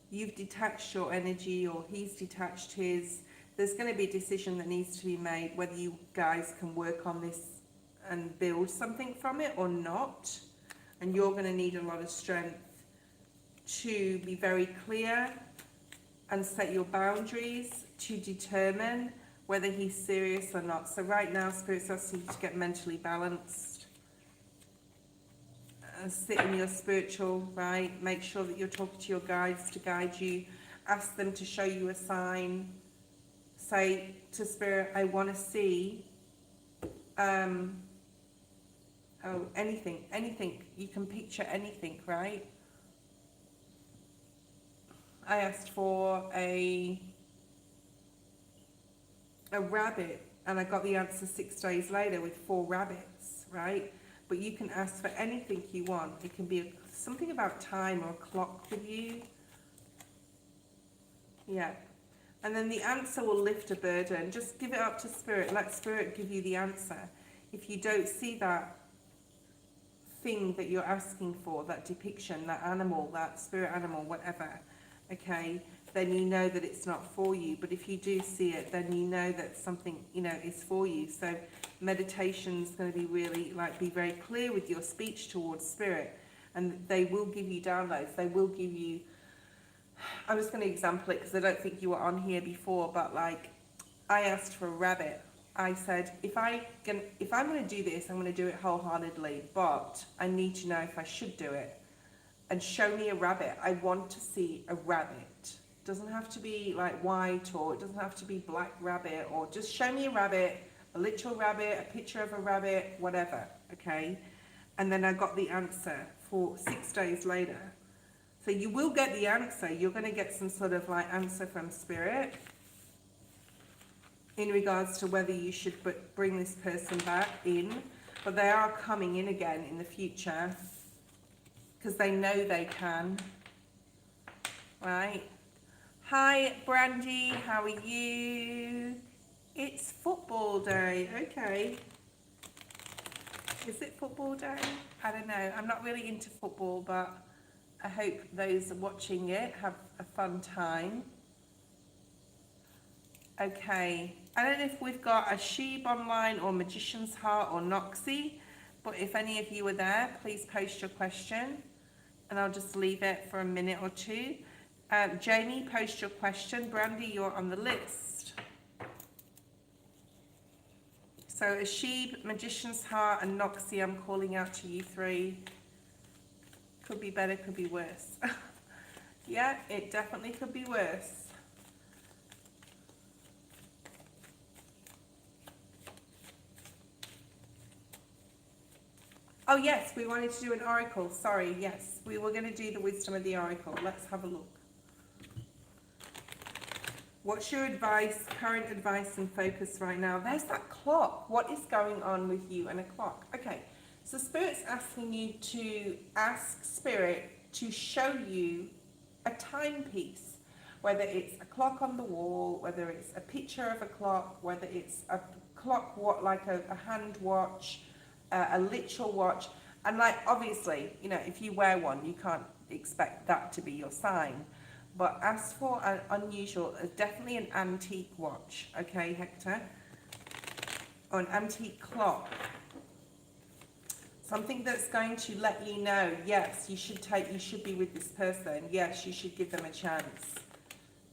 [SPEAKER 1] You've detached your energy, or he's detached his. There's going to be a decision that needs to be made whether you guys can work on this and build something from it or not. And you're going to need a lot of strength to be very clear and set your boundaries to determine whether he's serious or not. So right now, Spirit's asking you to get mentally balanced. Sit in your spiritual, right? Make sure that you're talking to your guides to guide you. Ask them to show you a sign. Say to Spirit, I want to see anything. You can picture anything, right? I asked for a rabbit, and I got the answer 6 days later with 4 rabbits, right? But you can ask for anything you want. It can be something about time or a clock with you. Yeah. And then the answer will lift a burden. Just give it up to Spirit. Let Spirit give you the answer. If you don't see that thing that you're asking for, that depiction, that animal, that spirit animal, whatever, okay, then you know that it's not for you. But if you do see it, then you know that something, is for you. So meditation's going to be really, be very clear with your speech towards Spirit. And they will give you downloads. They will give you, I'm just going to example it because I don't think you were on here before, but I asked for a rabbit. I said, if I'm going to do this, I'm going to do it wholeheartedly, but I need to know if I should do it. And show me a rabbit. I want to see a rabbit. It doesn't have to be white, or it doesn't have to be black rabbit, or just show me a rabbit, a literal rabbit, a picture of a rabbit, whatever, okay? And then I got the answer for 6 days later. So you will get the answer. You're going to get some sort of answer from Spirit in regards to whether you should bring this person back in. But they are coming in again in the future because they know they can. Right? Hi, Brandy. How are you? It's football day. Okay. Is it football day? I don't know. I'm not really into football, but I hope those watching it have a fun time. Okay. I don't know if we've got a Sheeb online or Magician's Heart or Noxie, but if any of you are there, please post your question and I'll just leave it for a minute or two. Jamie, post your question. Brandy, you're on the list. So a Sheeb, Magician's Heart and Noxie, I'm calling out to you 3. Could be better, could be worse. Yeah, it definitely could be worse. Oh yes, we wanted to do an oracle. Sorry, yes. We were going to do the wisdom of the oracle. Let's have a look. What's your advice, current advice and focus right now? There's that clock. What is going on with you and a clock? Okay, so Spirit's asking you to ask Spirit to show you a timepiece, whether it's a clock on the wall, whether it's a picture of a clock, whether it's a clock, like a hand watch, a literal watch. And obviously, if you wear one, you can't expect that to be your sign. But ask for an unusual, definitely an antique watch, okay, Hector? Or an antique clock. Something that's going to let you know, yes, you should be with this person. Yes, you should give them a chance,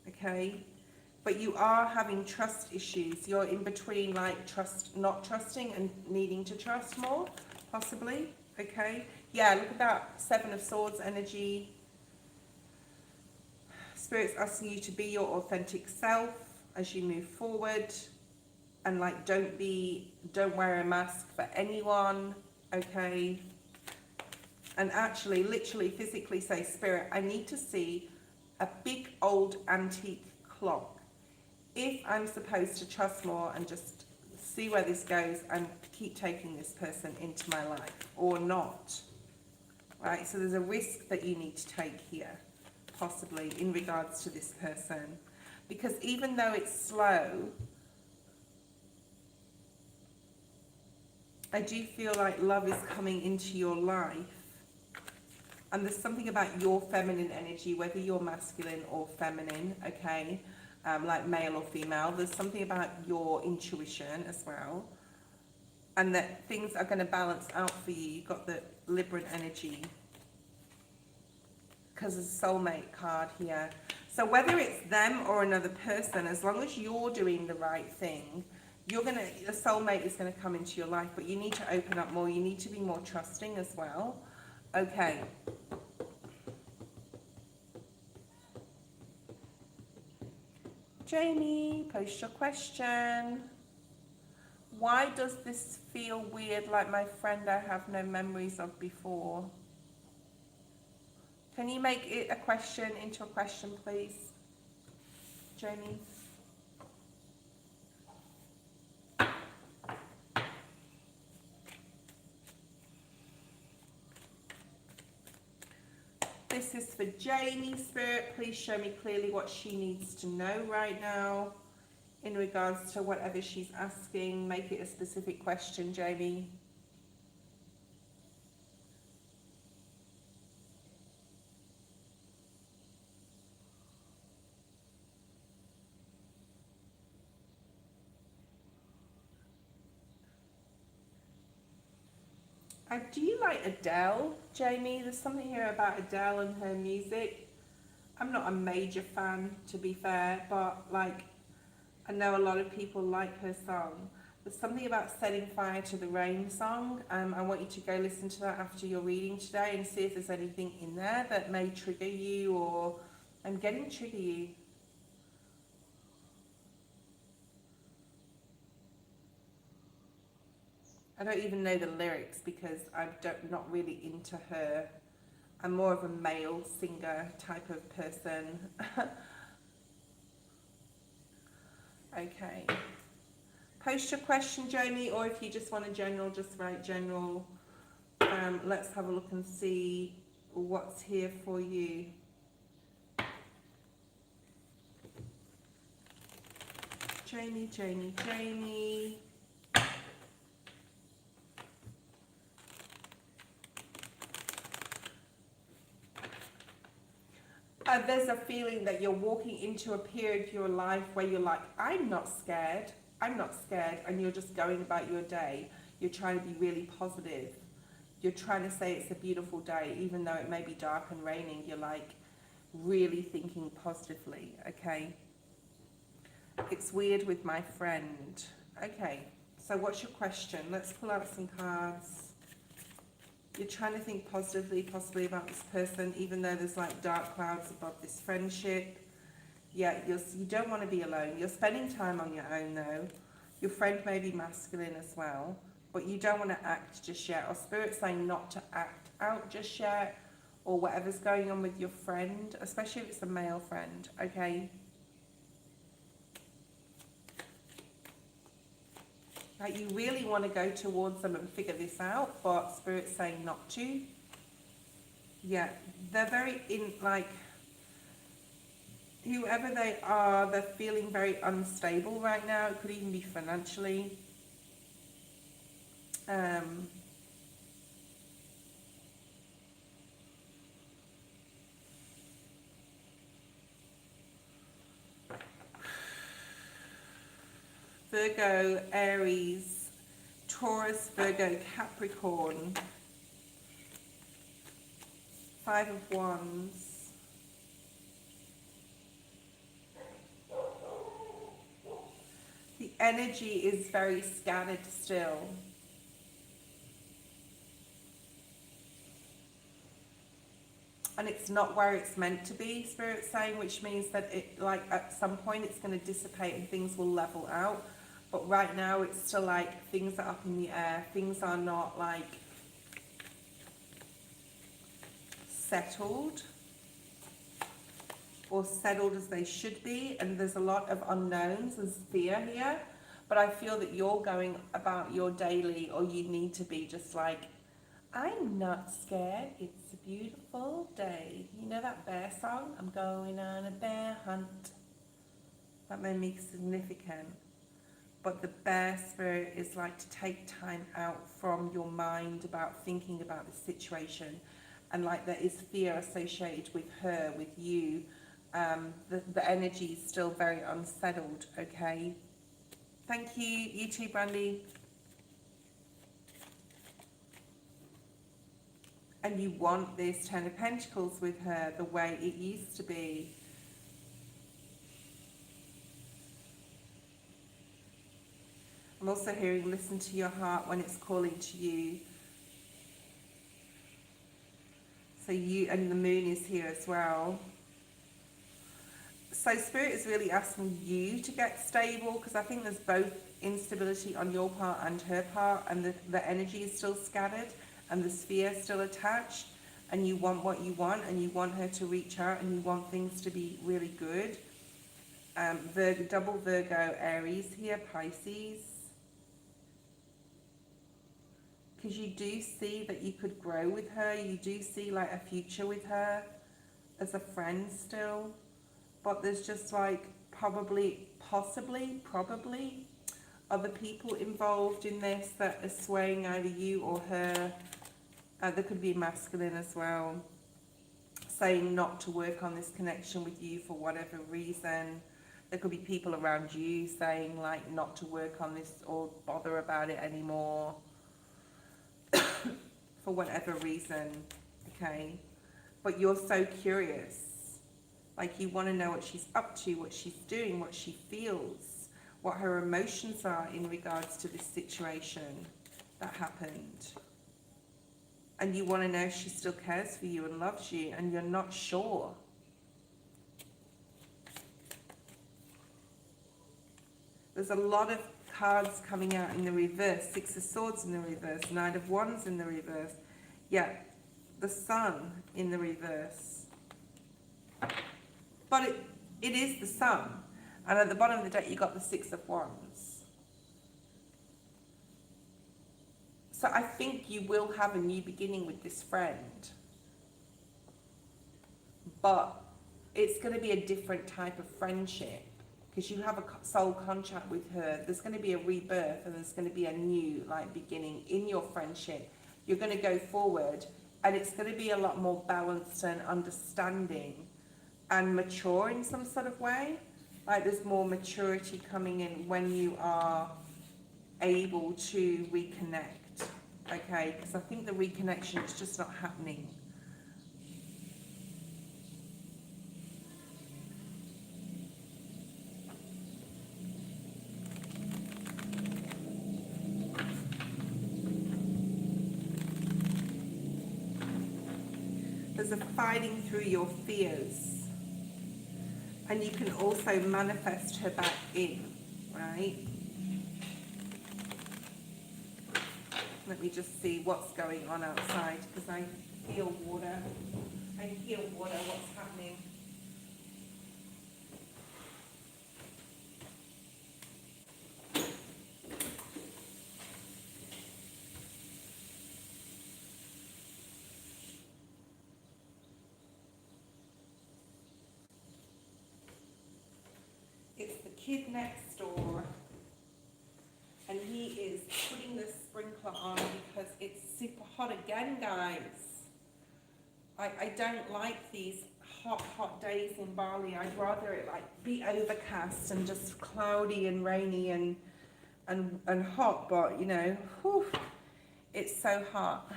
[SPEAKER 1] okay? But you are having trust issues. You're in between not trusting and needing to trust more, possibly, okay? Yeah, look at that 7 of Swords energy. Spirit's asking you to be your authentic self as you move forward, and don't wear a mask for anyone, okay? And actually, literally, physically say, Spirit, I need to see a big old antique clock. If I'm supposed to trust more and just see where this goes and keep taking this person into my life or not. Right, so there's a risk that you need to take here, possibly, in regards to this person. Because even though it's slow, I do feel like love is coming into your life. And there's something about your feminine energy, whether you're masculine or feminine, okay, like male or female. There's something about your intuition as well. And that things are going to balance out for you. You've got the Libran energy. Because there's a soulmate card here. So whether it's them or another person, as long as you're doing the right thing, a soulmate is going to come into your life, but you need to open up more. You need to be more trusting as well. Okay. Jamie, post your question. Why does this feel weird, like my friend I have no memories of before? Can you make it a question into a question, please, Jamie? This is for Jamie, Spirit. Please show me clearly what she needs to know right now in regards to whatever she's asking. Make it a specific question, Jamie. Do you like Adele, Jamie? There's something here about Adele and her music. I'm not a major fan, to be fair, but like, I know a lot of people like her song. There's something about Setting Fire to the Rain song. I want you to go listen to that after your reading today and see if there's anything in there that may trigger you, or I'm getting trigger you. I don't even know the lyrics because I'm not really into her. I'm more of a male singer type of person. Okay. Post your question, Jamie, or if you just want a general, just write general. Let's have a look and see what's here for you. Jamie, Jamie, Jamie. There's a feeling that you're walking into a period of your life where you're like, I'm not scared, and you're just going about your day. You're trying to be really positive. You're trying to say it's a beautiful day, even though it may be dark and raining. You're like really thinking positively, okay? It's weird with my friend. Okay, so what's your question? Let's pull out some cards. You're trying to think positively, possibly about this person, even though there's like dark clouds above this friendship. Yeah, you don't want to be alone. You're spending time on your own though. Your friend may be masculine as well, but you don't want to act just yet. Or Spirit's saying not to act out just yet, or whatever's going on with your friend, especially if it's a male friend, okay? Like you really want to go towards them and figure this out, but Spirit's saying not to. Yeah, they're very whoever they are, they're feeling very unstable right now. It could even be financially. Virgo, Aries, Taurus, Virgo, Capricorn, Five of Wands, the energy is very scattered still. And it's not where it's meant to be, Spirit's saying, which means that it, like, at some point it's going to dissipate and things will level out. But right now it's still like things are up in the air. Things are not like settled or settled as they should be. And there's a lot of unknowns. There's fear here. But I feel that you're going about your daily, or you need to be just like, I'm not scared, it's a beautiful day. You know that bear song? I'm going on a bear hunt. That made me significant. But the bear spirit is like to take time out from your mind about thinking about the situation. And like there is fear associated with her, with you. The energy is still very unsettled, okay? Thank you, you too, Brandy. And you want this Ten of Pentacles with her the way it used to be. I'm also hearing listen to your heart when it's calling to you. So you, and the moon is here as well. So Spirit is really asking you to get stable, because I think there's both instability on your part and her part, and the energy is still scattered and the sphere still attached, and you want what you want, and you want her to reach out, and you want things to be really good. Virgo, double Virgo, Aries here, Pisces. Because you do see that you could grow with her, you do see like a future with her as a friend still. But there's just like probably other people involved in this that are swaying either you or her. There could be masculine as well, saying not to work on this connection with you for whatever reason. There could be people around you saying like not to work on this or bother about it anymore for whatever reason, okay? But you're so curious. Like you want to know what she's up to, what she's doing, what she feels, what her emotions are in regards to this situation that happened. And you want to know if she still cares for you and loves you, and you're not sure. There's a lot of cards coming out in the reverse. Six of Swords in the reverse, Knight of Wands in the reverse. Yeah, the Sun in the reverse. But it is the Sun. And at the bottom of the deck, you got the Six of Wands. So I think you will have a new beginning with this friend. But it's going to be a different type of friendship. Because you have a soul contract with her. There's going to be a rebirth, and there's going to be a new like beginning in your friendship. You're going to go forward, and it's going to be a lot more balanced and understanding and mature in some sort of way. Like there's more maturity coming in when you are able to reconnect, okay? Because I think the reconnection is just not happening. There's a fighting through your fears. And you can also manifest her back in, right? Let me just see what's going on outside, because I feel water. I hear water, what's happening? It's the kid next door, and he is putting the sprinkler on because it's super hot again, guys. I don't like these hot days in Bali. I'd rather it like be overcast and just cloudy and rainy and hot, but you know, whew, it's so hot.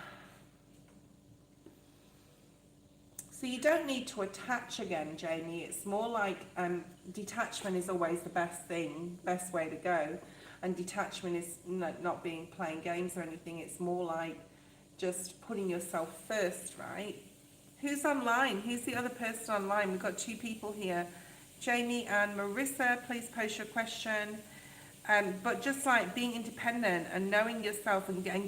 [SPEAKER 1] So you don't need to attach again, Jamie. It's more like detachment is always the best thing, best way to go. And detachment is not being playing games or anything. It's more like just putting yourself first, right? Who's online? Who's the other person online? We've got two people here. Jamie and Marissa, please post your question. But just like being independent and knowing yourself and getting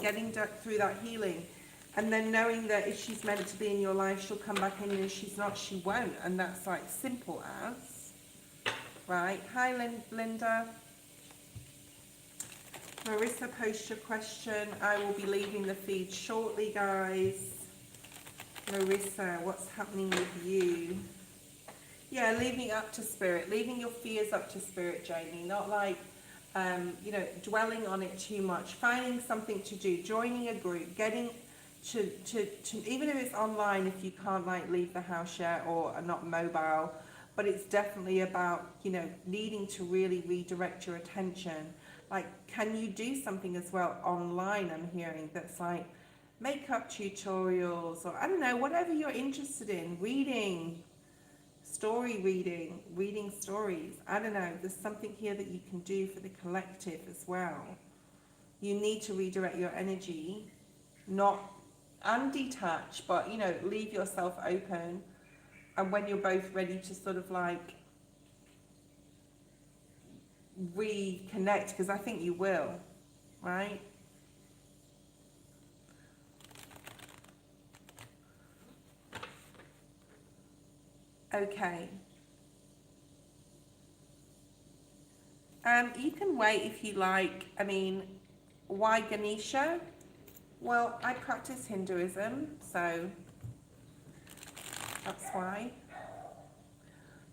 [SPEAKER 1] through that healing. And then knowing that if she's meant to be in your life, she'll come back in, and if she's not, she won't. And that's like simple as, right? Hi, Linda. Marissa, post your question. I will be leaving the feed shortly, guys. Marissa, what's happening with you? Yeah, leaving up to spirit, leaving your fears up to spirit, Jamie. Not like, you know, dwelling on it too much. Finding something to do, joining a group, getting to even if it's online, if you can't like leave the house yet or are not mobile, but it's definitely about, you know, needing to really redirect your attention. Like, can you do something as well online? I'm hearing that's like makeup tutorials, or I don't know, whatever you're interested in, reading, story reading, reading stories. I don't know, there's something here that you can do for the collective as well. You need to redirect your energy, not undetach, but, you know, leave yourself open. And when you're both ready to sort of like reconnect, because I think you will, right? Okay. You can wait if you like. I mean, why Ganesha? Well, I practice Hinduism, so that's why.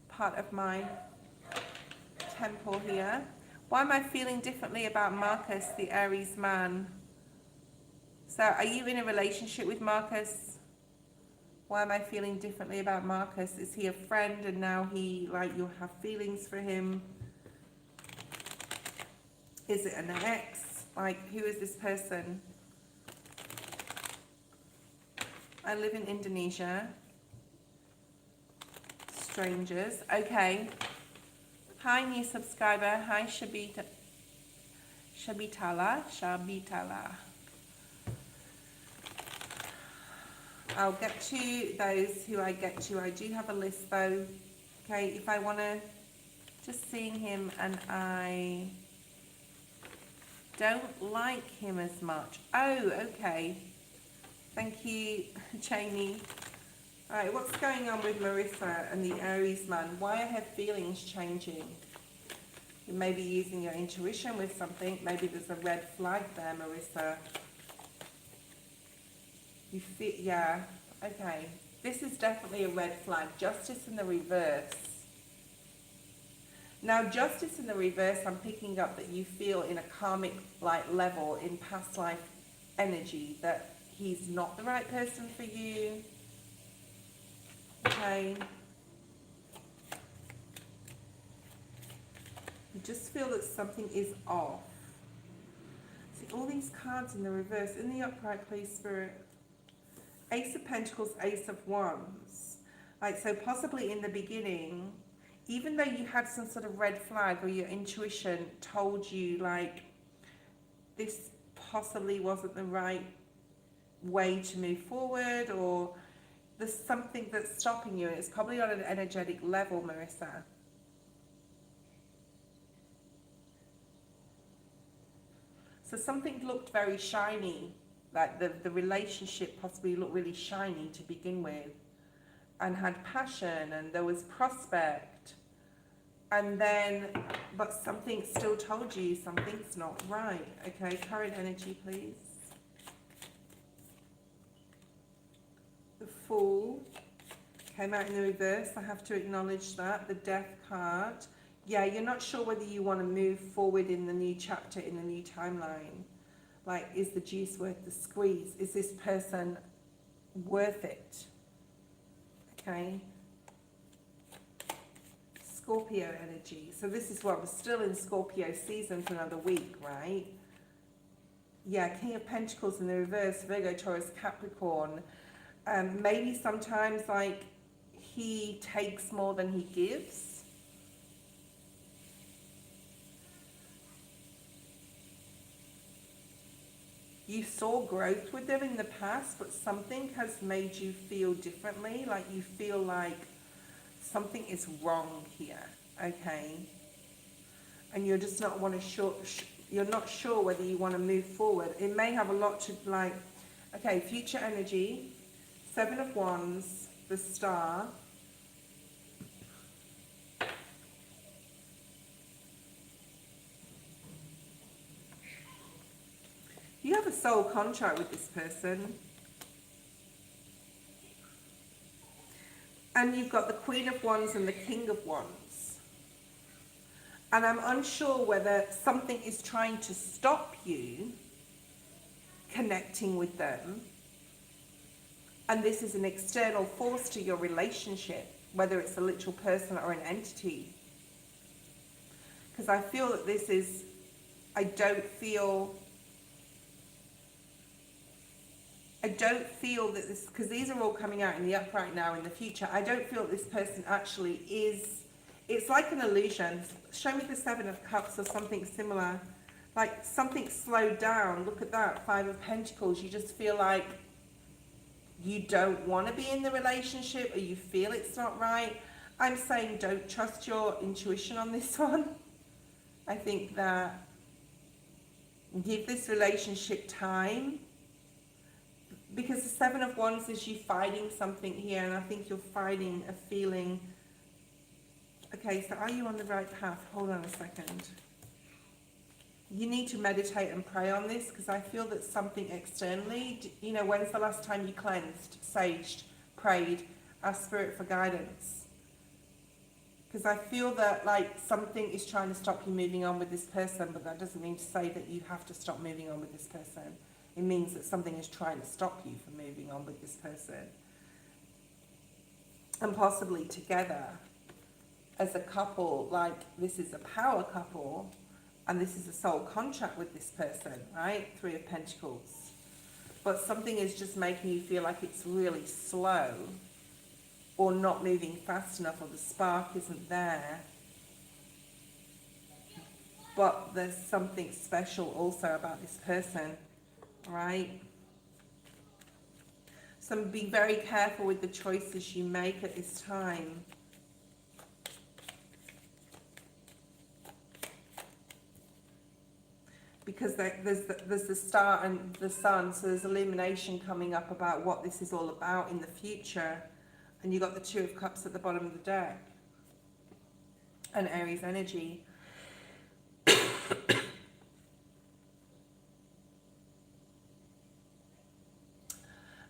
[SPEAKER 1] Part of my temple here. Why am I feeling differently about Marcus, the Aries man? So are you in a relationship with Marcus? Why am I feeling differently about Marcus? Is he a friend and now he, like, you'll have feelings for him? Is it an ex? Like, who is this person? I live in Indonesia. Strangers. Okay. Hi, new subscriber. Hi, Shabitala. I'll get to those who I get to. I do have a list though. Okay, if I want to, just seeing him and I don't like him as much. Oh, okay. Thank you, Jamie. All right, what's going on with Marissa and the Aries man? Why are her feelings changing? You may be using your intuition with something. Maybe there's a red flag there, Marissa. You feel, yeah, okay. This is definitely a red flag. Justice in the reverse. Now, justice in the reverse, I'm picking up that you feel in a karmic like level in past life energy that he's not the right person for you. Okay. You just feel that something is off. See, all these cards in the reverse, in the upright, please, Spirit. Ace of Pentacles, Ace of Wands. Like, so possibly in the beginning, even though you had some sort of red flag or your intuition told you, like, this possibly wasn't the right way to move forward, or there's something that's stopping you, and it's probably on an energetic level, Marissa. So something looked very shiny, like the relationship possibly looked really shiny to begin with, and had passion, and there was prospect, and then, but something still told you something's not right. Okay, current energy, please. The Fool came out in the reverse. I have to acknowledge that. The Death card. Yeah, you're not sure whether you want to move forward in the new chapter, in the new timeline. Like, is the juice worth the squeeze? Is this person worth it? Okay. Scorpio energy. So this is what, we're still in Scorpio season for another week, right? Yeah, King of Pentacles in the reverse, Virgo, Taurus, Capricorn. Maybe sometimes, like, he takes more than he gives. You saw growth with them in the past, but something has made you feel differently. Like, you feel like something is wrong here, okay? And you're just not you're not sure whether you want to move forward. It may have a lot to, like, okay, future energy, 7 of Wands, the Star. soul contract with this person. And you've got the Queen of Wands and the King of Wands. And I'm unsure whether something is trying to stop you connecting with them. And this is an external force to your relationship, whether it's a literal person or an entity. Because I feel that this is, I don't feel that this, because these are all coming out in the upright now in the future, I don't feel this person actually is, it's like an illusion. Show me the Seven of Cups or something similar. Like something slowed down. Look at that, Five of Pentacles. You just feel like you don't want to be in the relationship, or you feel it's not right. I'm saying don't trust your intuition on this one. I think that give this relationship time, because the Seven of Wands is you fighting something here, and I think you're fighting a feeling. Okay, so are you on the right path? Hold on a second. You need to meditate and pray on this, because I feel that something externally, you know, when's the last time you cleansed, saged, prayed, asked Spirit for guidance? Because I feel that like something is trying to stop you moving on with this person, but that doesn't mean to say that you have to stop moving on with this person. It means that something is trying to stop you from moving on with this person. And possibly together as a couple, like this is a power couple, and this is a soul contract with this person, right? Three of Pentacles. But something is just making you feel like it's really slow, or not moving fast enough, or the spark isn't there. But there's something special also about this person, right? So be very careful with the choices you make at this time. Because there's the star and the sun, so there's illumination coming up about what this is all about in the future. And you've got the Two of Cups at the bottom of the deck. And Aries energy.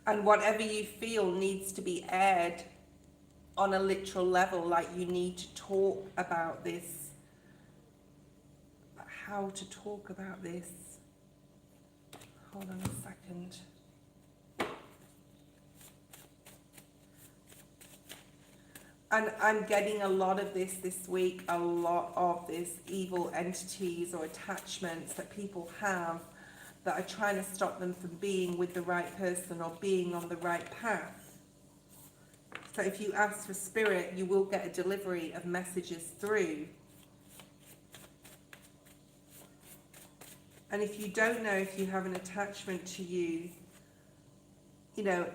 [SPEAKER 1] And whatever you feel needs to be aired on a literal level, like you need to talk about this. But how to talk about this? Hold on a second. And I'm getting a lot of this week, a lot of this evil entities or attachments that people have that are trying to stop them from being with the right person or being on the right path. So if you ask for Spirit, you will get a delivery of messages through. And if you don't know if you have an attachment to you, you know,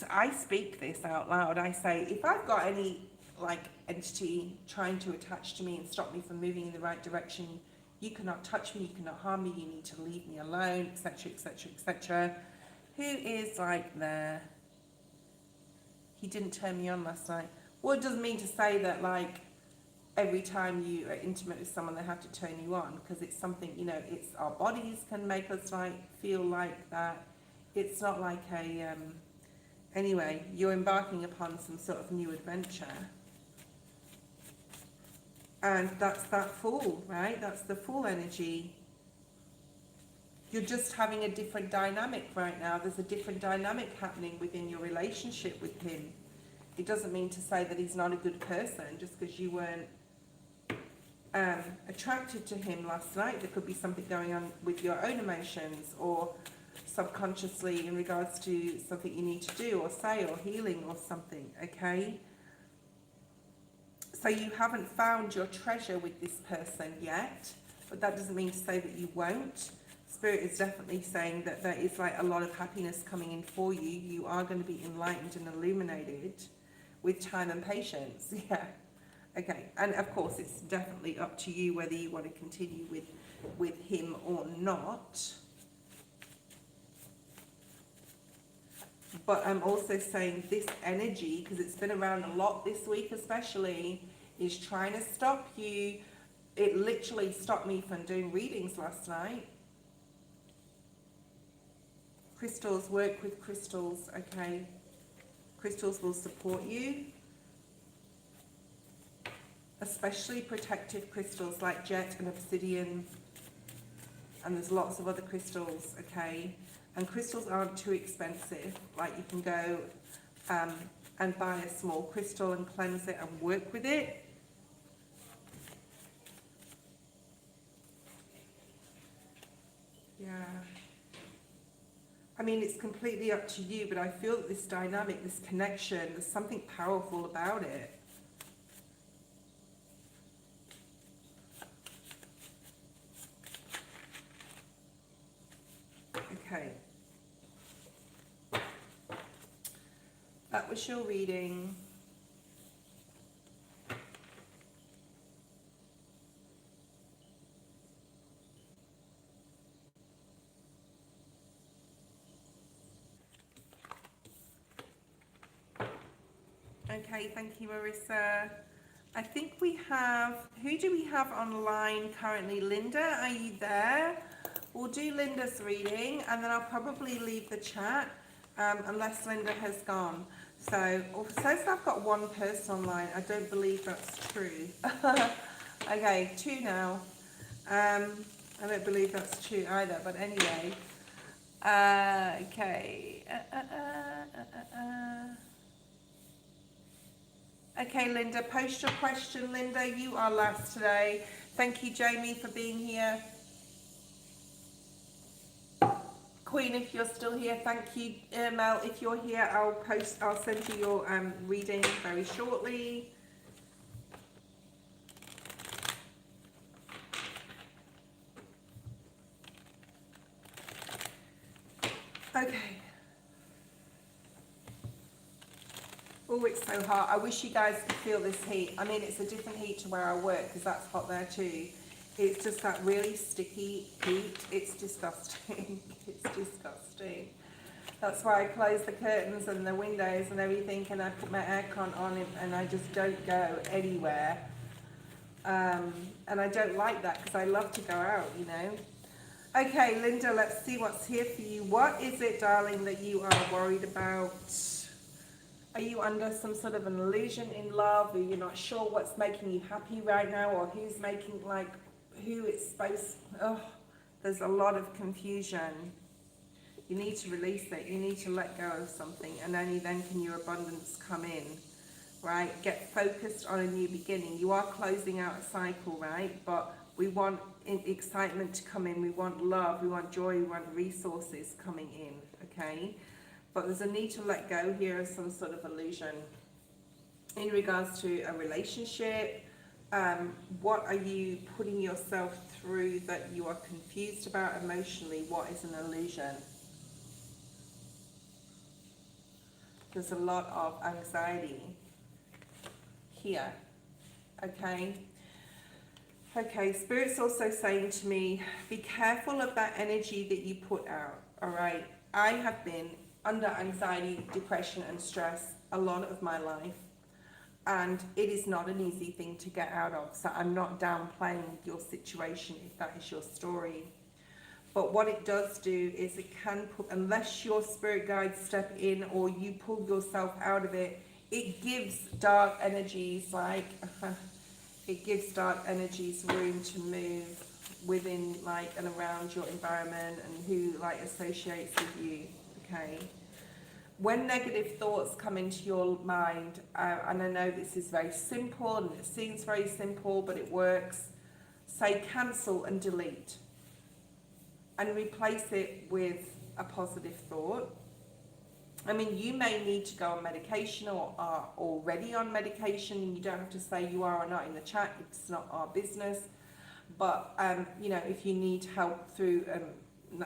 [SPEAKER 1] I speak this out loud. I say, if I've got any like entity trying to attach to me and stop me from moving in the right direction, you cannot touch me, you cannot harm me, you need to leave me alone, etc, etc, etc. Who is like there? He didn't turn me on last night. Well, it doesn't mean to say that like every time you are intimate with someone they have to turn you on, because it's something, you know, it's our bodies can make us like feel like that. It's not like a anyway, you're embarking upon some sort of new adventure. And that's that Fool, right? That's the Fool energy. You're just having a different dynamic right now. There's a different dynamic happening within your relationship with him. It doesn't mean to say that he's not a good person just because you weren't attracted to him last night. There could be something going on with your own emotions, or subconsciously in regards to something you need to do or say, or healing or something, okay? So you haven't found your treasure with this person yet, but that doesn't mean to say that you won't. Spirit is definitely saying that there is like a lot of happiness coming in for you. You are going to be enlightened and illuminated with time and patience. Yeah. Okay. And of course, it's definitely up to you whether you want to continue with him or not. But I'm also saying this energy, because it's been around a lot this week especially, is trying to stop you it literally stopped me from doing readings last night. Crystals, work with crystals, okay? Crystals will support you, especially protective crystals like jet and obsidian, and there's lots of other crystals, okay? And crystals aren't too expensive. Like, you can go and buy a small crystal and cleanse it and work with it. Yeah. I mean, it's completely up to you, but I feel that this dynamic, this connection, there's something powerful about it. Okay. That was your reading. Okay, thank you, Marissa. I think we have, who do we have online currently? Linda, are you there? We'll do Linda's reading, and then I'll probably leave the chat, unless Linda has gone. So, it says I've got one person online. I don't believe that's true. Okay, 2 now. I don't believe that's true either, but anyway. Okay. Okay, Linda, post your question. Linda, you are last today. Thank you, Jamie, for being here. Queen, if you're still here, thank you. Mel, if you're here, I'll send you your reading very shortly. Okay. Oh, it's so hot. I wish you guys could feel this heat. I mean, it's a different heat to where I work because that's hot there too. It's just that really sticky heat. It's disgusting. It's disgusting. That's why I close the curtains and the windows and everything, and I put my aircon on and I just don't go anywhere. And I don't like that because I love to go out, you know. Okay, Linda, let's see what's here for you. What is it, darling, that you are worried about? Are you under some sort of an illusion in love? Are you not sure what's making you happy right now, or who's making, like, who it's supposed... Oh, there's a lot of confusion. You need to release it. You need to let go of something, and only then can your abundance come in, right? Get focused on a new beginning. You are closing out a cycle, right? But we want excitement to come in. We want love. We want joy. We want resources coming in, okay? But there's a need to let go here of some sort of illusion. In regards to a relationship, what are you putting yourself through that you are confused about emotionally? What is an illusion? There's a lot of anxiety here, okay? Okay, Spirit's also saying to me, be careful of that energy that you put out, all right? I have been under anxiety, depression and stress a lot of my life, and it is not an easy thing to get out of. So I'm not downplaying your situation if that is your story. But what it does do is it can put, unless your spirit guides step in or you pull yourself out of it, it gives dark energies it gives dark energies room to move within, like, and around your environment and who, like, associates with you, okay? When negative thoughts come into your mind, and I know this is very simple and it seems very simple, but it works, say cancel and delete and replace it with a positive thought. I mean, you may need to go on medication or are already on medication, and you don't have to say you are or not in the chat. It's not our business. But, you know, if you need help through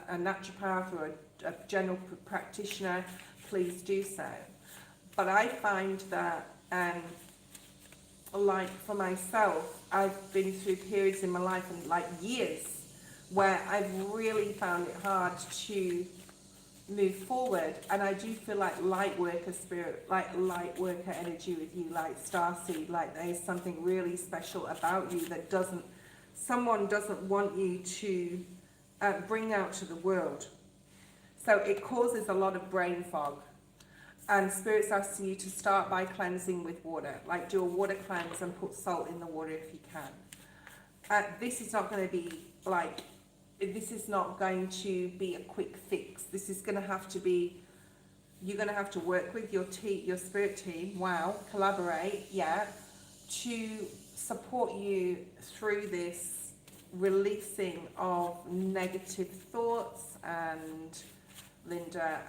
[SPEAKER 1] a naturopath or a general practitioner, please do so. But I find that, like for myself, I've been through periods in my life and like years where I've really found it hard to move forward, and I do feel like light worker spirit, like light worker energy with you, like starseed, like there's something really special about you that doesn't someone doesn't want you to bring out to the world. So it causes a lot of brain fog. And Spirit's asking you to start by cleansing with water, like do a water cleanse and put salt in the water if you can. This is not going to be like, this is not going to be a quick fix. This is going to have to be, you're going to have to work with your spirit team, wow, collaborate, yeah, to support you through this releasing of negative thoughts and Linda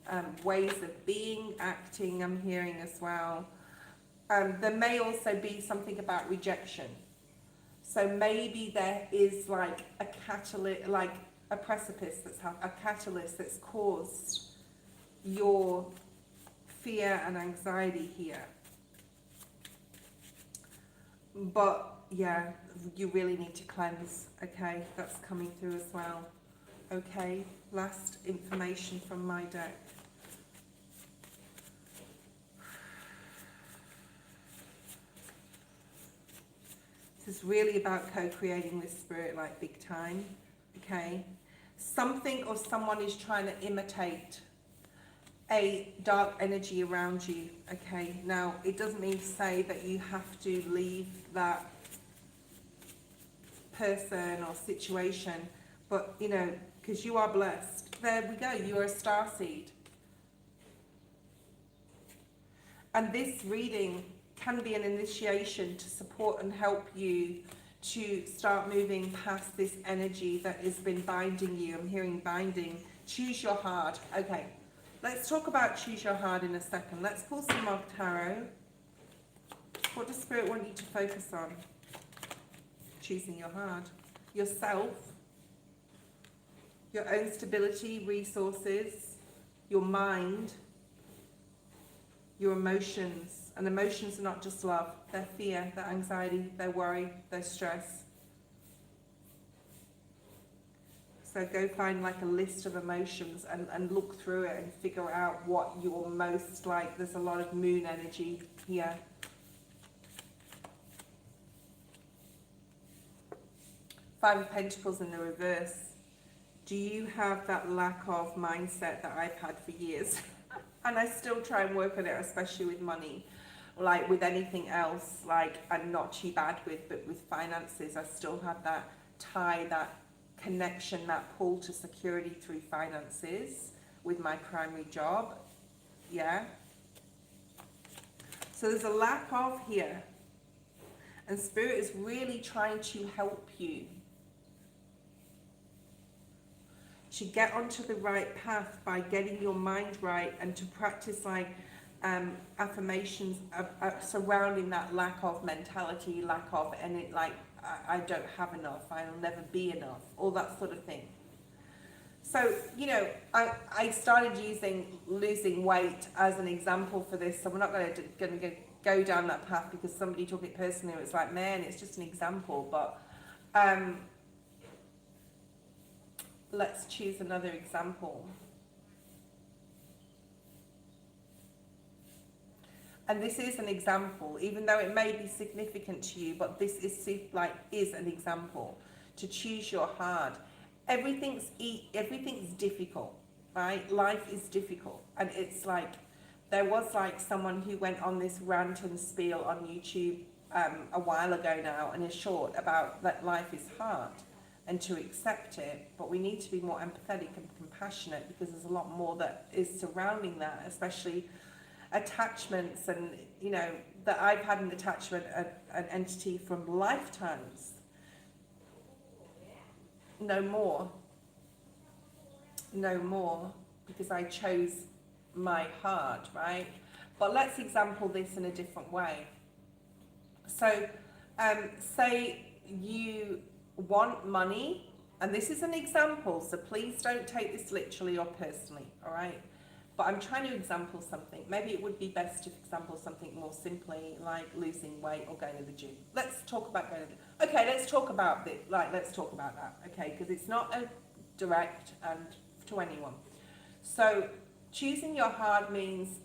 [SPEAKER 1] and ways of being, acting, I'm hearing as well. There may also be something about rejection. So maybe there is like a catalyst, like a precipice a catalyst that's caused your fear and anxiety here. But yeah, you really need to cleanse, okay? That's coming through as well. Okay, last information from my deck. This is really about co-creating with spirit, like big time, okay? Something or someone is trying to imitate a dark energy around you, okay? Now, it doesn't mean to say that you have to leave that person or situation, but, you know, because you are blessed. There we go, you are a starseed. And this reading can be an initiation to support and help you to start moving past this energy that has been binding you. I'm hearing binding. Choose your heart. Okay, let's talk about choose your heart in a second. Let's pull some more tarot. What does Spirit want you to focus on? Choosing your heart. Yourself. Your own stability, resources, your mind, your emotions. And emotions are not just love, they're fear, they're anxiety, they're worry, they're stress. So go find like a list of emotions and look through it and figure out what you're most like. There's a lot of moon energy here. Five of Pentacles in the reverse. Do you have that lack of mindset that I've had for years? And I still try and work on it, especially with money. Like with anything else, like I'm not too bad with, but with finances, I still have that tie, that connection, that pull to security through finances with my primary job. Yeah. So there's a lack of here. And Spirit is really trying to help you to get onto the right path by getting your mind right and to practice like affirmations surrounding that lack of mentality, lack of, and it like, I don't have enough, I'll never be enough, all that sort of thing. So, you know, I started using losing weight as an example for this, so we're not going to go down that path because somebody took it personally. It's like, man, it's just an example, but let's choose another example. And this is an example, even though it may be significant to you, but this is an example. To choose your heart. Everything's difficult, right? Life is difficult. And it's like, there was like someone who went on this rant and spiel on YouTube a while ago now, and is short about that life is hard and to accept it, but we need to be more empathetic and compassionate because there's a lot more that is surrounding that, especially attachments. And you know that I've had an attachment, an entity from lifetimes. No more, because I chose my heart, right? But let's example this in a different way. So say you want money, and this is an example, so please don't take this literally or personally, all right? But I'm trying to example something. Maybe it would be best to example something more simply, like losing weight or going to the gym. Let's talk about going to the gym. Okay, let's talk about it. Let's talk about that, okay? Because it's not a direct and to anyone. So choosing your heart means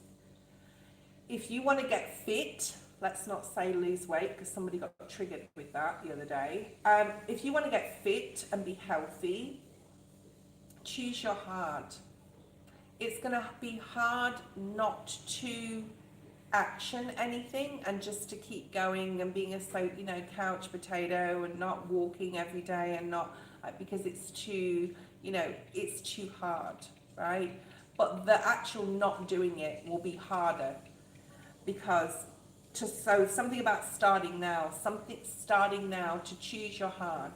[SPEAKER 1] if you want to get fit, let's not say lose weight, because somebody got triggered with that the other day. If you want to get fit and be healthy, choose your hard. It's going to be hard not to action anything and just to keep going and being a couch potato and not walking every day and not because it's too it's too hard, right? But the actual not doing it will be harder, because so something about starting now to choose your hard.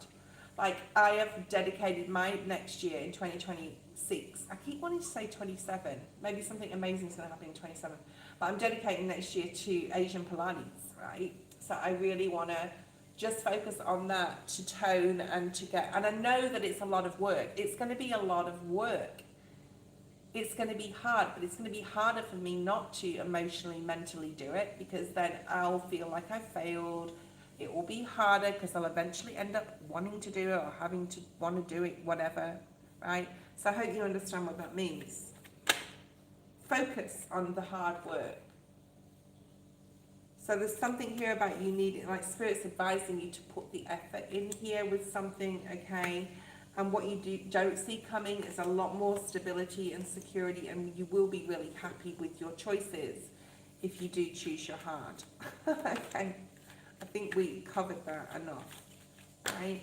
[SPEAKER 1] Like, I have dedicated my next year in 2026. I keep wanting to say 27. Maybe something amazing is going to happen in 27. But I'm dedicating next year to Asian Pilates, right? So I really want to just focus on that, to tone and to get, and I know that it's a lot of work. It's going to be a lot of work. It's going to be hard, but it's going to be harder for me not to emotionally, mentally do it, because then I'll feel like I failed. It will be harder because I'll eventually end up wanting to do it or having to want to do it, whatever, right? So I hope you understand what that means. Focus on the hard work. So there's something here about you needing, like Spirit's advising you to put the effort in here with something, okay? And what you don't see coming is a lot more stability and security, and you will be really happy with your choices if you do choose your hard. Okay, I think we covered that enough, right?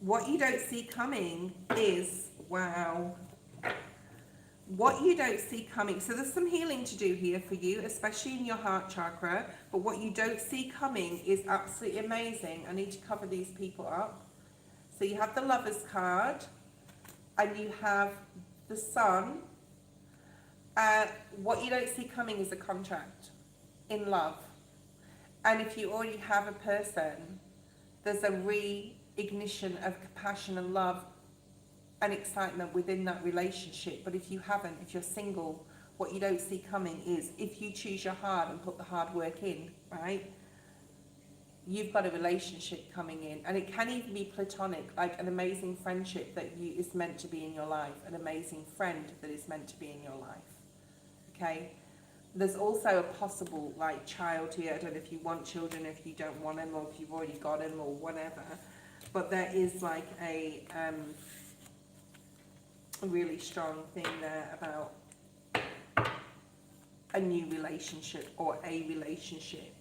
[SPEAKER 1] What you don't see coming is, wow. What you don't see coming, so there's some healing to do here for you, especially in your heart chakra, but what you don't see coming is absolutely amazing. I need to cover these people up. So you have the Lover's card, and you have the Sun. What you don't see coming is a contract in love. And if you already have a person, there's a re-ignition of passion and love and excitement within that relationship. But if you haven't, if you're single, what you don't see coming is, if you choose your hard and put the hard work in, right, you've got a relationship coming in. And it can even be platonic, like an amazing friendship that is meant to be in your life, an amazing friend that is meant to be in your life, okay? There's also a possible like child here. I don't know if you want children, if you don't want them, or if you've already got them, or whatever, but there is like a really strong thing there about a new relationship, or a relationship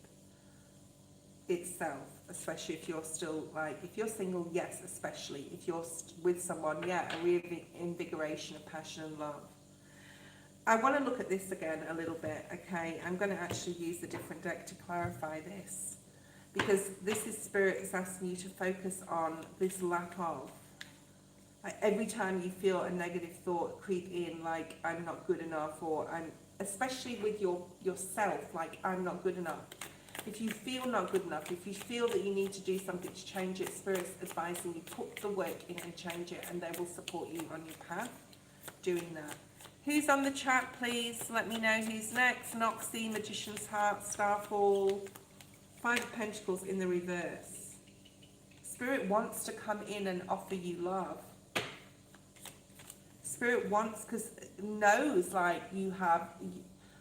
[SPEAKER 1] itself, especially if you're still like, if you're single, yes, especially if you're with someone, yeah, a reinvigoration of passion and love. I want to look at this again a little bit, okay? I'm going to actually use a different deck to clarify this, because this is Spirit is asking you to focus on this lack of. Like, every time you feel a negative thought creep in, like I'm not good enough, or I'm, especially with yourself, like I'm not good enough. If you feel not good enough, if you feel that you need to do something to change it, Spirit's advising you put the work in and change it, and they will support you on your path doing that. Who's on the chat, please? Let me know who's next. Noxie, Magician's Heart, Starfall, Five of Pentacles in the reverse. Spirit wants to come in and offer you love. Spirit wants, because knows like you have,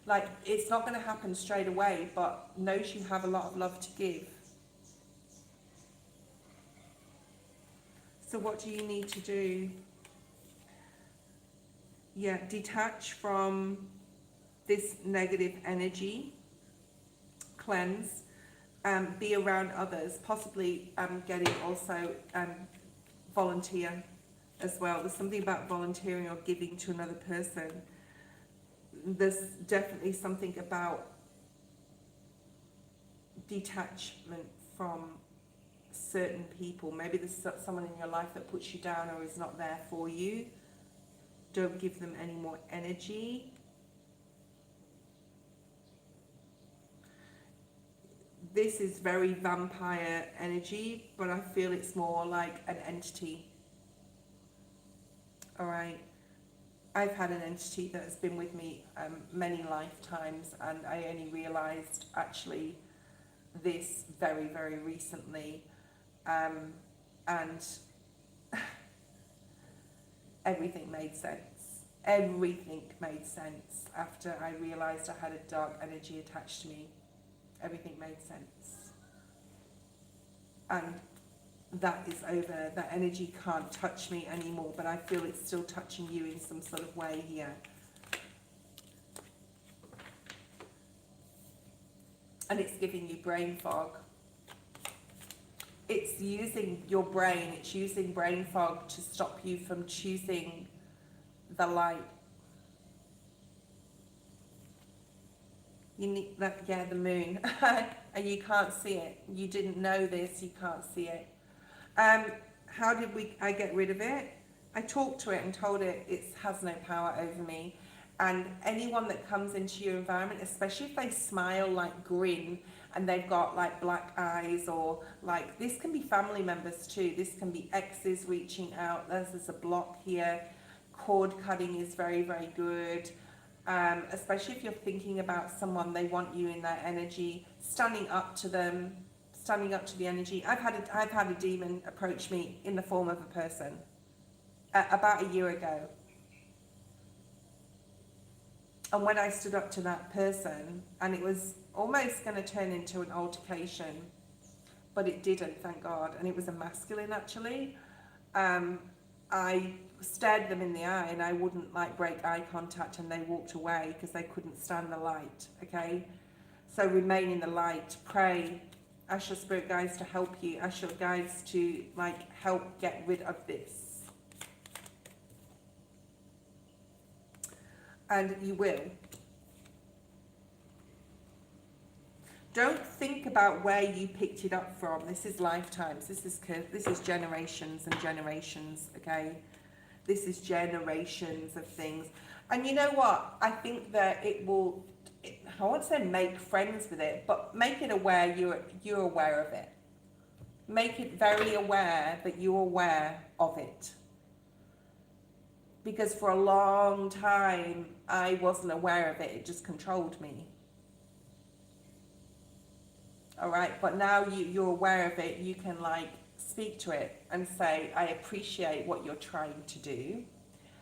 [SPEAKER 1] like it's not going to happen straight away, but knows you have a lot of love to give. So what do you need to do? Yeah, detach from this negative energy, cleanse, be around others, possibly getting also volunteer as well. There's something about volunteering or giving to another person. There's definitely something about detachment from certain people. Maybe there's someone in your life that puts you down or is not there for you. Don't give them any more energy. This is very vampire energy, but I feel it's more like an entity. All right. I've had an entity that has been with me many lifetimes, and I only realised actually this very, very recently. And everything made sense. Everything made sense after I realised I had a dark energy attached to me. Everything made sense. And that is over. That energy can't touch me anymore, but I feel it's still touching you in some sort of way here. And it's giving you brain fog. It's using your brain, it's using brain fog to stop you from choosing the light. You need that, yeah, the moon. And you can't see it. You didn't know this, you can't see it. How did I get rid of it? I talked to it and told it has no power over me. And anyone that comes into your environment, especially if they smile, like grin, and they've got like black eyes, or like, this can be family members too. This can be exes reaching out. There's a block here. Cord cutting is very, very good. Especially if you're thinking about someone, they want you in their energy, standing up to them, standing up to the energy. I've had a demon approach me in the form of a person about a year ago. And when I stood up to that person, and it was almost going to turn into an altercation, but it didn't, thank God. And it was a masculine, actually. I stared them in the eye, and I wouldn't like break eye contact, and they walked away because they couldn't stand the light. Okay, so remain in the light, pray, ask your spirit guides to help you, ask your guides to like help get rid of this. And you will. Don't think about where you picked it up from. This is lifetimes. This is generations and generations, okay? This is generations of things. And you know what? I think that it will, I won't say make friends with it, but make it aware you're aware of it. Make it very aware that you're aware of it. Because for a long time, I wasn't aware of it. It just controlled me. All right, but now you're aware of it. You can like speak to it and say, I appreciate what you're trying to do.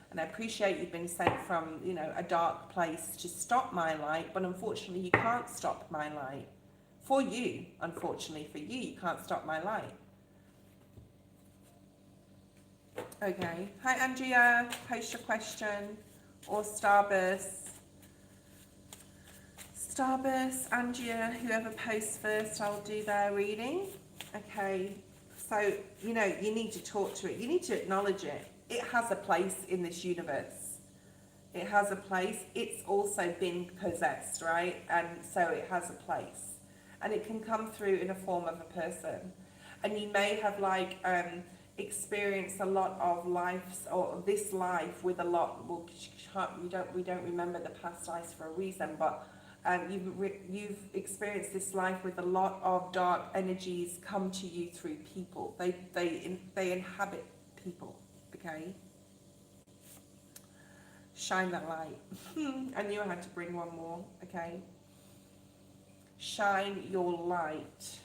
[SPEAKER 1] And I appreciate you've been sent from, you know, a dark place to stop my light. But unfortunately, you can't stop my light. For you, unfortunately, for you, you can't stop my light. Okay, hi Andrea, post your question, or Starburst, Andrea, whoever posts first, I'll do their reading. Okay, so, you know, you need to talk to it, you need to acknowledge it. It has a place in this universe. It has a place. It's also been possessed, right? And so it has a place. And it can come through in a form of a person. And you may have like, experience a lot of lives, or this life with a lot, well, we don't remember the past lives for a reason, but you've experienced this life with a lot of dark energies come to you through people. They inhabit people, okay? Shine that light. I knew I had to bring one more, okay? Shine your light.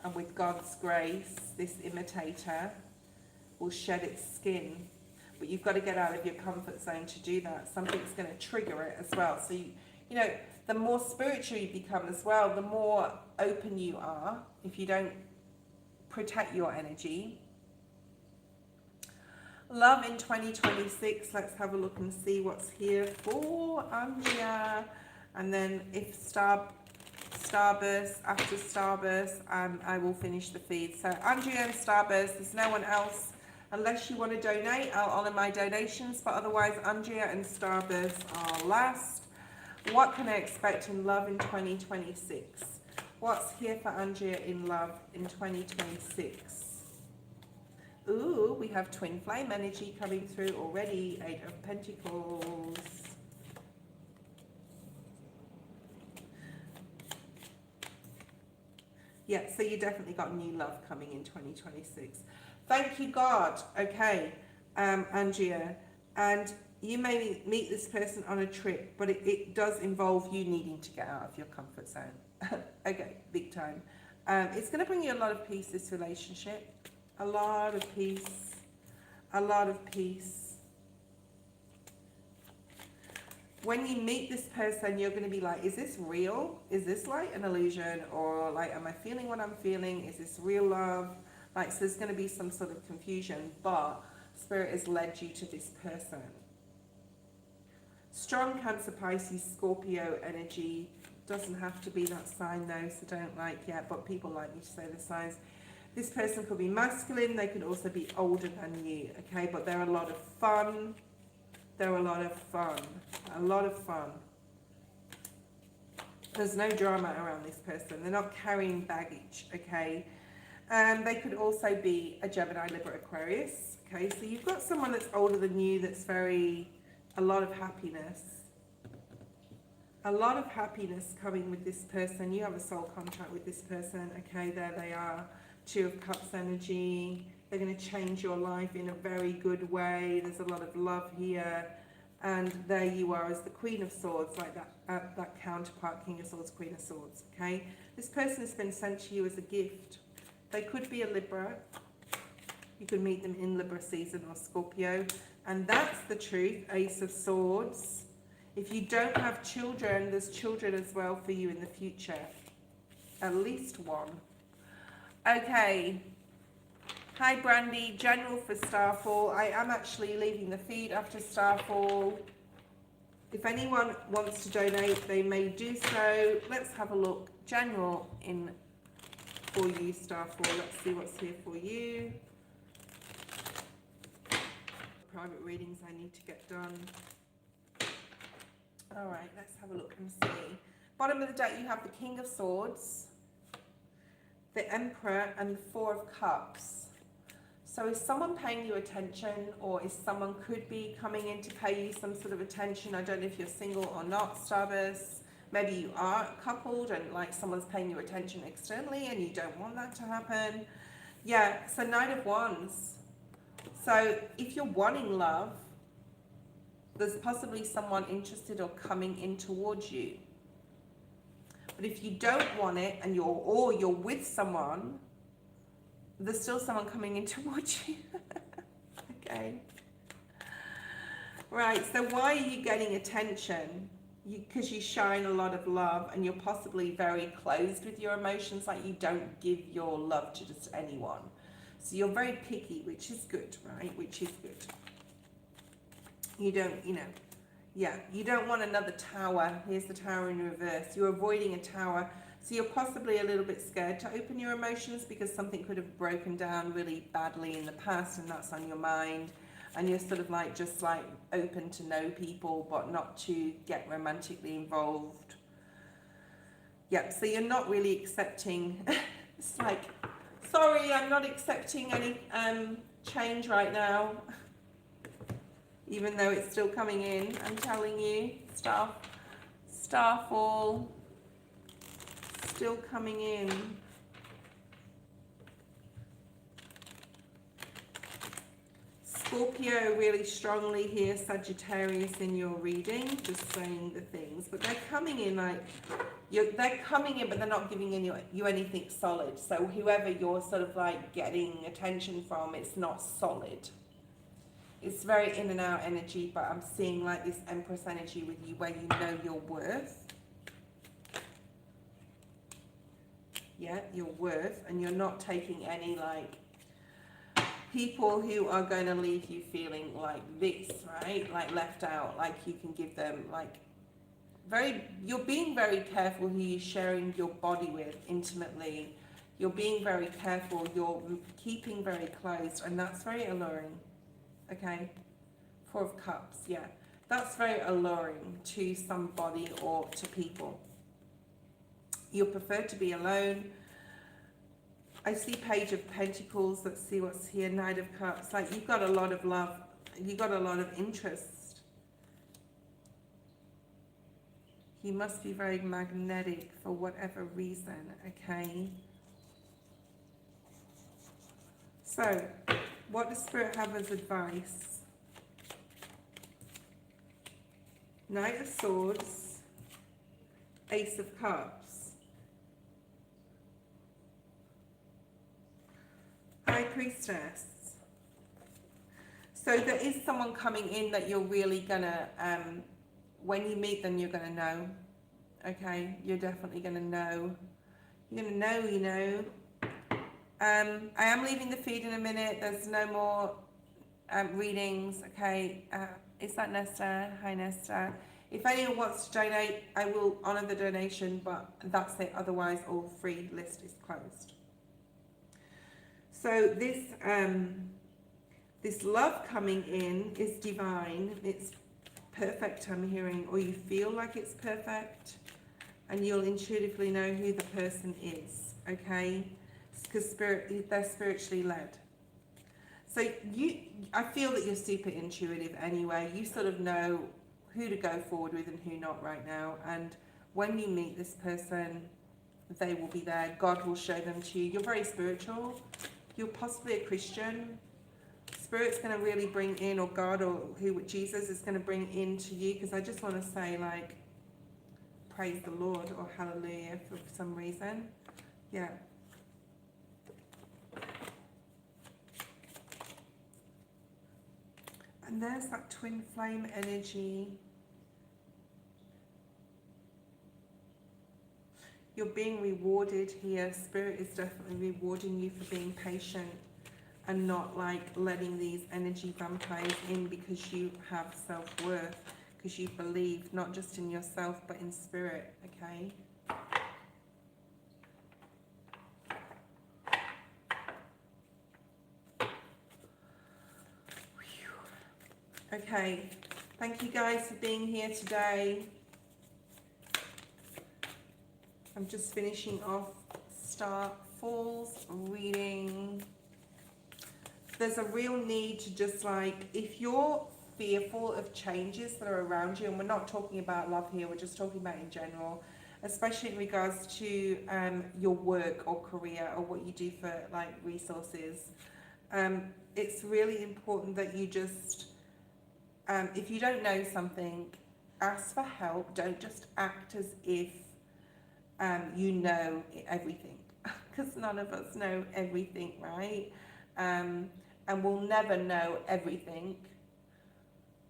[SPEAKER 1] And with God's grace, this imitator will shed its skin. But you've got to get out of your comfort zone to do that. Something's going to trigger it as well. So, you know, the more spiritual you become as well, the more open you are. If you don't protect your energy. Love in 2026. Let's have a look and see what's here for Andrea. And then if Starburst, after Starburst, I will finish the feed. So Andrea and Starburst, there's no one else. Unless you want to donate, I'll honour my donations. But otherwise, Andrea and Starburst are last. What can I expect in love in 2026? What's here for Andrea in love in 2026? Ooh, we have twin flame energy coming through already. 8 of Pentacles. Yeah, so you definitely got new love coming in 2026. Thank you, God. Okay, Andrea. And you may meet this person on a trip, but it does involve you needing to get out of your comfort zone. Okay, big time. It's going to bring you a lot of peace, this relationship. A lot of peace. A lot of peace. when you meet this person, you're going to be like, is this real? Is this like an illusion? Or like, am I feeling what I'm feeling? Is this real love? Like, so there's going to be some sort of confusion, but Spirit has led you to this person. Strong Cancer, Pisces, Scorpio energy. Doesn't have to be that sign though, so don't like, yeah, but people like me to say the signs. This person could be masculine, they could also be older than you, okay? But they're a lot of fun. They're a lot of fun. A lot of fun. There's no drama around this person. They're not carrying baggage, okay? They could also be a Gemini, Libra, Aquarius, okay? So you've got someone that's older than you that's a lot of happiness. A lot of happiness coming with this person. You have a soul contract with this person, okay? There they are. Two of Cups energy. They're going to change your life in a very good way. There's a lot of love here. And there you are as the Queen of Swords, like that counterpart, King of Swords, Queen of Swords, okay? This person has been sent to you as a gift. They could be a Libra. You could meet them in Libra season or Scorpio. And that's the truth, Ace of Swords. If you don't have children, there's children as well for you in the future. At least one. Okay. Hi Brandy, general for Starfall. I am actually leaving the feed after Starfall. If anyone wants to donate, they may do so. Let's have a look. General in for you, Starfall. Let's see what's here for you. Private readings I need to get done. All right, let's have a look and see. Bottom of the deck, you have the King of Swords, the Emperor, and the Four of Cups. So is someone paying you attention, or is someone could be coming in to pay you some sort of attention? I don't know if you're single or not, Starburst. Maybe you are coupled and like someone's paying you attention externally and you don't want that to happen. Yeah, so Knight of Wands. So if you're wanting love, there's possibly someone interested or coming in towards you. But if you don't want it and you're with someone, there's still someone coming in towards you. Okay. Right, so why are you getting attention? Because you shine a lot of love and you're possibly very closed with your emotions, like you don't give your love to just anyone. So you're very picky, which is good, right? Which is good. You don't, you don't want another tower. Here's the Tower in reverse. You're avoiding a tower. So you're possibly a little bit scared to open your emotions because something could have broken down really badly in the past and that's on your mind. And you're sort of like, just like open to know people, but not to get romantically involved. Yep, so you're not really accepting. It's like, sorry, I'm not accepting any change right now. Even though it's still coming in, I'm telling you, Starfall, still coming in. Scorpio really strongly here, Sagittarius in your reading, just saying the things, but they're coming in like, they're coming in, but they're not giving you anything solid. So whoever you're sort of like getting attention from, it's not solid. It's very in and out energy, but I'm seeing like this Empress energy with you where you know your worth. Yeah, your worth, and you're not taking any like people who are going to leave you feeling like this, right? Like left out, like you can give them like you're being very careful who you're sharing your body with intimately. You're being very careful, you're keeping very close, and that's very alluring. Okay, Four of Cups, yeah. That's very alluring to somebody or to people. You prefer to be alone. I see Page of Pentacles. Let's see what's here. Knight of Cups. Like you've got a lot of love. You've got a lot of interest. You must be very magnetic for whatever reason, okay? So, what does Spirit have as advice? Knight of Swords, Ace of Cups, High Priestess. So there is someone coming in that you're really gonna when you meet them, you're going to know. Okay, you're definitely going to know. You're going to know, you know. I am leaving the feed in a minute. There's no more readings. Okay, is that Nesta? Hi, Nesta. If anyone wants to donate, I will honour the donation, but that's it. Otherwise, all free list is closed. So this love coming in is divine. It's perfect, I'm hearing, or you feel like it's perfect, and you'll intuitively know who the person is, okay? Because they're spiritually led. So I feel that you're super intuitive anyway. You sort of know who to go forward with and who not right now. And when you meet this person, they will be there. God will show them to you. You're very spiritual. You're possibly a Christian. Spirit's going to really bring in, or God, or who Jesus is going to bring into you. Because I just want to say, like, praise the Lord or hallelujah for some reason. Yeah. And there's that twin flame energy. You're being rewarded here. Spirit is definitely rewarding you for being patient and not like letting these energy vampires in, because you have self-worth, because you believe not just in yourself but in spirit, okay? Okay, thank you guys for being here today. I'm just finishing off Star Falls reading. There's a real need to just like, if you're fearful of changes that are around you, and we're not talking about love here, we're just talking about in general, especially in regards to your work or career or what you do for like resources, it's really important that you just, if you don't know something, ask for help. Don't just act as if you know everything, because none of us know everything, right? And we'll never know everything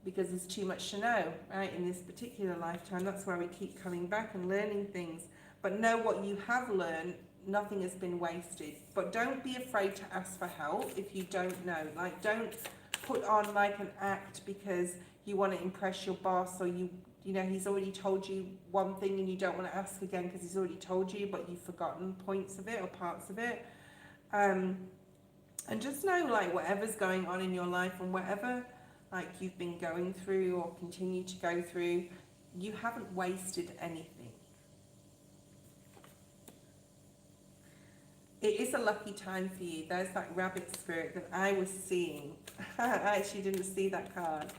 [SPEAKER 1] because there's too much to know, right, in this particular lifetime. That's why we keep coming back and learning things. But know what you have learned, nothing has been wasted. But don't be afraid to ask for help if you don't know. Like, don't put on like an act because you want to impress your boss, or you know, he's already told you one thing and you don't want to ask again because he's already told you, but you've forgotten points of it or parts of it. And just know, like, whatever's going on in your life and whatever, like, you've been going through or continue to go through, you haven't wasted anything. It is a lucky time for you. There's that rabbit spirit that I was seeing. I actually didn't see that card.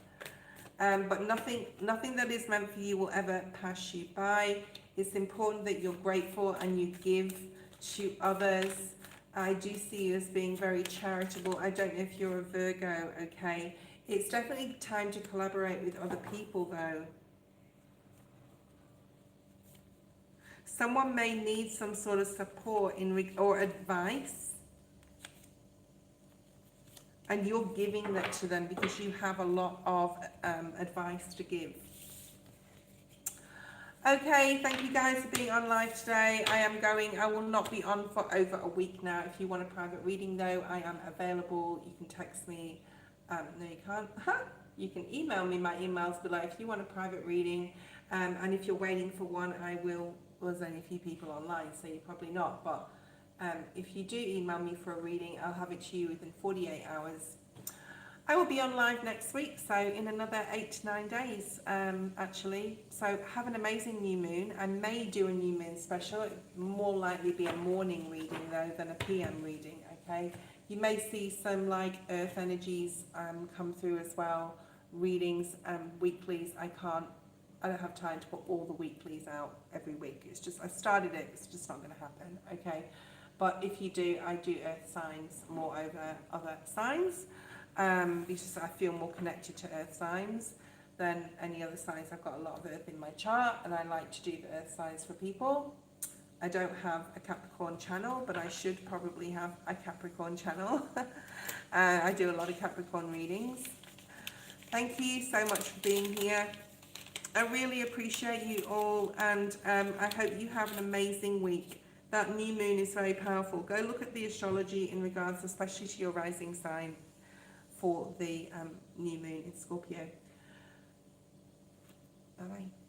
[SPEAKER 1] But nothing that is meant for you will ever pass you by. It's important that you're grateful and you give to others. I do see you as being very charitable. I don't know if you're a Virgo, okay? It's definitely time to collaborate with other people, though. Someone may need some sort of support or advice, and you're giving that to them because you have a lot of advice to give. Okay, thank you guys for being on live today. I will not be on for over a week now. If you want a private reading though, I am available. You can text me. No, you can't. You can email me. My email's below if you want a private reading. And if you're waiting for one, well, there's only a few people online, so you're probably not. But if you do email me for a reading, I'll have it to you within 48 hours. I will be on live next week, so in another 8 to 9 days, actually. So have an amazing new moon. I may do a new moon special. It will more likely be a morning reading, though, than a PM reading, okay? You may see some, like, earth energies come through as well. Readings, weeklies. I don't have time to put all the weeklies out every week. It's just, I started it, it's just not going to happen, okay? But if you do, I do earth signs more over other signs. Because I feel more connected to earth signs than any other signs. I've got a lot of earth in my chart, and I like to do the earth signs for people. I don't have a Capricorn channel, but I should probably have a Capricorn channel. I do a lot of Capricorn readings. Thank you so much for being here. I really appreciate you all, and I hope you have an amazing week. That new moon is very powerful. Go look at the astrology in regards, especially to your rising sign for the new moon in Scorpio. Bye bye.